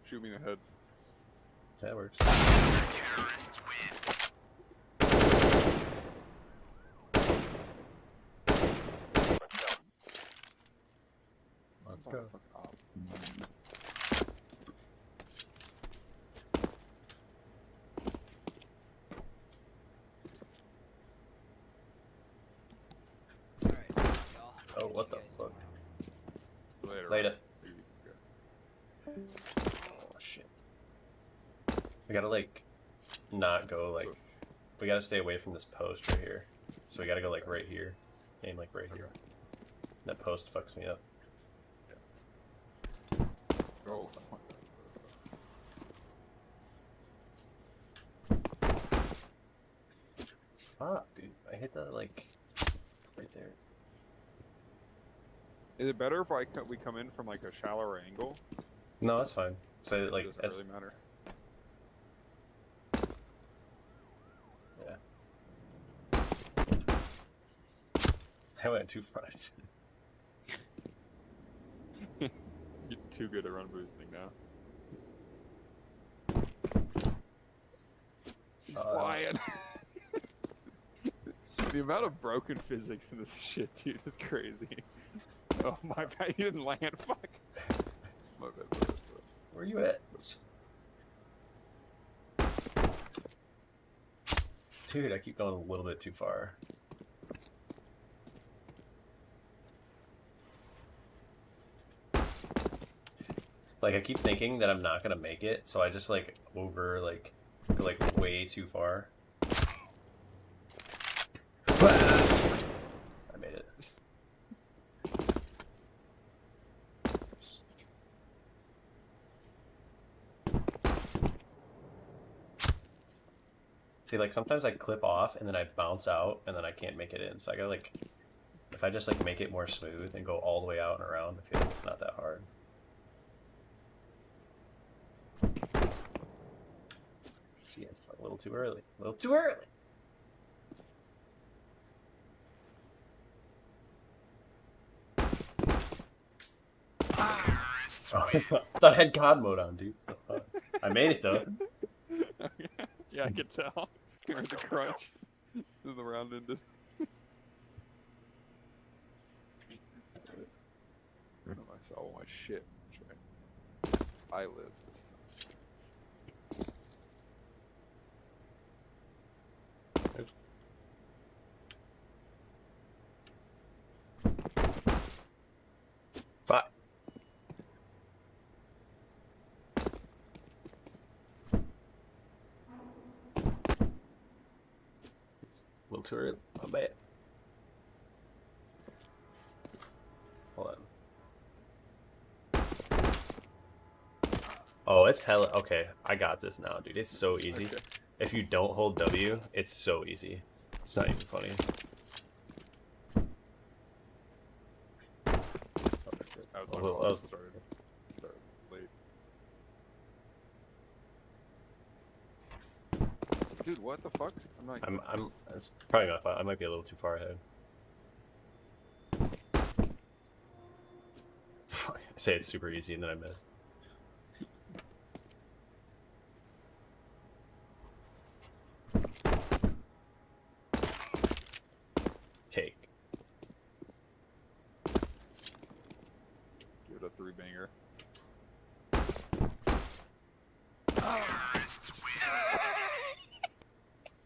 Speaker 3: Shoot me in the head.
Speaker 1: That works. Let's go.
Speaker 6: Alright, y'all.
Speaker 1: Oh, what the fuck?
Speaker 3: Later.
Speaker 1: Later.
Speaker 3: Okay.
Speaker 1: Oh shit. We gotta like not go like we gotta stay away from this post right here. So we gotta go like right here. Aim like right here. That post fucks me up.
Speaker 3: Oh.
Speaker 1: Fuck, dude. I hit that like right there.
Speaker 3: Is it better if we come in from like a shallower angle?
Speaker 1: No, that's fine. So like
Speaker 3: It doesn't
Speaker 1: that's
Speaker 3: really matter.
Speaker 1: I went too far.
Speaker 3: You're too good at run boosting now. He's flying. The amount of broken physics in this shit, dude, is crazy. Oh my bad, you didn't land. Fuck. My bad.
Speaker 1: Where you at? Dude, I keep going a little bit too far. Like I keep thinking that I'm not gonna make it, so I just like go like way too far. I made it. Oops. See, like sometimes I clip off and then I bounce out and then I can't make it in. So I gotta like, if I just like make it more smooth and go all the way out and around, I feel like it's not that hard. See, it's a little too early. A little too early. Oh, I thought I had God mode on, dude. I made it though.
Speaker 3: Yeah, I could tell. You heard the crunch. Then the round ended. I saw all my shit. I live this time.
Speaker 1: Bye. little too early. My bad. Hold on. Oh, it's hella. Okay, I got this now, dude. It's so easy.
Speaker 3: Okay.
Speaker 1: If you don't hold W, it's so easy. It's not even funny. Oh, shit.
Speaker 3: That was
Speaker 1: Oh,
Speaker 3: my
Speaker 1: well,
Speaker 3: fault.
Speaker 1: that was-
Speaker 3: Started late.
Speaker 2: Dude, what the fuck? I'm not.
Speaker 1: I'm. It's probably not fun. I might be a little too far ahead. Fuck. I say it's super easy and then I miss. Cake.
Speaker 3: Give it a 3-banger.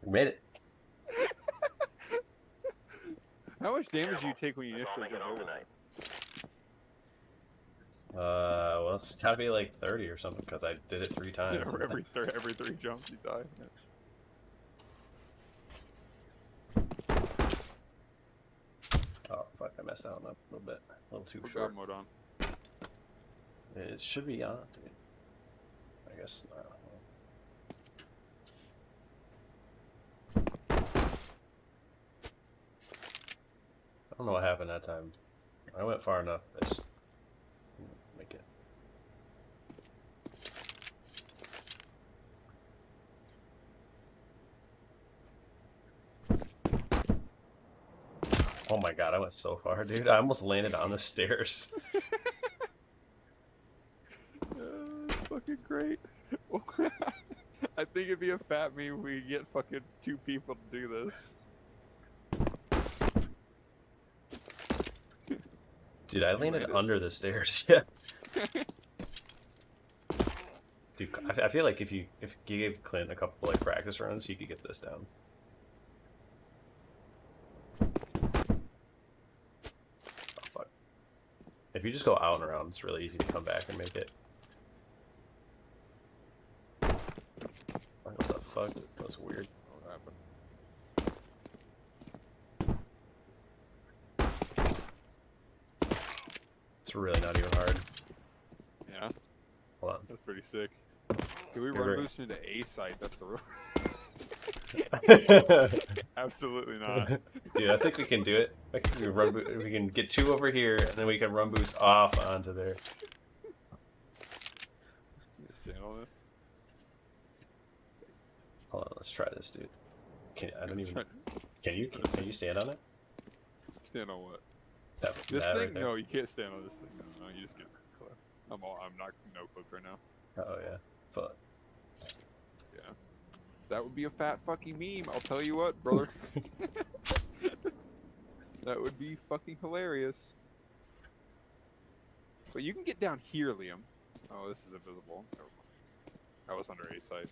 Speaker 1: We made it.
Speaker 3: How much damage do you take when you initially jump over that?
Speaker 1: Well, it's gotta be like 30 or something because I did it 3 times.
Speaker 3: every 3 jumps you die. Yeah.
Speaker 1: Oh, fuck, I messed that one up a little bit. A little too
Speaker 3: Put
Speaker 1: short.
Speaker 3: God mode on.
Speaker 1: It should be on, dude. I guess not. I don't know what happened that time. I went far enough. I just didn't make it. Oh my god, I went so far, dude. I almost landed on the stairs.
Speaker 3: That's fucking great. I think it'd be a fat meme if we get fucking 2 people to do this.
Speaker 1: Dude, I landed
Speaker 3: made it.
Speaker 1: under the stairs. Yeah. Dude, I feel like if you gave Clint a couple like practice runs, he could get this down. Oh fuck! If you just go out and around, it's really easy to come back and make it. What the fuck? That was weird.
Speaker 3: What happened?
Speaker 1: It's really not even hard.
Speaker 3: Yeah,
Speaker 1: Hold
Speaker 3: that's pretty sick. Can we
Speaker 1: You're
Speaker 3: run
Speaker 1: right.
Speaker 3: boost into A site? That's the rule.
Speaker 1: on.
Speaker 3: Absolutely not.
Speaker 1: Dude, I think we can do it. I think we can get 2 over here, and then we can run boost off onto there.
Speaker 3: You stand on this?
Speaker 1: Hold on, let's try this, dude. I don't even.
Speaker 3: Try-
Speaker 1: Can you stand on it?
Speaker 3: Stand on what?
Speaker 1: That,
Speaker 3: This
Speaker 1: that
Speaker 3: thing?
Speaker 1: right there?
Speaker 3: No, you can't stand on this thing. No, you just get clipped. I'm not no clipped right now.
Speaker 1: Oh yeah. Fuck.
Speaker 3: Yeah. That would be a fat fucking meme. I'll tell you what, brother. That would be fucking hilarious. But you can get down here, Liam. Oh, this is invisible. Never mind. I was under A site.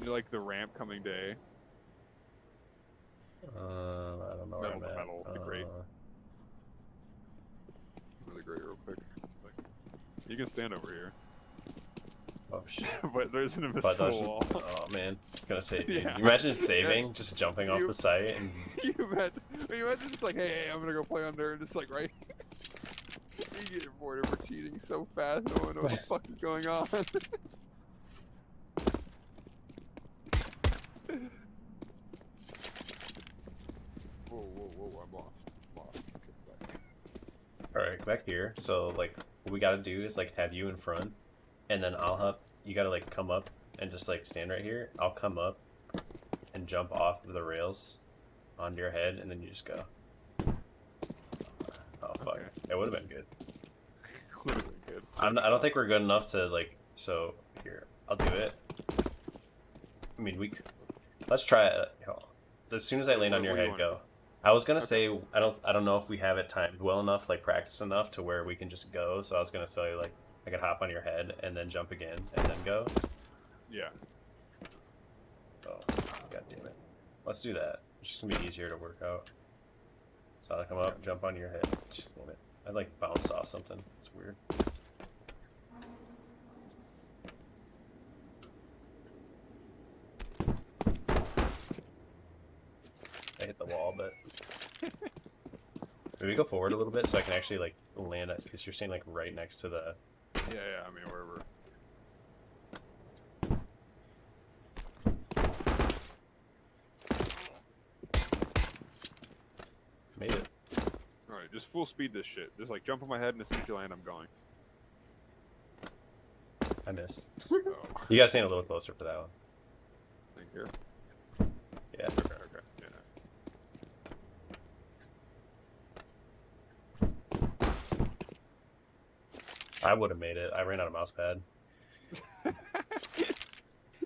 Speaker 3: You like the ramp coming to A?
Speaker 1: I don't know where
Speaker 3: Metal
Speaker 1: I'm
Speaker 3: to
Speaker 1: at.
Speaker 3: metal would be great.
Speaker 2: Really great, real quick.
Speaker 3: Like, you can stand over here,
Speaker 1: Oh shit.
Speaker 3: but there's an
Speaker 1: But
Speaker 3: invisible
Speaker 1: those-
Speaker 3: wall.
Speaker 1: Oh man, I was gonna say, dude,
Speaker 3: Yeah.
Speaker 1: you imagine saving, just jumping off
Speaker 3: You-
Speaker 1: the site, and
Speaker 3: you imagine just like, hey, I'm gonna go play under, and just like, right? You get bored of cheating so fast, no one knows what the fuck is going on. Whoa, I'm lost. Okay, back.
Speaker 1: all right, back here. So like, what we gotta do is like have you in front, and then I'll help. You gotta like come up and just like stand right here. I'll come up and jump off of the rails onto your head, and then you just go. Oh fuck!
Speaker 3: Okay.
Speaker 1: It would have been good.
Speaker 3: Literally good.
Speaker 1: I don't think we're good enough to like. So here, I'll do it. I mean, let's try it. As soon as I land on your
Speaker 3: What do you
Speaker 1: head,
Speaker 3: wanna
Speaker 1: go. I was gonna say I don't know if we have it timed well enough, like practice enough to where we can just go. So I was gonna say like I could hop on your head and then jump again and then go.
Speaker 3: Yeah.
Speaker 1: Oh, god damn it! Let's do that. It's just gonna be easier to work out. So I come up, jump on your head. Just, damn it. I like bounce off something. It's weird. Maybe go forward a little bit so I can actually like land it, because you're staying like right next to the.
Speaker 3: Yeah, I mean wherever.
Speaker 1: Made it.
Speaker 3: All right, just full speed this shit. Just like jump on my head, and as soon as you land, I'm going.
Speaker 1: I missed.
Speaker 3: Oh,
Speaker 1: You gotta stand a little closer for that one.
Speaker 3: think here.
Speaker 1: Yeah.
Speaker 3: Okay. Yeah.
Speaker 1: I would have made it. I ran out of mouse pad.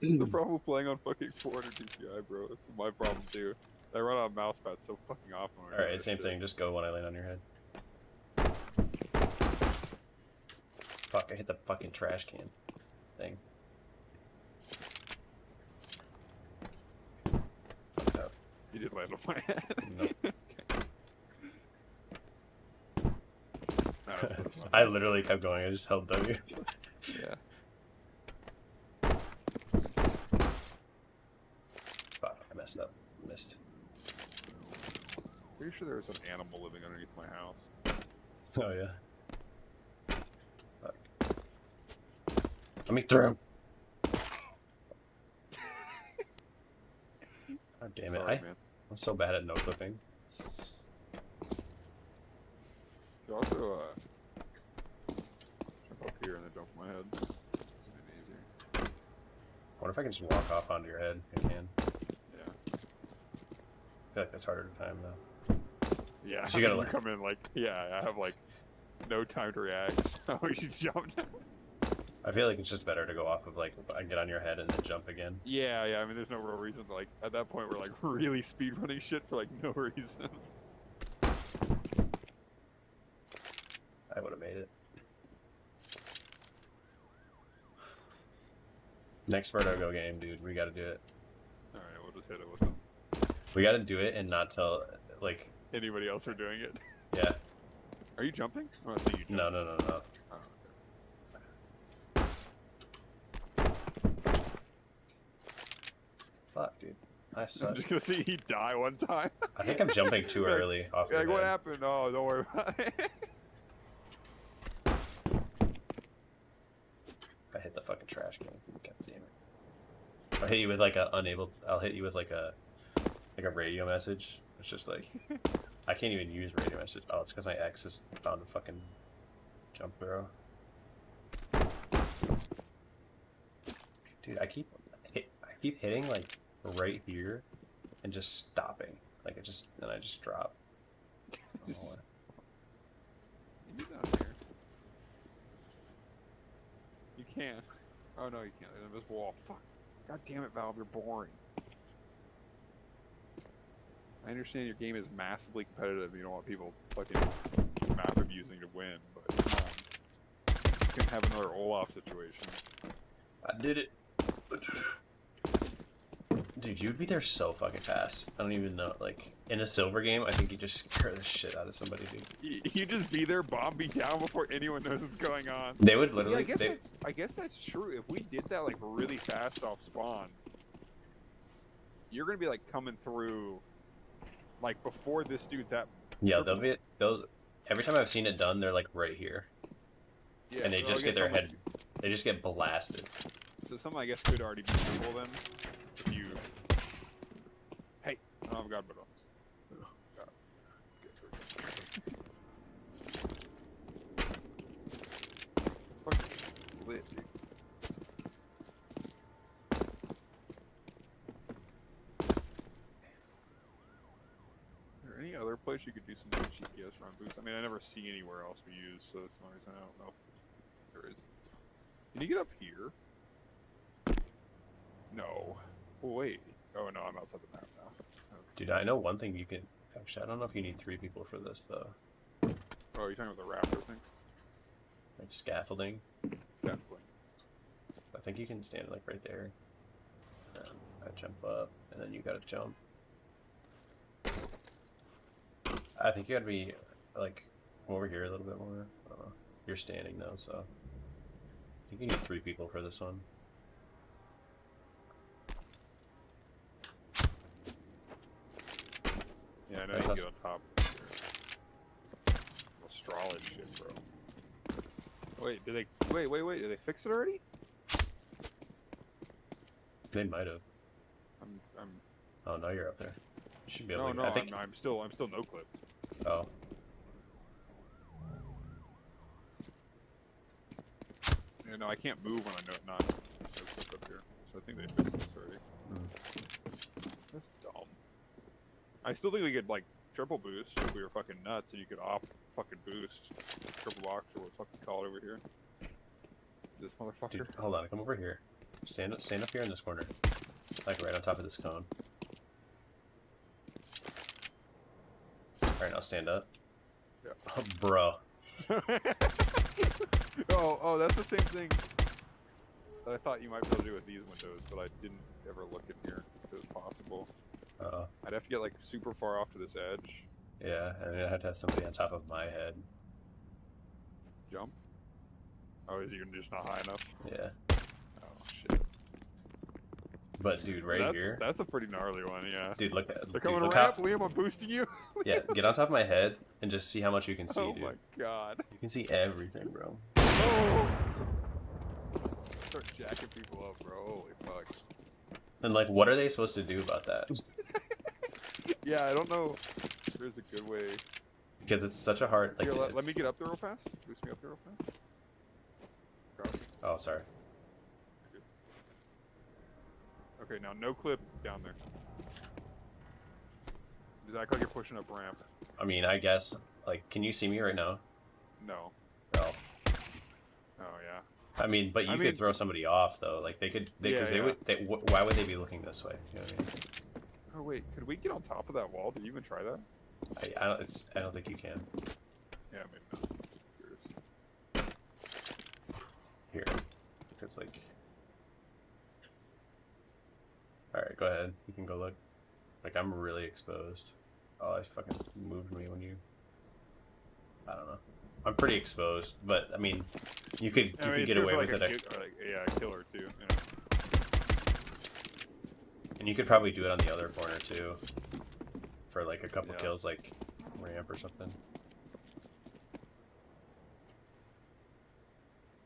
Speaker 3: The problem with playing on fucking 400 DPI, bro. It's my problem too. I run out of mouse pads so fucking often. when I do
Speaker 1: Alright,
Speaker 3: this
Speaker 1: same
Speaker 3: shit.
Speaker 1: thing. Just go when I land on your head. Fuck, I hit the fucking trash can thing. Fucked up.
Speaker 3: You did land on my head.
Speaker 1: Nope.
Speaker 3: That was so funny.
Speaker 1: I literally kept going. I just held W.
Speaker 3: Yeah.
Speaker 1: Fuck, I messed up. Missed.
Speaker 3: Pretty sure there was an animal living underneath my house.
Speaker 1: Oh, yeah. Fuck. Let me through. God damn it.
Speaker 3: Sorry, man.
Speaker 1: I'm so bad at no clipping.
Speaker 3: You also, jump up here and then jump on my head. It's a bit easier.
Speaker 1: I wonder if I can just walk off onto your head. I can.
Speaker 3: Yeah.
Speaker 1: I feel like that's harder to time, though.
Speaker 3: Yeah.
Speaker 1: So you gotta,
Speaker 3: you
Speaker 1: like-
Speaker 3: come in like, yeah, I have like no time to react. Oh, you jumped.
Speaker 1: I feel like it's just better to go off of, like, I get on your head and then jump again.
Speaker 3: Yeah. I mean, there's no real reason. Like at that point, we're like really speed running shit for like no reason.
Speaker 1: I would have made it. Next Vertigo game, dude. We gotta do it.
Speaker 3: All right, we'll just hit it with them.
Speaker 1: We gotta do it and not tell, like,
Speaker 3: Anybody else are doing it?
Speaker 1: yeah.
Speaker 3: Are you jumping? I'm not seeing you jump.
Speaker 1: No.
Speaker 3: Oh,
Speaker 1: Fuck, dude. I
Speaker 3: okay.
Speaker 1: suck.
Speaker 3: I'm just gonna see he die one time.
Speaker 1: I think I'm jumping too early off
Speaker 3: You're
Speaker 1: your
Speaker 3: like, what
Speaker 1: head.
Speaker 3: happened? Oh, don't worry about it.
Speaker 1: I hit the fucking trash can. God damn it. I'll hit you with like a unable. I'll hit you with like a radio message. It's just like I can't even use radio message. Oh, it's because my ex has found a fucking jump throw. Dude, I keep hitting like right here and just stopping. Like and I just drop. I don't know why.
Speaker 3: You down here. You can't. Oh no, you can't. There's this wall. Fuck. God damn it, Valve, you're boring. I understand your game is massively competitive. You don't want people fucking map abusing to win, but come on. You can have another Olaf situation.
Speaker 1: I did it. Dude, you'd be there so fucking fast. I don't even know. Like, in a silver game, I think you just scare the shit out of somebody, dude.
Speaker 3: You just be there, bomb me down before anyone knows what's going on.
Speaker 1: They would
Speaker 3: Yeah,
Speaker 1: literally.
Speaker 3: I guess that's true. If we did that like really fast off spawn, you're gonna be like coming through, like before this dude's at.
Speaker 1: Yeah, they'll. Every time I've seen it done, they're like right here,
Speaker 3: Yeah,
Speaker 1: and they
Speaker 3: so I
Speaker 1: just get
Speaker 3: guess
Speaker 1: their
Speaker 3: something-
Speaker 1: head. They just get blasted.
Speaker 3: So something I guess could already be visible then. If you. Hey, oh my god, but. God. It's fucking lit, dude. Is there any other place you could do some GPS run boosts? I mean, I never see anywhere else we use, so that's the only reason I don't know if there is. Can you get up here? No. Oh, wait. Oh no, I'm outside the map now. Okay.
Speaker 1: Dude, I know one thing you can. Actually, I don't know if you need 3 people for this though.
Speaker 3: Oh, you're talking about the raptor thing?
Speaker 1: Like scaffolding.
Speaker 3: Scaffolding.
Speaker 1: I think you can stand like right there. I jump up, and then you gotta jump. I think you gotta be like over here a little bit more. I don't know. You're standing though, so I think you need 3 people for this one.
Speaker 3: Yeah, I know
Speaker 1: Nice,
Speaker 3: you can
Speaker 1: that's-
Speaker 3: get on top. Astralis shit, bro. Wait, did they? Wait. Did they fix it already?
Speaker 1: They might have.
Speaker 3: I'm.
Speaker 1: Oh no, you're up there. You should be able
Speaker 3: No,
Speaker 1: to.
Speaker 3: no,
Speaker 1: I think.
Speaker 3: I'm still no clipped.
Speaker 1: Oh.
Speaker 3: Yeah, no, I can't move when I not no clipped up here. So I think they fixed this already. That's dumb. I still think we could like triple boost if we were fucking nuts, and you could off fucking boost triple box or what the fuck you call it over here. This motherfucker.
Speaker 1: Dude, hold on. Come over here. Stand up here in this corner, like right on top of this cone. All right, now stand up.
Speaker 3: Yeah.
Speaker 1: Oh, bro.
Speaker 3: oh, that's the same thing that I thought you might be able to do with these windows, but I didn't ever look in here if it was possible. I'd have to get like super far off to this edge.
Speaker 1: Yeah, and I'd have to have somebody on top of my head.
Speaker 3: Jump? Oh, is he just not high enough?
Speaker 1: Yeah.
Speaker 3: Oh, shit.
Speaker 1: But dude, here.
Speaker 3: That's a pretty gnarly one, yeah.
Speaker 1: Dude, look at.
Speaker 3: They're
Speaker 1: Dude,
Speaker 3: coming
Speaker 1: look
Speaker 3: ramp,
Speaker 1: how,
Speaker 3: Liam, I'm boosting you.
Speaker 1: yeah, get on top of my head and just see how much you can see,
Speaker 3: Oh
Speaker 1: dude.
Speaker 3: my god.
Speaker 1: You can see everything, bro.
Speaker 3: Oh! Start jacking people up, bro. Holy fuck.
Speaker 1: And like, what are they supposed to do about that?
Speaker 3: Yeah, I don't know. There's a good way.
Speaker 1: Because it's such a hard. Like,
Speaker 3: Here, let
Speaker 1: it's-
Speaker 3: me get up there real fast. Boost me up there real fast. Crouch.
Speaker 1: Oh, sorry.
Speaker 3: Okay, now no clip down there. Does that act like you're pushing up ramp?
Speaker 1: I mean, I guess. Like, can you see me right now?
Speaker 3: No.
Speaker 1: Oh.
Speaker 3: Oh yeah.
Speaker 1: I mean, but you
Speaker 3: I
Speaker 1: could
Speaker 3: mean-
Speaker 1: throw somebody off though. Like they could, because
Speaker 3: Yeah,
Speaker 1: they would. Why would they be looking this way? You know what I mean?
Speaker 3: Oh wait, could we get on top of that wall? Did you even try that?
Speaker 1: I don't think you can.
Speaker 3: Yeah, maybe not. Curious.
Speaker 1: Here, because like. All right, go ahead. You can go look. Like I'm really exposed. Oh, I fucking moved me when you. I don't know. I'm pretty exposed, but I mean, you could
Speaker 3: it's
Speaker 1: get
Speaker 3: good
Speaker 1: away
Speaker 3: for,
Speaker 1: with
Speaker 3: like,
Speaker 1: it.
Speaker 3: a killer too. Yeah.
Speaker 1: And you could probably do it on the other corner too, for like a couple
Speaker 3: Yeah.
Speaker 1: kills, like ramp or something.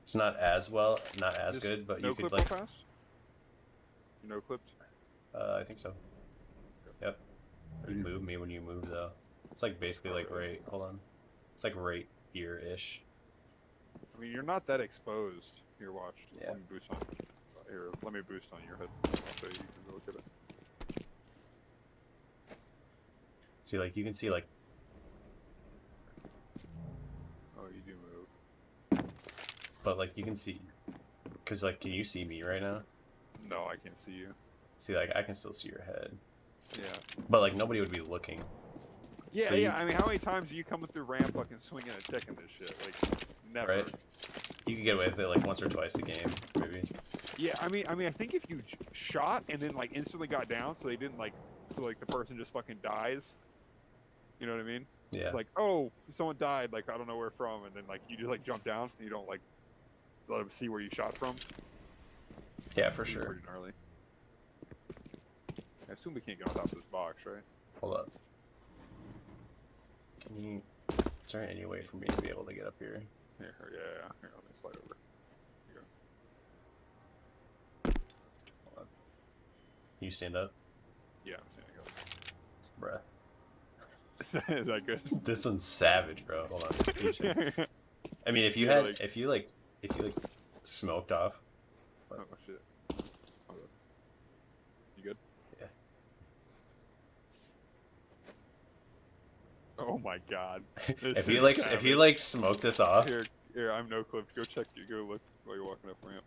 Speaker 1: It's not as
Speaker 3: Just
Speaker 1: good, but
Speaker 3: no
Speaker 1: you could
Speaker 3: clip
Speaker 1: like.
Speaker 3: real fast? You no clipped?
Speaker 1: I think so. Yep. You move me when you move though. It's like basically like right. Hold on. It's like right here-ish.
Speaker 3: I mean, you're not that exposed. Here, watch.
Speaker 1: Yeah.
Speaker 3: Let me boost on. Here, let me boost on your head. I'll show you. You can go look at it.
Speaker 1: See, like you can see like.
Speaker 3: Oh, you do move.
Speaker 1: But like you can see, cause like, can you see me right now?
Speaker 3: No, I can't see you.
Speaker 1: See, like I can still see your head,
Speaker 3: Yeah.
Speaker 1: but like nobody would be looking.
Speaker 3: Yeah,
Speaker 1: So
Speaker 3: yeah. I mean, how many times are you coming through ramp fucking swinging and checking this shit? Like, never.
Speaker 1: Right. You could get away with it like once or twice a game, maybe.
Speaker 3: Yeah, I mean, I think if you shot and then like instantly got down, so they didn't like, so like the person just fucking dies. You know what I mean?
Speaker 1: Yeah.
Speaker 3: It's like, oh, someone died. Like I don't know where from, and then like you just like jump down and you don't like let them see where you shot from.
Speaker 1: Yeah, for
Speaker 3: It's
Speaker 1: sure.
Speaker 3: Pretty gnarly. I assume we can't get on top of this box, right?
Speaker 1: Hold up. Can you? Is there any way for me to be able to get up here?
Speaker 3: Here, yeah. Here, let me slide over.
Speaker 1: Hold on. Can you stand up,
Speaker 3: Yeah, I'm
Speaker 1: bruh?
Speaker 3: saying Is that good?
Speaker 1: This one's savage, bro. Hold on. Let me check. I mean, if you
Speaker 3: Yeah,
Speaker 1: had,
Speaker 3: like-
Speaker 1: if you like smoked off.
Speaker 3: Oh shit. Hold up. You good?
Speaker 1: Yeah.
Speaker 3: Oh my god. This
Speaker 1: if you
Speaker 3: is
Speaker 1: like,
Speaker 3: savage.
Speaker 1: if you like smoke this off.
Speaker 3: Here, I'm no clipped. Go check. Go look while you're walking up ramp.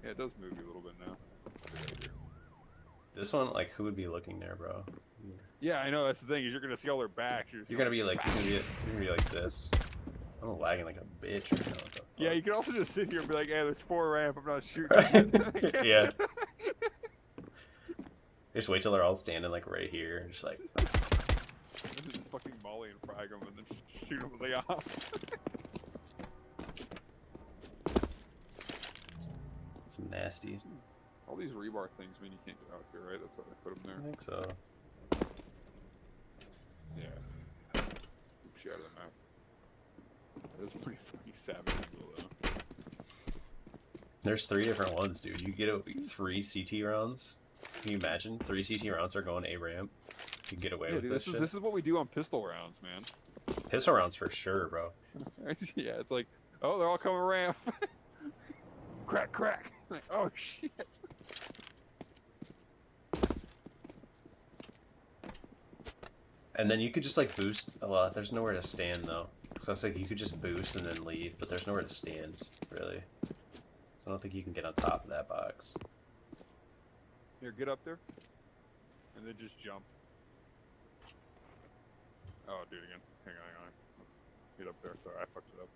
Speaker 3: Yeah, it does move you a little bit now.
Speaker 1: This one, like, who would be looking there, bro?
Speaker 3: Yeah, I know. That's the thing. Is you're gonna see all their backs.
Speaker 1: You're gonna be like, you're gonna be like this. I'm lagging like a bitch right now. What the fuck?
Speaker 3: Yeah, you can also just sit here and be like, "Hey, there's 4 ramp. I'm not shooting."
Speaker 1: Yeah. Just wait till they're all standing like right here, just like.
Speaker 3: Just fucking molly and frag them and then shoot them when they off.
Speaker 1: It's nasty.
Speaker 3: All these rebar things mean you can't get out here, right? That's why they put them
Speaker 1: I
Speaker 3: there.
Speaker 1: think so.
Speaker 3: Yeah. Oops, you out of the map. was pretty fucking savage though.
Speaker 1: There's 3 different ones, dude. You get 3 CT rounds. Can you imagine? 3 CT rounds are going A ramp. You get away
Speaker 3: Yeah,
Speaker 1: with
Speaker 3: dude,
Speaker 1: this shit.
Speaker 3: this is what we do on pistol rounds, man.
Speaker 1: Pistol rounds for sure, bro.
Speaker 3: Yeah, it's like, oh, they're all coming ramp. Crack, crack. Like, oh shit.
Speaker 1: And then you could just like boost a lot. There's nowhere to stand though. So it's like you could just boost and then leave, but there's nowhere to stand, really. So I don't think you can get on top of that box.
Speaker 3: Here, get up there. And then just jump. Oh, do it again. Hang on. Get up there. Sorry, I fucked it up.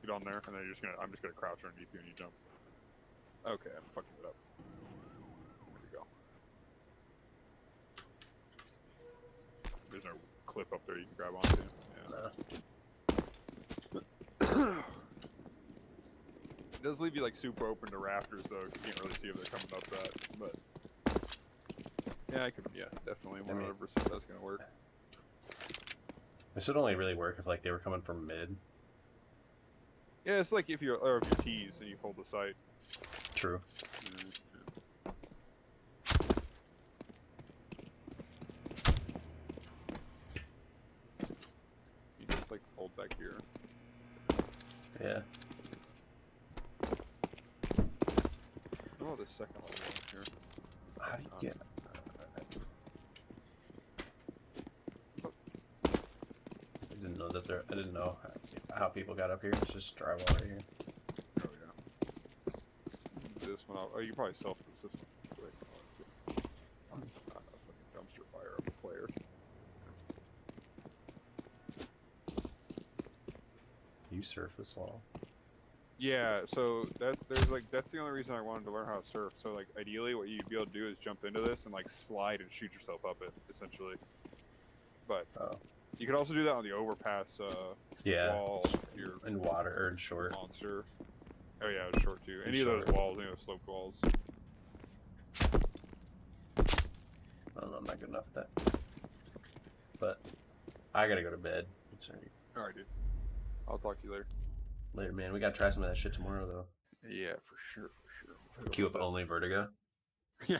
Speaker 3: Get on there, and then I'm just gonna crouch underneath you and you jump. Okay, I'm fucking it up. There we go. There's no clip up there you can grab onto. Yeah. It does leave you like super open to rafters though. You can't really see if they're coming up that, but yeah, definitely 100% that's gonna work.
Speaker 1: This would only really work if like they were coming from mid.
Speaker 3: Yeah, it's like if you tease and you hold the sight.
Speaker 1: True.
Speaker 3: You just like hold back here.
Speaker 1: Yeah.
Speaker 3: Oh, the second level here.
Speaker 1: How do you get? I didn't know that there. I didn't know how people got up here. It's just drywall right here.
Speaker 3: Oh yeah. This one, oh, you can probably self-boost this one. Wait, fucking dumpster fire of a player.
Speaker 1: You surf this wall.
Speaker 3: Yeah, so that's the only reason I wanted to learn how to surf. So like ideally what you'd be able to do is jump into this and like slide and shoot yourself up it, essentially. But you could also do that on the overpass
Speaker 1: Yeah.
Speaker 3: wall if you're
Speaker 1: In water or in short.
Speaker 3: monster. Oh yeah, it's short too. Any of those walls, sloped walls.
Speaker 1: I don't know. I'm not good enough at that. But I gotta go to bed.
Speaker 3: Alright, dude. I'll talk to you later.
Speaker 1: Later, man. We gotta try some of that shit tomorrow, though.
Speaker 3: Yeah, for sure.
Speaker 1: Queue up only Vertigo.
Speaker 3: Yeah.